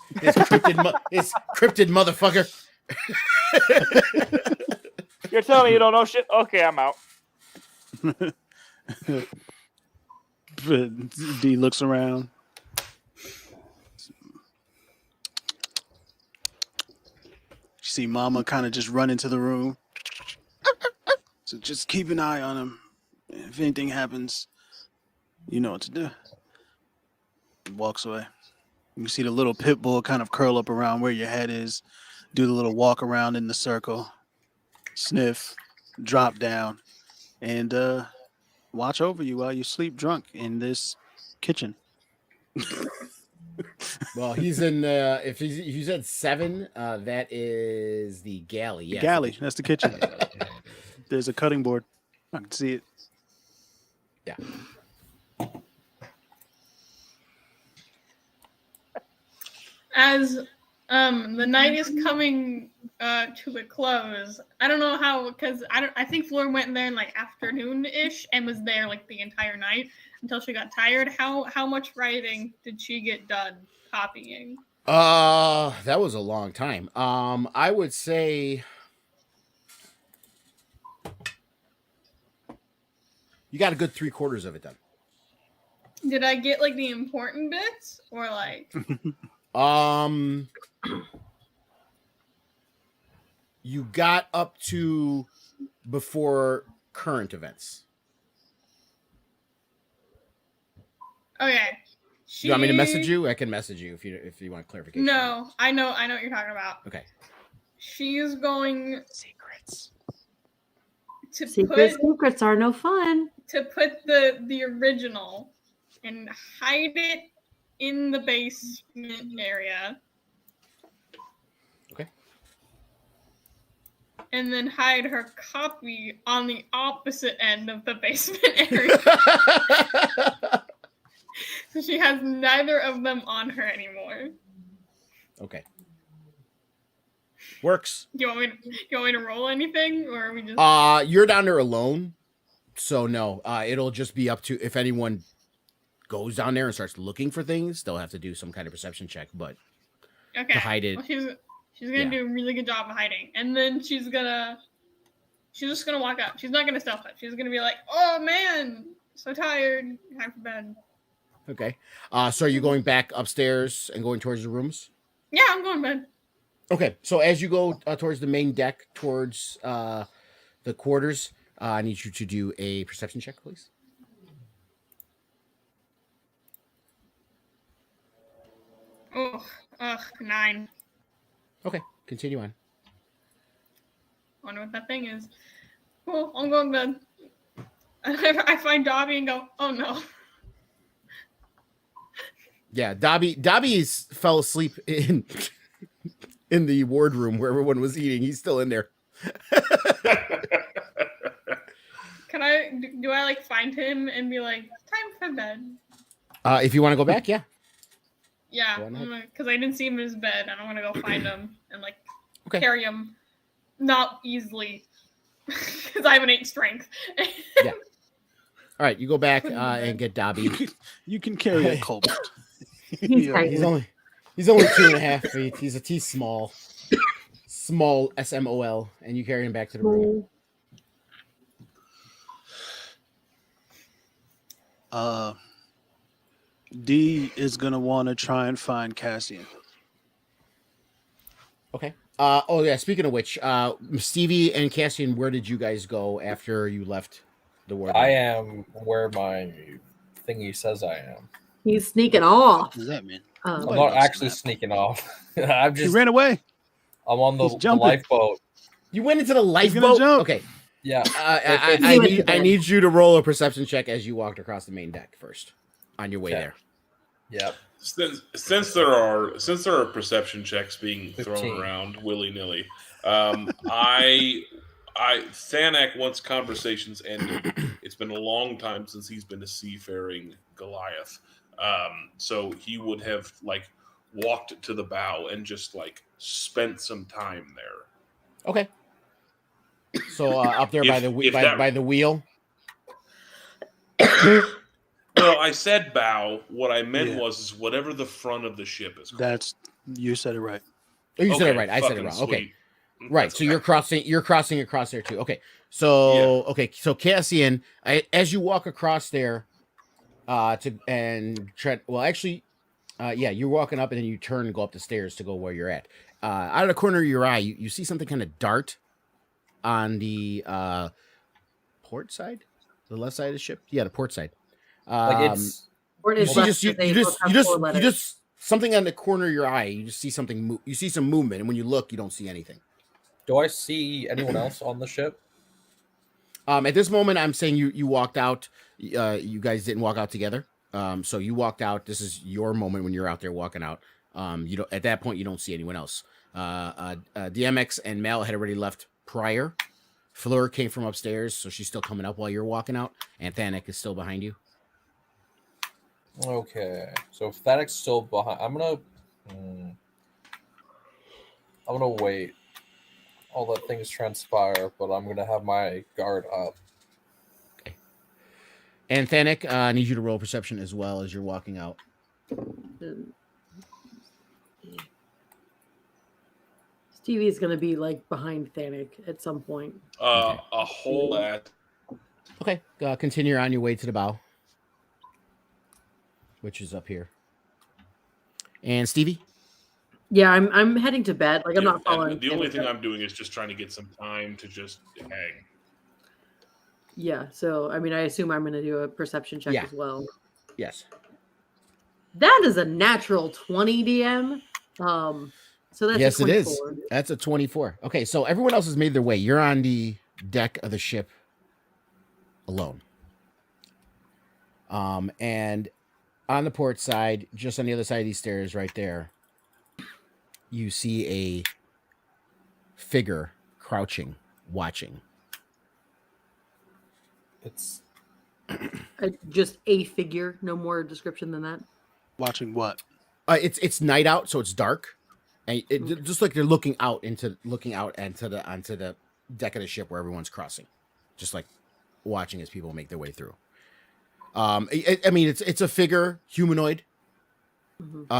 cryptid motherfucker. You're telling me you don't know shit? Okay, I'm out. D looks around. You see Mama kind of just run into the room. So just keep an eye on him. If anything happens, you know what to do. Walks away. You see the little pit bull kind of curl up around where your head is, do the little walk around in the circle, sniff, drop down, and watch over you while you sleep drunk in this kitchen. Well, he's in. If you said 7, that is the galley. The Yes, galley, that's the kitchen. Yeah. There's a cutting board. I can see it. Yeah. As the night is coming to a close, I don't know how, because I think Flora went in there in like afternoon-ish and was there like the entire night until she got tired. How much writing did she get done copying? That was a long time. I would say you got a good 3/4 of it done. Did I get like the important bits or like? You got up to before current events. Okay. You want me to message you? I can message you if you want clarification. No, I know what you're talking about. Okay. She's going Secrets. to Secrets are no fun. put the original and hide it in the basement area. Okay. And then hide her copy on the opposite end of the basement area. So she has neither of them on her anymore. Okay. Works. Do you want me to roll anything, or are we just? You're down there alone, so no. It'll just be up to if anyone goes down there and starts looking for things, they'll have to do some kind of perception check. But Okay. to hide it, Well, she's gonna do a really good job of hiding, and then she's just gonna walk up. She's not gonna stealth it. She's gonna be like, "Oh man, so tired. Time for bed." okay. So are you going back upstairs and going towards the rooms? Yeah, I'm going to bed. Okay. So as you go towards the main deck, towards the quarters, I need you to do a perception check, please. Oh, 9. Okay. Continue on. Wonder what that thing is. Cool, I'm going to bed. I find Dobby and go, "Oh no." Yeah, Dobby fell asleep in the wardroom where everyone was eating. He's still in there. Can do I like find him and be like, "Time for bed"? If you want to go back, yeah. Yeah, Go on ahead. because I didn't see him in his bed. I don't want to go find him and like Okay. carry him, not easily, because I have an 8 strength. Yeah. All right, you go back and get Dobby. You can carry a kobold. He's Yeah. tiny. He's only 2.5 feet. He's small SMOL, and you carry him back to the room. D is gonna want to try and find Cassian. Okay. Oh yeah. Speaking of which, Stevie and Cassian, where did you guys go after you left the ward? I am where my thingy says I am. He's sneaking off. What does that mean? I'm Nobody not knows actually that. sneaking off. I'm He just. ran away. I'm on the He's jumping. lifeboat. You went into the gonna lifeboat. jump. Okay. Yeah. I need you to roll a perception check as you walked across the main deck first on your way Okay. there. Yep. Since there are perception checks being 15. thrown around willy nilly, I Thanak, once conversations ended, it's been a long time since he's been a seafaring Goliath, so he would have like walked to the bow and just like spent some time there. Okay. So up there If by the wheel. Well, I said bow. What I meant Yeah. was whatever the front of the ship is called. You said it right. Oh, you said it Okay, right. I said it fucking wrong. Okay. sweet. Right. That's So okay. you're crossing across there too. Okay. So So Cassian, as you walk across there, you're walking up and then you turn and go up the stairs to go where you're at. Out of the corner of your eye, you see something kind of dart on the port side, the left side of the ship. Yeah, the port side. Like it's Or you is see left just you because they just both you have 4 just you letters. just something on the corner of your eye. You just see something. You see some movement, and when you look, you don't see anything. Do I see anyone else on the ship? At this moment, I'm saying you walked out. You guys didn't walk out together. So you walked out. This is your moment when you're out there walking out. You don't. At that point, you don't see anyone else. DMX and Mel had already left prior. Fleur came from upstairs, so she's still coming up while you're walking out. And Thanek is still behind you. Okay, so if Thanek's still behind, I'm gonna wait. I'll let things transpire, but I'm gonna have my guard up. Okay. And Thanek, I need you to roll perception as well as you're walking out. Stevie's gonna be like behind Thanek at some point. A whole lot. Okay, continue on your way to the bow, which is up here. And Stevie? Yeah, I'm heading to bed. Like I'm not following. The only thing I'm doing is just trying to get some time to just hang. Yeah, so I mean, I assume I'm going to do a perception check as well. Yes. That is a natural 20, DM. So that's yes, a 24. it is. That's a 24. Okay, so everyone else has made their way. You're on the deck of the ship alone. And on the port side, just on the other side of these stairs, right there, you see a figure crouching, watching. It's just a figure, no more description than that. Watching what? It's night out, so it's dark, and just like they're looking out onto the deck of the ship where everyone's crossing, just like watching as people make their way through. I mean, it's a figure, humanoid,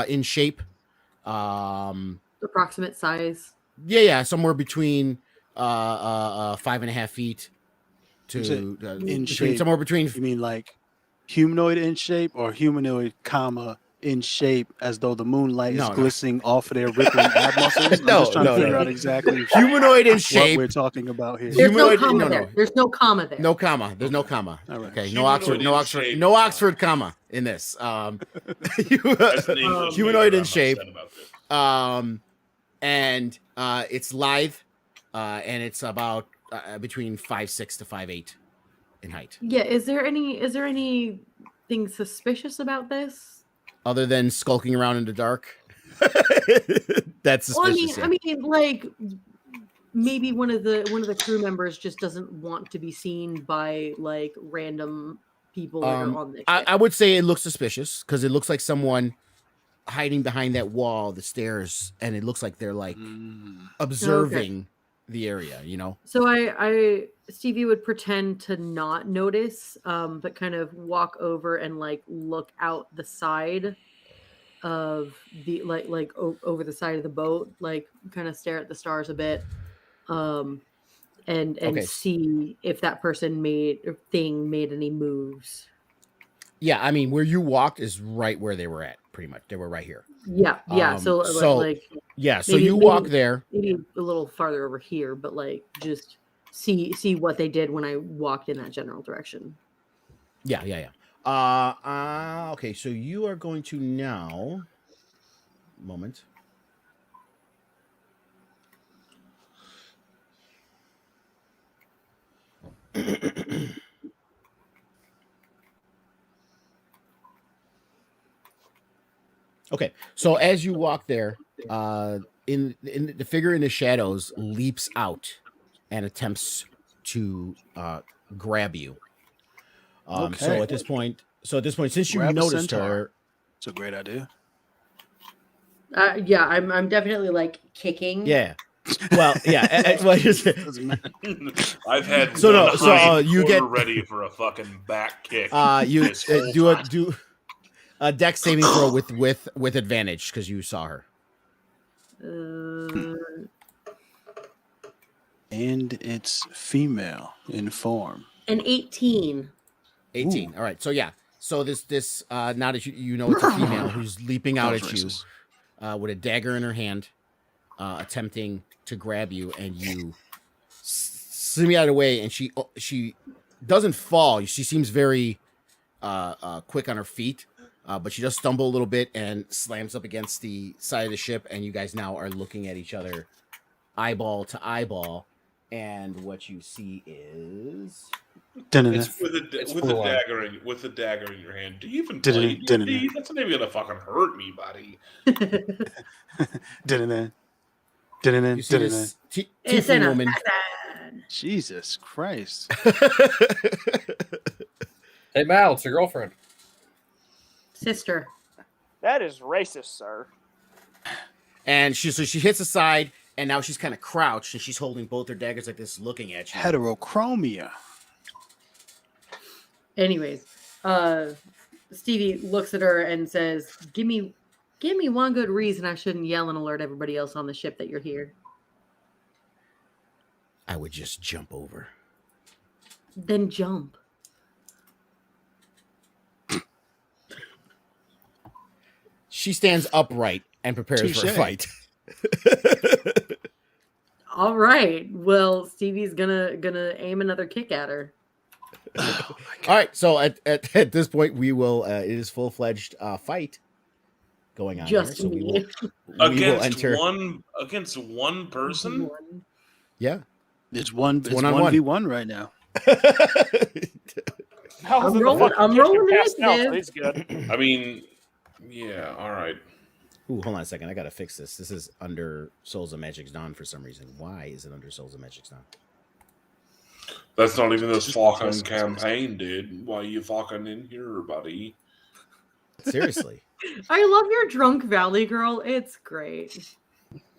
in shape. Approximate size. Yeah, somewhere between 5.5 feet to in shape. Somewhere between. You mean like humanoid in shape or humanoid, comma, in shape, as though the moonlight is glistening off of their rippling ab muscles? I'm just trying to figure out exactly humanoid in shape. What we're talking about here. There's no comma there. There's no comma there. No comma. There's no comma. All right. Okay. No Oxford comma in this. Humanoid in shape. And it's lithe, and it's about between 5'6" to 5'8" in height. Yeah. Is there anything suspicious about this? Other than skulking around in the dark, that's suspicious. Well, I mean, like maybe one of the crew members just doesn't want to be seen by like random people that are on this ship. I would say it looks suspicious because it looks like someone hiding behind that wall, the stairs, and it looks like they're like observing the area, you know? So Stevie would pretend to not notice, but kind of walk over and like look out the side of the like over the side of the boat, like kind of stare at the stars a bit, and see if that person made any moves. Yeah, I mean, where you walked is right where they were at, pretty much. They were right here. Yeah. So you walk there. Maybe a little farther over here, but like just see what they did when I walked in that general direction. Yeah. Okay, so you are going to now. Moment. Okay, so as you walk there, in the figure in the shadows leaps out and attempts to grab you. So at this point, since you noticed her, it's a great idea. Yeah, I'm definitely like kicking. Yeah. Well, yeah. I've had you get ready for a fucking back kick. You do a dex saving throw with advantage because you saw her. And it's female in form. An 18. 18. All right. So yeah. So this now that you know it's a female who's leaping out at you with a dagger in her hand, attempting to grab you, and you slam out of the way, and she doesn't fall. She seems very quick on her feet, but she does stumble a little bit and slams up against the side of the ship, and you guys now are looking at each other eyeball to eyeball, and what you see is It's with a It's with full a on. dagger with a dagger in your hand. Do you even play D&D? That's not even gonna fucking hurt me, buddy. you see this It's an tiefling woman. assassin. Jesus Christ. Hey, Mal, it's your girlfriend. Sister. That is racist, sir. And she hits aside, and now she's kind of crouched, and she's holding both her daggers like this, looking at you. Heterochromia. Anyways, Stevie looks at her and says, give me one good reason I shouldn't yell and alert everybody else on the ship that you're here. I would just jump over. Then jump. She stands upright and prepares for a Touche. fight. All right. Well, Stevie's gonna aim another kick at her. All right, so at this point, we will. It is full-fledged fight going on. Just here, so we me. will enter. Against one person. Yeah. It's one one-on-one. 1v1 right now. Hell, I'm rolling passed out, so initiative. he's good. I mean, yeah. All right. Ooh, hold on a second. I gotta fix this. This is under Souls of Magic's Dawn for some reason. Why is it under Souls of Magic's Dawn? That's not even this fucking campaign, dude. Why you fucking in here, buddy? Seriously. I love your drunk valley girl. It's great.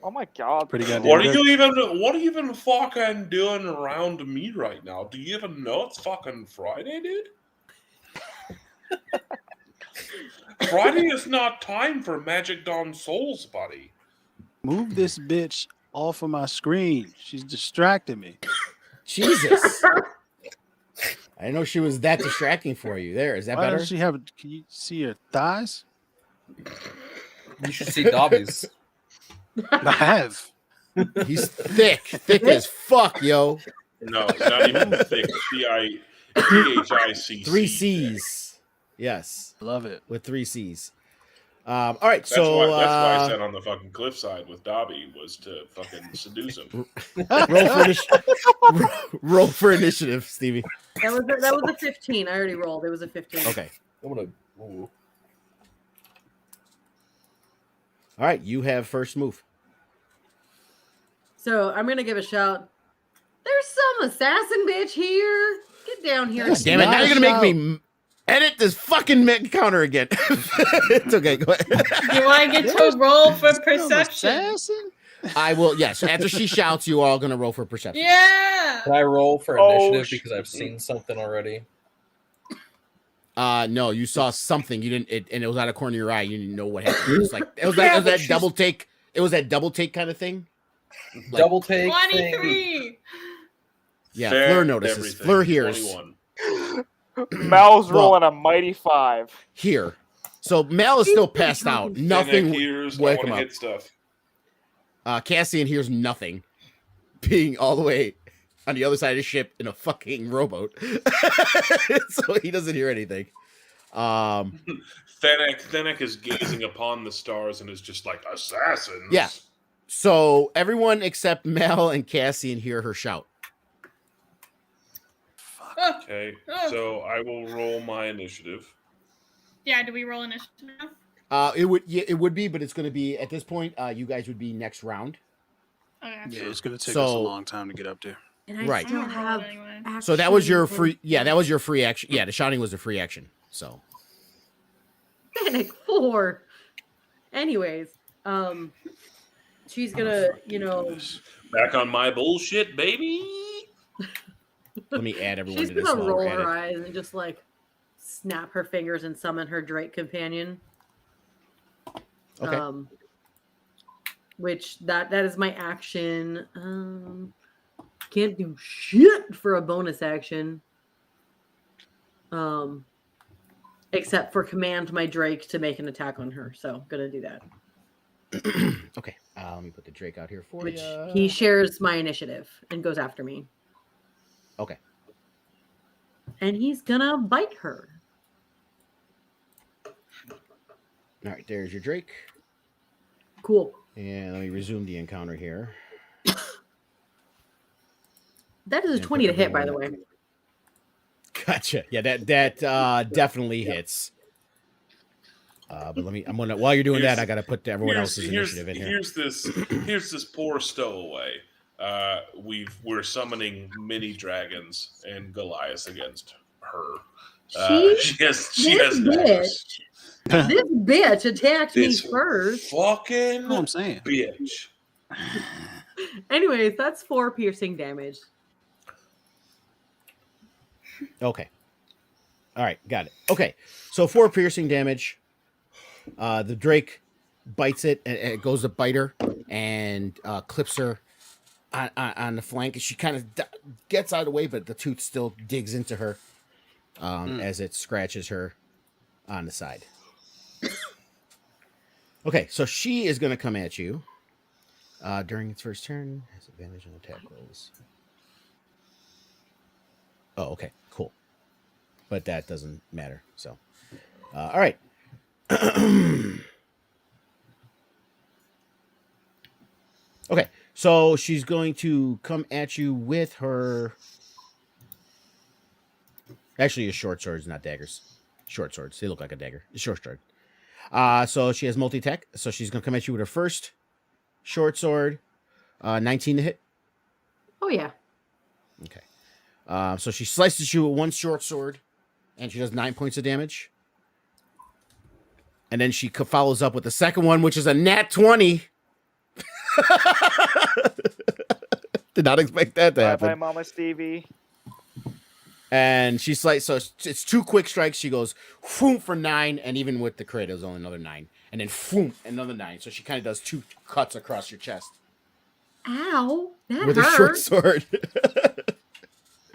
Oh my god. Pretty goddamn What are good. you even fucking doing around me right now? Do you even know it's fucking Friday, dude? Friday is not time for Magic Dawn Souls, buddy. Move this bitch off of my screen. She's distracting me. Jesus. I didn't know she was that distracting for you. There, is that Why better? does she have? Can you see her thighs? You should see Dobby's. I have. He's thick as fuck, yo. No, not even thick. Thic. 3 C's. Yes, Love it. with 3 C's. All right, That's so why I sat on the fucking cliffside with Dobby, was to fucking seduce him. roll for initiative, Stevie. That was a 15. I already rolled. It was a 15. Okay. I'm gonna. Ooh. All right, you have first move. So I'm gonna give a shout. There's some assassin bitch here. Get down here. God damn it! Now you're gonna make me edit this fucking counter again. It's okay. Go ahead. Do I get to roll for perception? Assassin? I will. Yes. After she shouts, you are all gonna roll for perception. Yeah. Can I roll for Oh, initiative because I've seen something already? No, you saw something. You didn't, and it was out of the corner of your eye. You didn't know what happened. It was that double take. It was that double take kind of thing. Like, Double take. 23. Yeah, Fair Fleur notices. everything. Fleur hears 21. Mal's Well- rolling a mighty 5. here. So Mal is still passed out. Nothing. Fennec hears, I wake want him to up. hit stuff. Cassian hears nothing, being all the way on the other side of the ship in a fucking rowboat, so he doesn't hear anything. Fennec is gazing upon the stars and is just like, assassins. Yeah. So everyone except Mal and Cassian hear her shout. Okay, so I will roll my initiative. Yeah, do we roll initiative now? It would be, but it's going to be at this point. You guys would be next round. Okay. Yeah, it's gonna take us a So- long time to get up there. And I Right. still I'm gonna roll have it anyway. So that was your action free. Yeah, that was your free action. Yeah, the shouting was a free action. So Panic 4. Anyways, she's gonna, Back on my bullshit, baby. let me add everyone she's to this. gonna while we're roll at her it. eyes and just like snap her fingers and summon her Drake companion. Okay. Which that is my action. Can't do shit for a bonus action. Except for command my Drake to make an attack on her. So gonna do that. Okay. Let me put the Drake out here for Which you. he shares my initiative and goes after me. Okay. And he's gonna bite her. All right, there's your Drake. Cool. And let me resume the encounter here. That is a And 20 to put hit, by the everyone- way. Gotcha. Yeah, that definitely hits. But I'm gonna while you're doing that, I gotta put everyone else's initiative in here. Here's this poor stowaway. We're summoning mini dragons and Goliath against her. She has bitch. This bitch attacked me This first. fucking That's what I'm saying. bitch. Anyways, that's 4 piercing damage. Okay. All right, got it. Okay, so 4 piercing damage. The Drake bites it, and it goes to bite her, and clips her on the flank. She kind of gets out of the way, but the tooth still digs into her as it scratches her on the side. Okay, so she is going to come at you during its first turn. Has advantage on attack rolls. Oh, okay, cool. But that doesn't matter. So, all right. Okay, so she's going to come at you with her. Actually, a short swords, not daggers. Short swords. They look like a dagger. A short sword. So she has multi-attack. So she's going to come at you with her first short sword. 19 to hit. Oh, yeah. Okay. So she slices you with one short sword, and she does 9 points of damage. And then she follows up with the second one, which is a nat 20. Did not expect that to happen. Bye, Mama Stevie. And she's like, so it's 2 quick strikes. She goes, whoom, for 9. And even with the crit, it was only another 9. And then, whoom, another 9. So she kind of does 2 cuts across your chest. Ow. That With hurt. a short sword.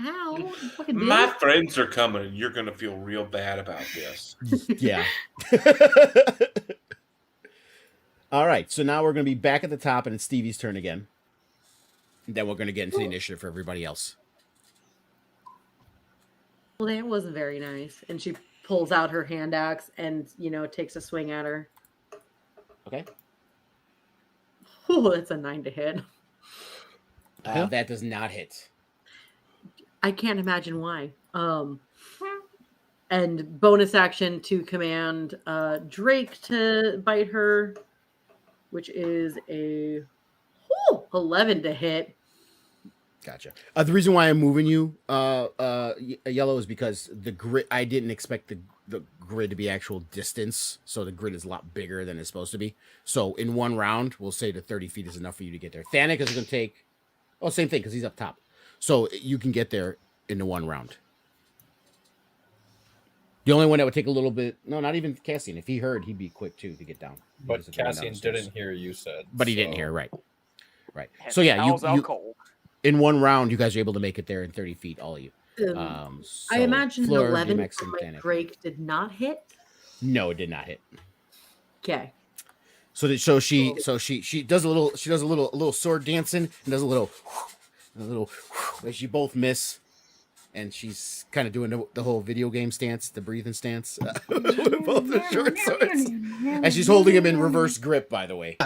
Ow. Fucking My bitch. friends are coming, and you're gonna feel real bad about this. Yeah. All right. So now we're going to be back at the top, and it's Stevie's turn again. And then we're going to get into the initiative for everybody else. Well, that wasn't very nice. And she pulls out her hand axe and, takes a swing at her. Okay. Oh, that's a 9 to hit. That does not hit. I can't imagine why. And bonus action to command Drake to bite her, which is a 11 to hit. Gotcha. The reason why I'm moving you, yellow, is because the grid. I didn't expect the grid to be actual distance, so the grid is a lot bigger than it's supposed to be. So in one round, we'll say the 30 feet is enough for you to get there. Thanik is going to take, same thing because he's up top, so you can get there in the one round. The only one that would take a little bit, no, not even Cassian. If he heard, he'd be quick too to get down. But Because of going down Cassian the stairs. didn't hear you said. But he didn't so- hear, right? So yeah, How's out you cold? in one round, you guys are able to make it there in 30 feet, all of you. I imagine an Fleur, 11 DMX, from and my Thanik. Drake did not hit. No, it did not hit. Okay. So she does a little sword dancing and does a little as you both miss, and she's kind of doing the whole video game stance, the breathing stance, with both the short swords, and she's holding him in reverse grip, by the way.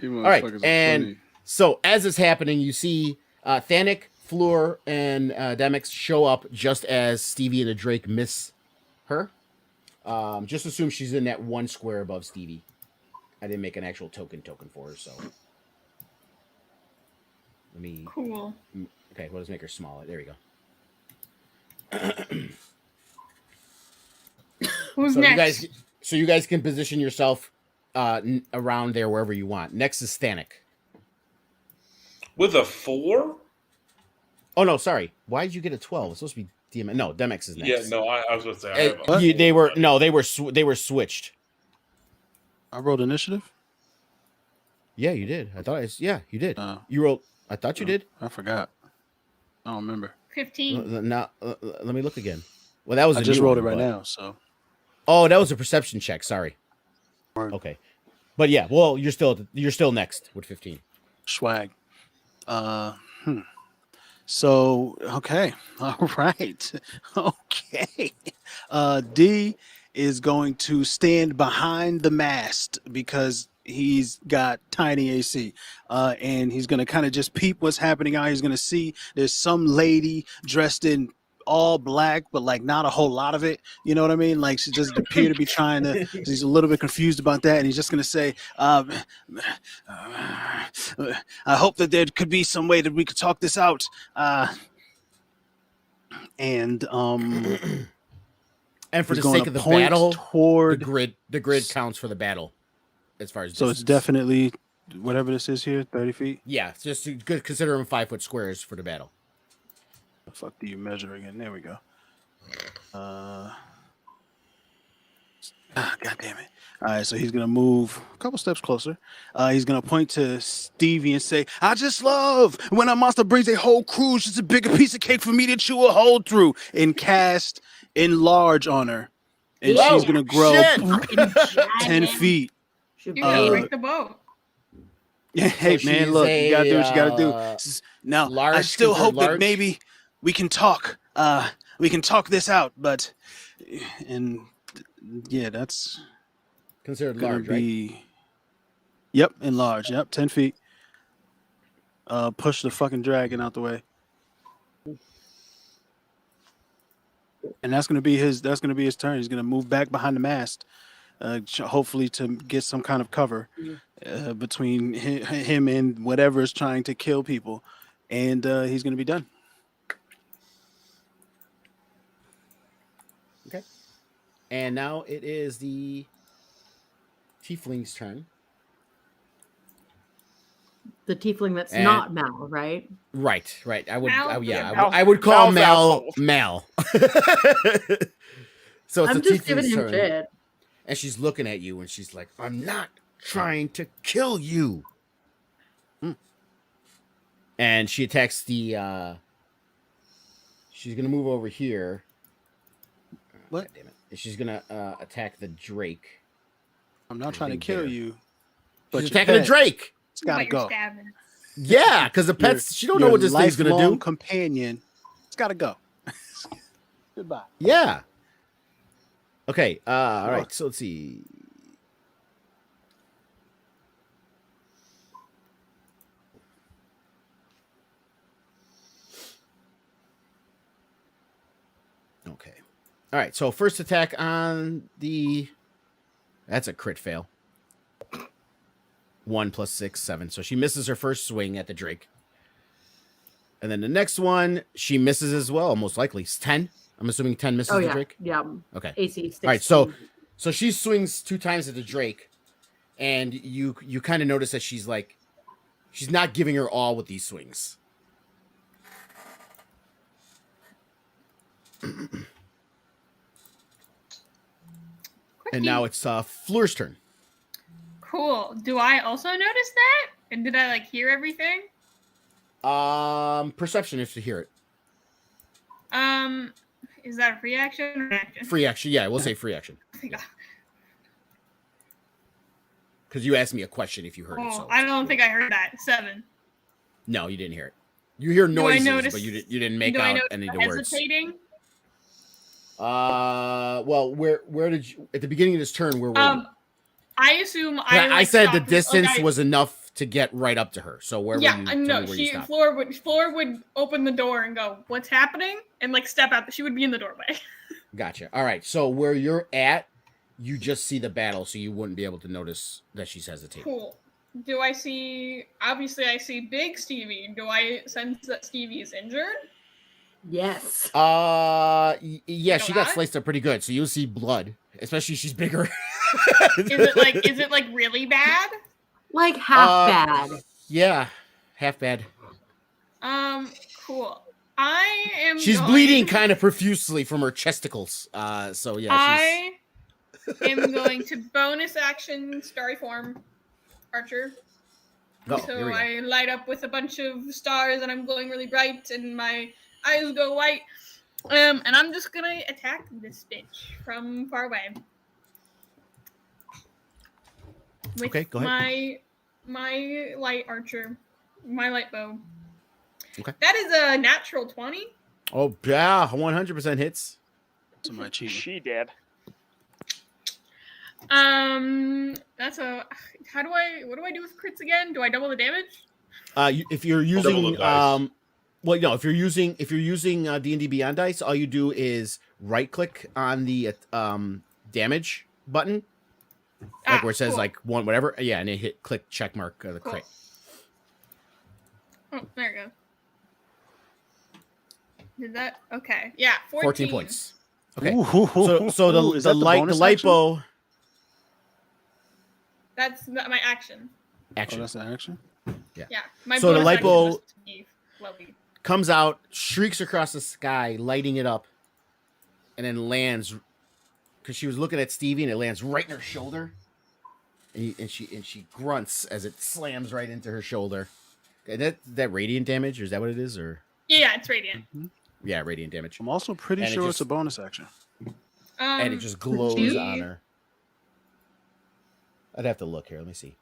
You All right, motherfuckers are and funny. so as it's happening, you see Thanik, Fleur, and Demix show up just as Stevie and the Drake miss her. Just assume she's in that one square above Stevie. I didn't make an actual token for her, so let me. Cool. Okay, well, let's make her smaller. There we go. Who's So next? you guys can position yourself around there wherever you want. Next is Thanik. With a 4? Oh no, sorry. Why did you get a 12? It's supposed to be DMX. No, Demix is next. Yeah, no, I was going to say. I have a What? They were 4 no, they were switched. I rolled initiative. Yeah, you did. I thought you did. Oh. You rolled. I thought you did. I forgot. I don't remember. 15. Now, let me look again. Well, that was I a just new rolled one, it right but- now. So Oh, that was a perception check. Sorry. Word. Okay, but yeah. Well, you're still next with 15. swag. So okay, all right, okay. D is going to stand behind the mast because he's got tiny AC, and he's going to kind of just peep what's happening out. He's going to see there's some lady dressed in all black, but like not a whole lot of it. You know what I mean? Like she doesn't appear to be trying to. He's a little bit confused about that, and he's just going to say, "I hope that there could be some way that we could talk this out." And for he's the going sake to of the point battle, toward the grid counts for the battle as far as So it's distance. definitely whatever this is here, 30 feet. Yeah, it's just good. Consider them 5-foot squares for the battle. The fuck do you measure again? There we go. God damn it. All right, so he's going to move a couple steps closer. He's going to point to Stevie and say, I just love when a monster brings a whole crew. It's just a bigger piece of cake for me to chew a hole through. And cast enlarge on her. And Whoa, she's going to grow shit. 10 feet. Should You be- gotta break the boat. Hey, So man, she's look, you got to do what you got to do. a, Now, I large still considered hope that large? maybe we can talk. We can talk this out, but yeah, that's considered gonna large, right? be. Yep, enlarge. Yep, 10 feet. Push the fucking dragon out the way, and that's gonna be his. That's gonna be his turn. He's gonna move back behind the mast, hopefully to get some kind of cover between him and whatever is trying to kill people, and he's gonna be done. Okay. And now it is the tiefling's turn. The tiefling that's And- not Mal, right? Right. I would. Mal? Yeah, Yeah, I would call Mal's Mal. household. So it's I'm the just giving tiefling's him turn, shit. and she's looking at you, and she's like, "I'm not trying to kill you." And she attacks the. She's gonna move over here. What? God damn it! She's gonna attack the Drake. I'm not trying to Being kill bigger. you, But but she's your attacking the pet, Drake. it's gotta But you're go. stabbing. Yeah, because the pets. She don't know Your what this thing's gonna lifelong do. companion, it's gotta go. Goodbye. Yeah. Okay. All Sure. right. So let's see. Okay. All right. So first attack on the. That's a crit fail. 1 + 6, 7. So she misses her first swing at the Drake. And then the next one, she misses as well, most likely. It's 10. I'm assuming 10 misses Oh the yeah, Drake. yeah. Okay. AC 16. All right, so she swings 2 times at the Drake, and you kind of notice that she's not giving her all with these swings. And now it's Fleur's turn. Cool. Do I also notice that? And did I hear everything? Perception if you hear it. Is that a free action or an action? Free action, yeah, we'll say free action. Because you asked me a question if you heard it. Oh, So I don't think I heard that. 7. No, you didn't hear it. You hear Do I noises, notice- but you didn't make Do I out notice any of the the words. hesitating? Well, where did you at the beginning of this turn? Where were you? I assume I said the stopped- distance was enough to get right up to her. So where Yeah, were you? I Tell know. me where you She stopped. Floor would open the door and go, "What's happening?" and step out. She would be in the doorway. Gotcha. All right. So where you're at, you just see the battle, so you wouldn't be able to notice that she's hesitating. Cool. Do I see? Obviously, I see Big Stevie. Do I sense that Stevie is injured? Yes. Yeah, You she know got that? sliced up pretty good, so you'll see blood. Especially she's bigger. Is it really bad? Like half bad. Yeah, half bad. Cool. I am. She's going- bleeding kind of profusely from her chesticles. So yeah, I am going to bonus action Starry Form Archer. here So we go. I light up with a bunch of stars and I'm glowing really bright and my eyes go white. And I'm just gonna attack this bitch from far away. With Okay, go ahead. my light archer, my light bow. Okay. That is a natural 20. Oh yeah, 100% hits. Somebody cheating. She did. That's a. What do I do with crits again? Do I double the damage? If you're Double using the dice. well, no, if you're using D&D Beyond dice, all you do is right click on the damage button, like where it says cool. like 1 whatever. Yeah, and then hit click check mark the Cool. crit. Oh, there you go. Did that? Okay. Yeah, 14 points. Okay. Ooh, So is the that light bonus action? lipo That's my action. Oh, action that's the action. Yeah. My So the bonus action lipo- was to be floaty. comes out, shrieks across the sky, lighting it up, and then lands because she was looking at Stevie, and it lands right in her shoulder, and she grunts as it slams right into her shoulder. And that radiant damage, or is that what it is? Or Yeah, it's radiant. yeah, radiant damage, I'm also pretty And it sure just- it's a bonus action. and it just glows gee. on her. I'd have to look here. Let me see.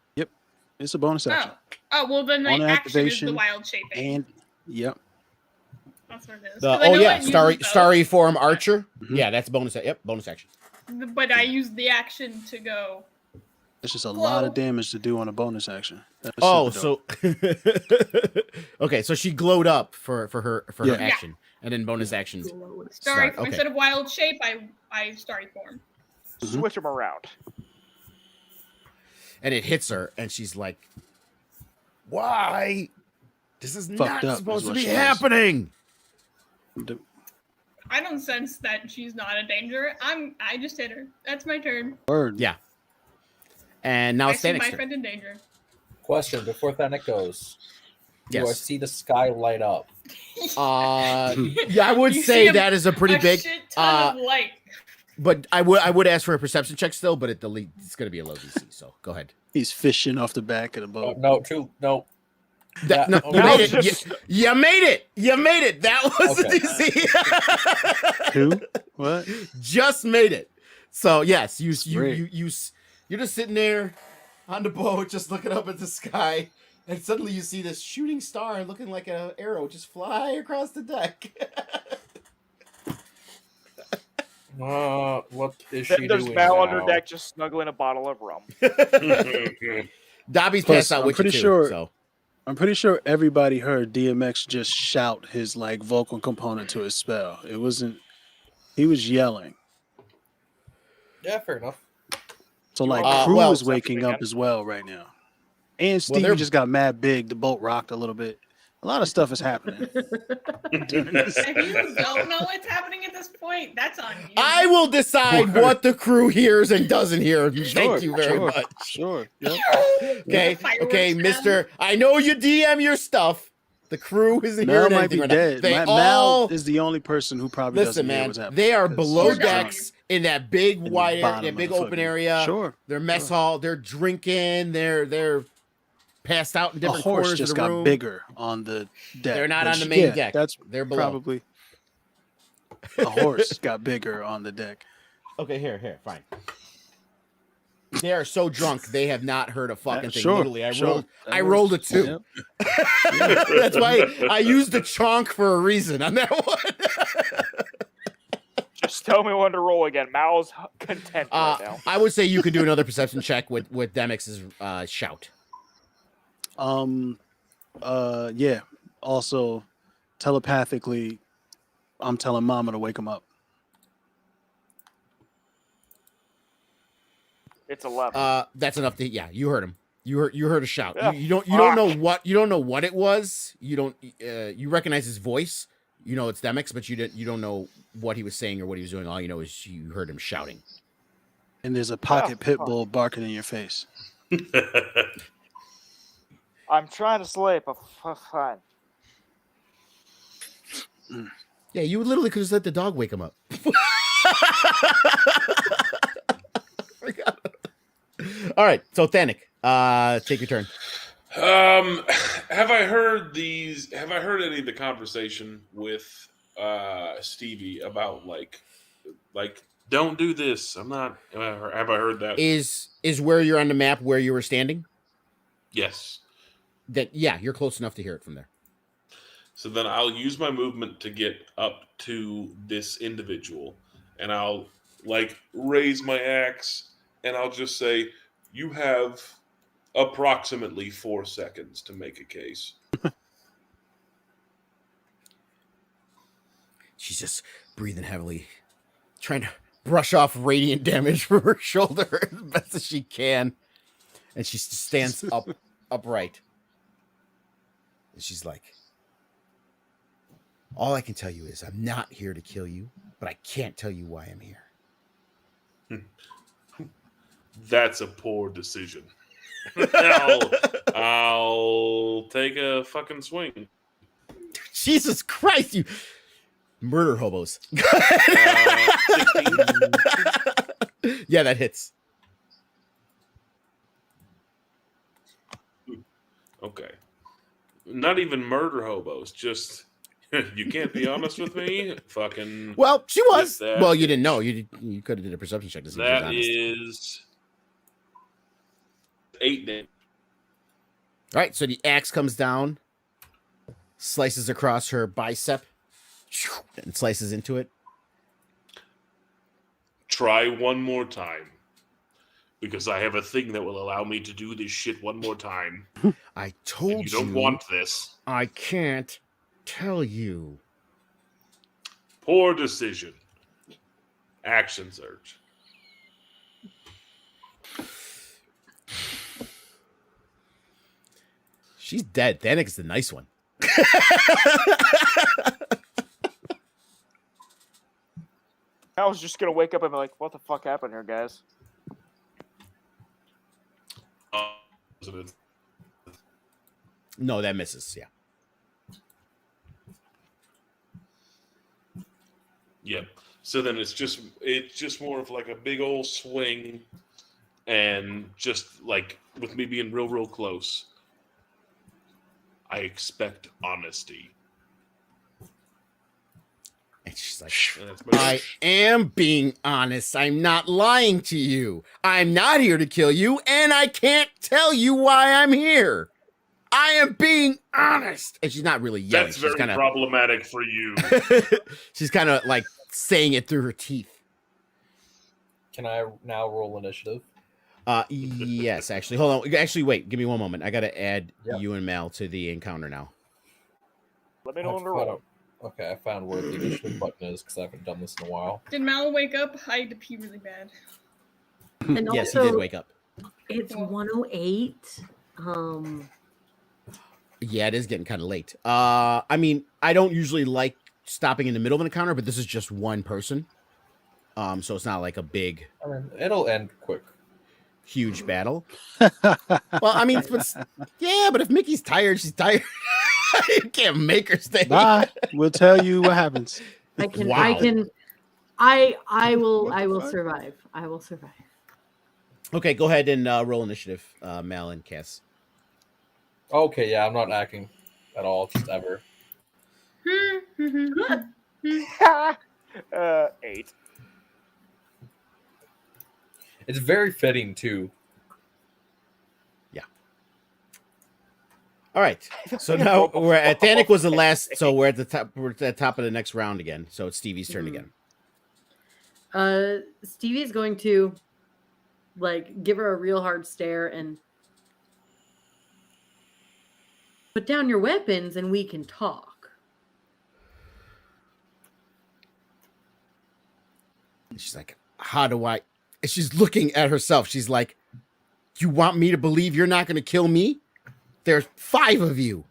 It's a bonus action. Oh, well then the On action is activation the wild shaping. And yep. That's what it is. The 'Cause I know it uses both, starry form archer. Mhm. Yeah, that's bonus. Yep, bonus action. But I used the action to go. It's just a lot Whoa. of damage to do on a bonus action. That's Oh, super dope. so okay, so she glowed up for her Yeah. action, and then bonus action. Starry Start, okay. instead of wild shape, I starry form. Mhm. Switch them around. And it hits her, and she's like, "Why? This is Fucked not up is supposed to what be she is. happening." The- I don't sense that she's not a danger. I just hit her. That's my turn. Word. Yeah. And now I it's see my Thanic's turn. friend in danger. Question before Thanik goes. Do I Yes. see the sky light up? Yeah, I would You say see that is a pretty big. shit ton of light. But I would ask for a perception check still, but it's going to be a low DC. So go ahead. He's fishing off the back of the Oh, boat. no. That, Yeah, no, you okay. made it. You made it. You made it. That was Okay. the DC. Two? What? Just made it. So yes, Great. you're just sitting there on the boat, just looking up at the sky, and suddenly you see this shooting star looking like an arrow just fly across the deck. What is she There's doing Mal now? under deck just snuggling a bottle of rum. Dobby's Plus, passed out I'm with you pretty too. sure- So I'm pretty sure everybody heard DMX just shout his like vocal component to his spell. It wasn't. He was yelling. Yeah, fair enough. So like Uh, crew well- is waking up as well right now. And Stevie they're- just got mad big. The boat rocked a little bit. A lot of stuff is happening. during this. If you don't know what's happening at this point, that's on you. I will decide Word. what the crew hears and doesn't hear. Thank you very sure, much. Sure. Yep. Okay, Fireworks okay, down. Mister. I know you DM your stuff. The crew isn't Mel hearing might anything be right now. dead. They Mal all is the only person who probably listen, doesn't hear man. what's happening. They are 'cause below he's drunk. decks in that big In the wide area, bottom that of big the open fucking- area. Sure. Their mess sure. hall. They're drinking. They're passed out in A different horse corners just of the got room. bigger on the deck. They're not But on the main yeah, deck. That's They're below. probably a horse got bigger on the deck. Okay, here, fine. They are so drunk they have not heard a fucking thing. Sure, Literally, I sure. rolled. That I works. rolled a 2. Yep. That's why I used the chonk for a reason on that one. Just tell me when to roll again. Mal's content right now. I would say you could do another perception check with Demix's shout. Yeah. Also, telepathically, I'm telling Mama to wake him up. It's 11. That's enough to you heard him. You heard a shout. Yeah, You don't know what it was. You recognize his voice. You know it's Demix, but you don't know what he was saying or what he was doing. All you know is you heard him shouting. And there's a pocket Oh, pit fuck. bull barking in your face. I'm trying to sleep, but fine. Yeah, you literally could just let the dog wake him up. All right, so Thanik, take your turn. Have I heard any of the conversation with Stevie about like don't do this? I'm not. Have I heard that? Is where you're on the map where you were standing? Yes. That you're close enough to hear it from there. So then I'll use my movement to get up to this individual, and I'll like raise my axe, and I'll just say, "You have approximately 4 seconds to make a case." She's just breathing heavily, trying to brush off radiant damage from her shoulder as best as she can. And she stands upright. And she's like, all I can tell you is I'm not here to kill you, but I can't tell you why I'm here. That's a poor decision. I'll take a fucking swing. Jesus Christ, you murder hobos. 16. Yeah, that hits. Okay. Not even murder hobos, just you can't be honest with me. Fucking Well, she was. that. Well, you didn't know. You could have did a perception check to see if she was that honest. is 8 damage. All right, so the axe comes down, slices across her bicep, and slices into it. Try one more time. Because I have a thing that will allow me to do this shit one more time. I told And you don't want this. I can't tell you. Poor decision. Action surge. She's dead. Thanic's the nice one. I was just gonna wake up and be like, "What the fuck happened here, guys?" No, that misses. Yeah. Yep. So then it's just more of like a big old swing, and just like with me being real close, I expect honesty. And she's like, And that's my I am being honest. I'm not lying to you. I'm not here to kill you, and I can't tell you why I'm here. I am being honest. And she's not really yelling. That's She's very kind of problematic for you. she's kind of like saying it through her teeth. Can I now roll initiative? Yes, actually. Hold on. Actually, wait. Give me one moment. I got to add Yep. you and Mal to the encounter now. Let me know when to roll. Okay, I found where the initiative button is because I haven't done this in a while. Did Mal wake up? I had to pee really bad. And Yes, he also, did wake up. it's 108. Yeah, it is getting kind of late. I mean, I don't usually like stopping in the middle of an encounter, but this is just one person. So it's not like a big, I mean, it'll end quick. huge battle. Well, I mean, but if Mickey's tired, she's tired. You can't make her stay. Bye. We'll tell you what happens. I can. Wow. I can. I will. What the I will fuck? survive. I will survive. Okay, go ahead and roll initiative, Mal and Cass. Okay, yeah, I'm not acting at all, just ever. 8. It's very fitting too. All right. So now we're at Thanik was the last. So we're at the top. We're at the top of the next round again. So it's Stevie's turn again. Stevie's going to like give her a real hard stare and put down your weapons and we can talk. And she's like, "How do I?" And she's looking at herself. She's like, "You want me to believe you're not going to kill me? There's 5 of you."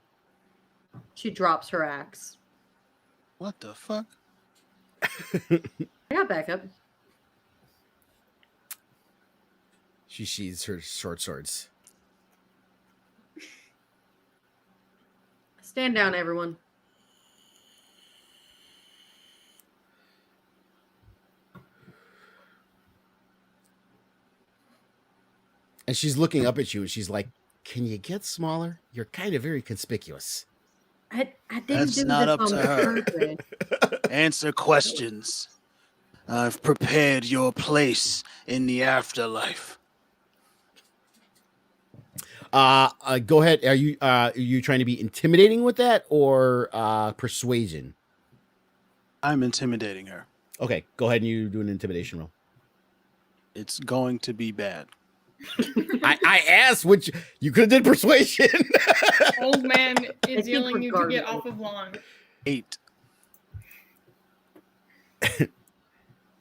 She drops her axe. What the fuck? I got backup. She sheathes her short swords. Stand down, everyone. And she's looking up at you and she's like, "Can you get smaller? You're kind of very conspicuous." I didn't That's do not this up on to her. purpose. Answer questions. I've prepared your place in the afterlife. Go ahead. Are you trying to be intimidating with that or persuasion? I'm intimidating her. Okay, go ahead and you do an intimidation roll. It's going to be bad. I asked which you could have did persuasion. Old man is think yelling you to get regardless. off of lawn. 8.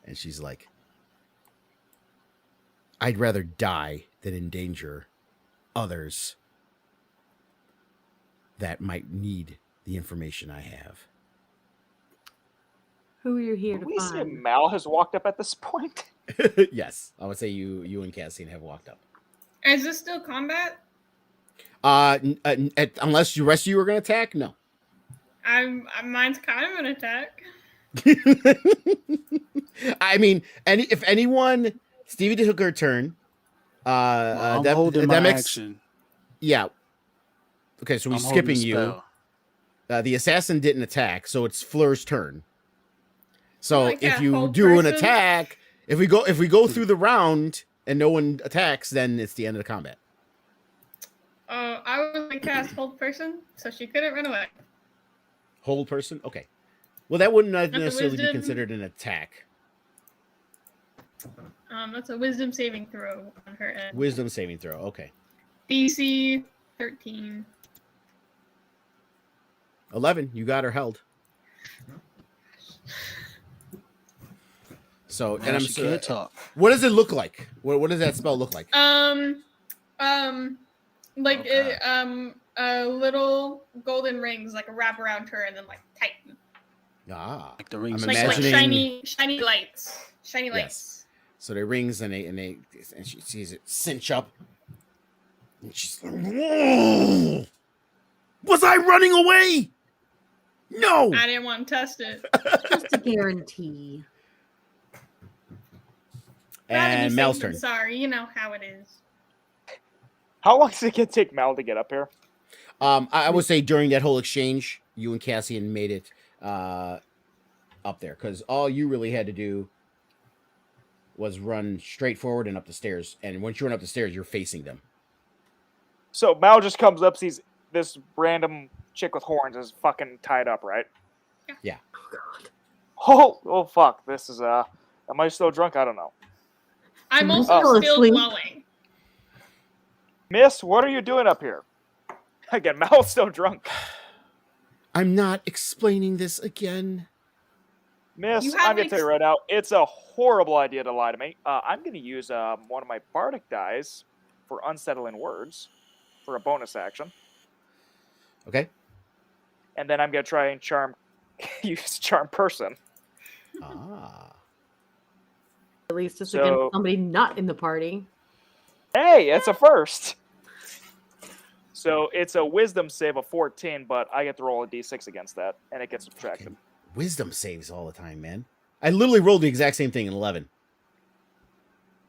And she's like, I'd rather die than endanger others that might need the information I have. Who are you here Did to we say find? Mal has walked up at this point? Yes, I would say you and Cassian have walked up. Is this still combat? Unless the rest of you are going to attack, no. Mine's kind of an attack. I mean, if anyone, Stevie took her turn. I'm holding my action. Yeah. Okay, so we're I'm holding skipping the you. spell. The assassin didn't attack, so it's Fleur's turn. So Like if a you whole do an person? attack, if we go through the round and no one attacks, then it's the end of the combat. I was gonna cast hold person, so she couldn't run away. Hold person, okay. Well, that wouldn't a necessarily be wisdom. considered an attack. That's a wisdom saving throw on her end. Wisdom saving throw, okay. DC 13. 11, you got her held. So, and Now I'm she can't talk. What does it look like? What does that spell look like? Like Okay. a little golden rings like wrap around her and then like tighten. Ah, Like the rings. I'm Like imagining- shiny lights. Shiny Yes. lights. so they rings and she sees it cinch up, and she's like, "Whoa! Was I running away? No." I didn't want to test it. Just a guarantee. Rather be And safe Mel's than turn. Sorry, you know how it is. How long does it take Mal to get up here? I would say during that whole exchange, you and Cassian made it up there because all you really had to do was run straight forward and up the stairs. And once you run up the stairs, you're facing them. So Mal just comes up, sees this random chick with horns is fucking tied up, right? Yeah. Oh fuck. This is am I still drunk? I don't know. I'm Am I also still still asleep? glowing. Miss, what are you doing up here? Again, Mal's still drunk. I'm not explaining this again. Miss, You I'm haven't gonna tell you right now, it's a horrible idea to lie to me. I'm gonna use one of my bardic dice for unsettling words for a bonus action, Okay. and then I'm gonna try and use charm person. Ah. At least it's So- against somebody not in the party. Hey, it's a first. So it's a wisdom save of 14, but I get to roll a d6 against that, and it gets subtracted. Fucking wisdom saves all the time, man. I literally rolled the exact same thing in 11.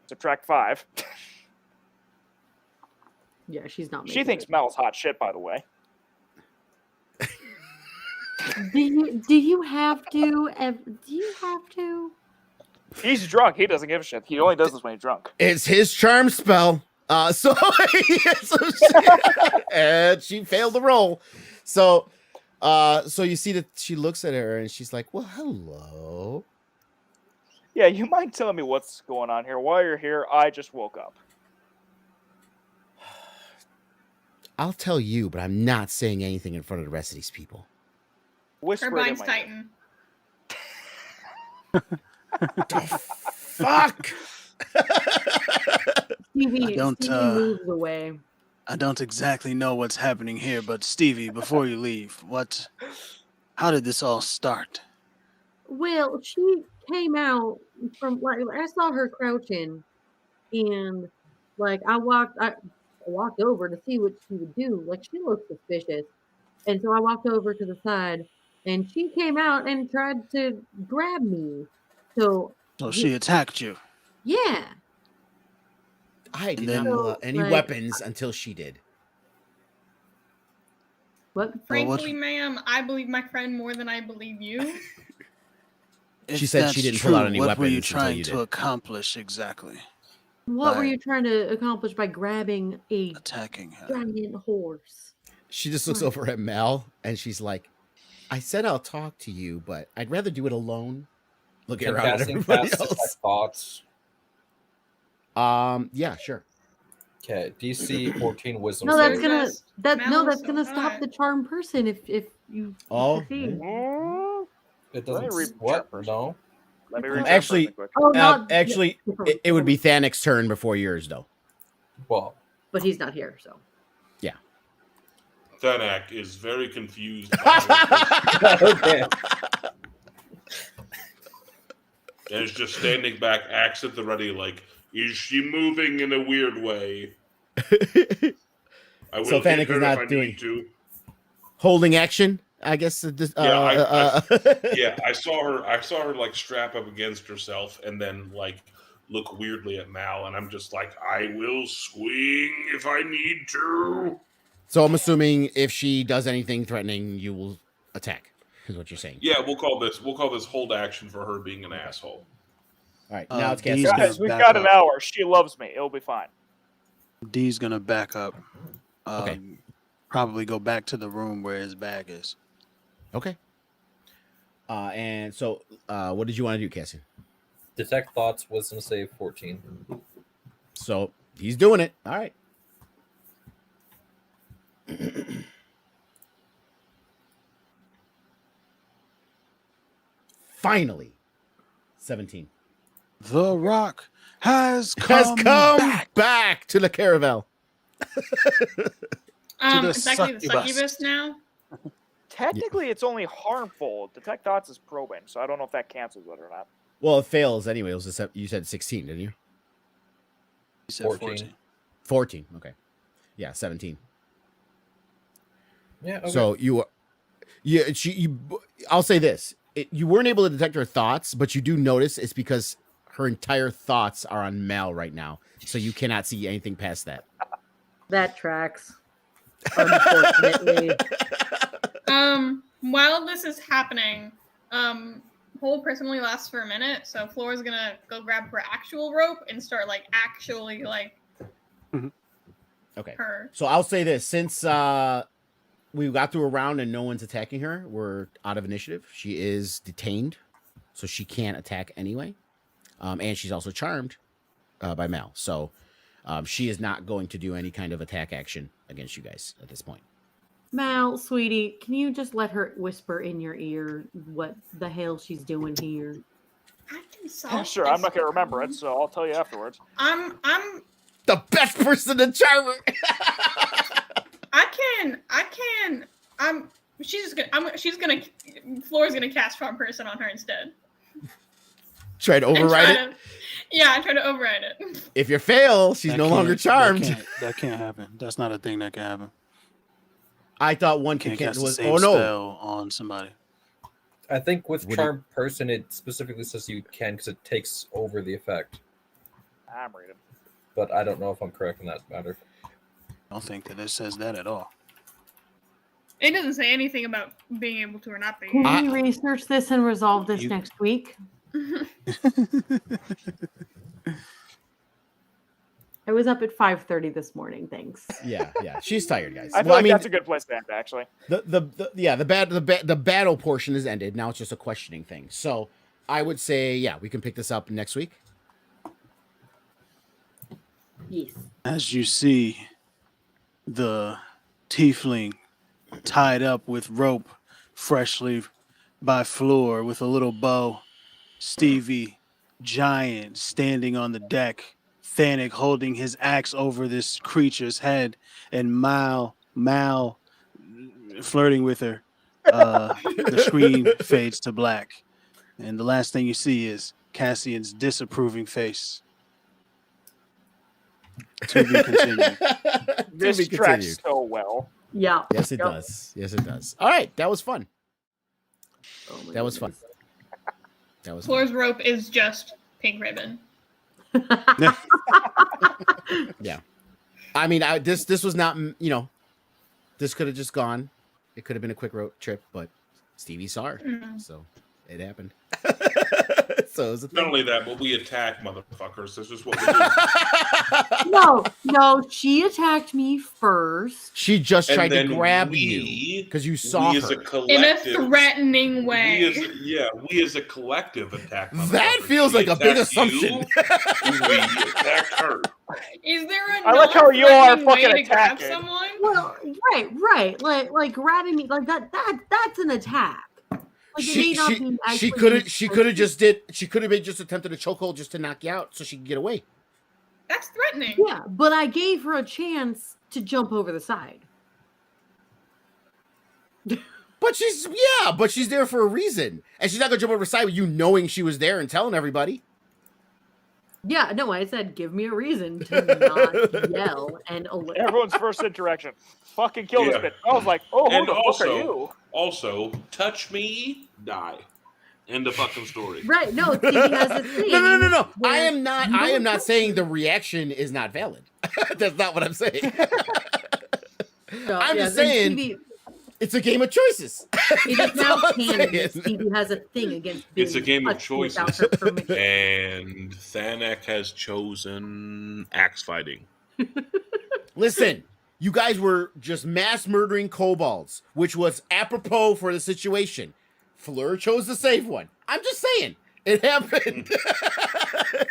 Subtract 5. Yeah, she's not. She making thinks it. Mel's hot shit, by the way. Do you have to? Do you have to? He's drunk. He doesn't give a shit. He only does this when he's drunk. It's his charm spell. So and she failed the roll. So you see that she looks at her and she's like, "Well, hello." Yeah, you mind telling me what's going on here? While you're here, I just woke up. I'll tell you, but I'm not saying anything in front of the rest of these people. Whisper Her it in mind's my ear. Titan. Fuck. Stevie don't, moves away. I don't exactly know what's happening here, but Stevie, before you leave, how did this all start? Well, she came out from like I saw her crouching, and like I walked over to see what she would do. Like she looked suspicious, and so I walked over to the side, and she came out and tried to grab me. So So she attacked you. yeah, I did then- not pull out any Like- weapons until she did. what? Frankly, ma'am, I believe my friend more than I believe you. If She said that's she didn't true, pull out any what were you weapons until trying you to did. accomplish exactly? What were By you trying to accomplish by grabbing a attacking her? giant horse? She just looks Right. over at Mel and she's like, "I said I'll talk to you, but I'd rather do it alone." looking Can around at Cassian everybody cast detect else. thoughts? Yeah, sure. Okay, DC 14 Wisdom No, that's save. gonna Just that's Mal's so stop hot. the charm person if you Oh, succeed. It Let me doesn't. read What? chart first. No. Let me Um, read actually- quick. Oh, not Actually, it would be Thanic's turn before yours, though. Well, but he's not here, so Thanak is very confused. By okay. and is just standing back, axe at the ready, like, is she moving in a weird way? I will So hit Thanik her is not if I doing- need to. Holding action, I guess. Yeah, I saw her like strap up against herself and then like look weirdly at Mal, and I'm just like, I will swing if I need to. So I'm assuming if she does anything threatening, you will attack. Is what you're saying? Yeah, we'll call this hold action for her being an asshole. All right, now it's Cassian. D's Guys, gonna we've back got an up. hour. She loves me. It'll be fine. D's gonna back up. Okay. Probably go back to the room where his bag is. Okay. And so, what did you want to do, Cassian? Detect thoughts. Wisdom save 14. So he's doing it. All right. Finally, 17 The Rock has has come, come back to the caravel. the It's actually the succubus. succubus now. Technically, it's only harmful. Detect thoughts is probing, so I don't know if that cancels it or not. Well, it fails anyway. It was you said 16, didn't you? He said 14. 14. Okay. Yeah, 17. Yeah. Okay. So I'll say this: you weren't able to detect her thoughts, but you do notice it's because her entire thoughts are on Mal right now, so you cannot see anything past that. that tracks. Unfortunately. While this is happening, hold personally lasts for a minute, so Flora's gonna go grab her actual rope and start like actually like Okay. her. So I'll say this: since we got through a round and no one's attacking her, we're out of initiative. She is detained, so she can't attack anyway, and she's also charmed by Mal. So she is not going to do any kind of attack action against you guys at this point. Mal, sweetie, can you just let her whisper in your ear what the hell she's doing here? I can solve Sure, I'm this not gonna remember problem. it, so I'll tell you afterwards. I'm The best person to charm her. Flora's gonna cast Farm Person on her instead. Try to And override try it. Yeah, try to override it. If you fail, she's That no longer can't- charmed. That can't happen. That's not a thing that can happen. I thought one Can't could cast the was. same Oh no! spell on somebody. I think with Would it- charm person, it specifically says you can because it takes over the effect. I'm reading. But I don't know if I'm correct in that matter. I don't think that it says that at all. It doesn't say anything about being able to or not being. Can able we research this and resolve this You- next week? to. I was up at 5:30 this morning. Thanks. Yeah, she's tired, guys. I feel like that's a good place to end, actually. the battle portion is ended. Now it's just a questioning thing. So I would say, yeah, we can pick this up next week. Yes. As you see, the tiefling tied up with rope freshly by Floor with a little bow, Stevie giant standing on the deck, Thanik holding his axe over this creature's head, and Mal flirting with her. The screen fades to black, and the last thing you see is Cassian's disapproving face. To be continued. This To be tracks continued. so well. Yeah. Yes, it Yep. does. Yes, it does. All right, that was fun. Oh my That was fun. goodness. That was fun. Flora's rope is just pink ribbon. Yeah. I mean, this was not, this could have just gone. It could have been a quick road trip, but Stevie saw her, Mm. so it happened. So it's a Not thing. only that, but we attack motherfuckers. This is what we do. No, she attacked me first. She just tried to then grab we- you because you saw we as a her. In a collective, threatening way. we as a collective attack. That motherfuckers. feels She like a big attacked assumption. You, we attacked her. Is there a I like how you are non-threatening way fucking to grab attacking. someone? Well, right. Like grabbing me like that's an attack. Like, it may not be She actually could have being- just attempted a chokehold just to knock you out so she could get away. That's threatening. Yeah, but I gave her a chance to jump over the side. But she's there for a reason. And she's not gonna jump over the side with you knowing she was there and telling everybody. Yeah, no, I said give me a reason to not yell and alert. Everyone's first interaction. Fucking kill this Yeah. bitch. I was like, oh, who And the fuck are you? also, touch me, die. End of fucking story. Right, no, Stevie has a thing. No. where I am not you don't saying the reaction is not valid. That's not what I'm saying. No, I'm just then saying Stevie, it's a game of choices. it is That's now all I'm canon that saying. Stevie has a thing against being It's a game of touched without choices. her permission. And Thanak has chosen axe fighting. Listen, you guys were just mass murdering kobolds, which was apropos for the situation. Fleur chose the safe one. I'm just saying. It happened.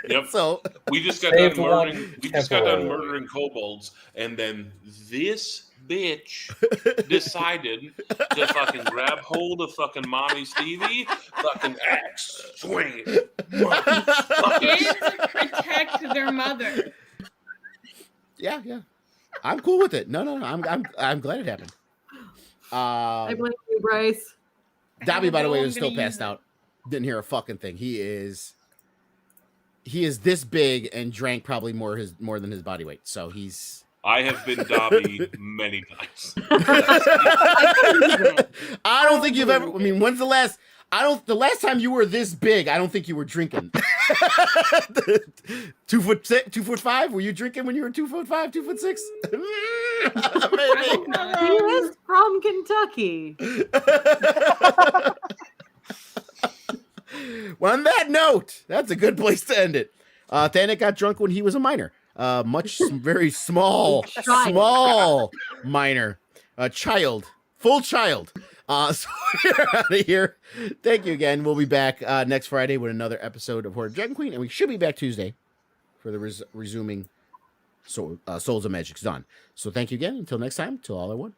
Yep. So We just got Saved done one murdering. We just got done temporarily. murdering kobolds, and then this bitch decided to fucking grab hold of fucking mommy Stevie, fucking axe swing it. Kids protect their mother. yeah. I'm cool with it. No. I'm glad it happened. I blame you, Bryce. Dobby, by the way, I'm was still gonna passed use it. out. Didn't hear a fucking thing. He is this big and drank probably more than his body weight. So he's. I have been Dobby many times. I don't think you've ever. I mean, when's the last? The last time you were this big, I don't think you were drinking. 2'5"? Were you drinking when you were 2'5", 2'6"? Maybe. He is from Kentucky. Well, on that note, that's a good place to end it. Thanik got drunk when he was a minor. Very small minor. Full child. So we're out of here. Thank you again. We'll be back next Friday with another episode of Hoard of Dragon Queen, and we should be back Tuesday for the resuming Souls of Magic's Dawn. So thank you again. Until next time, till all are one.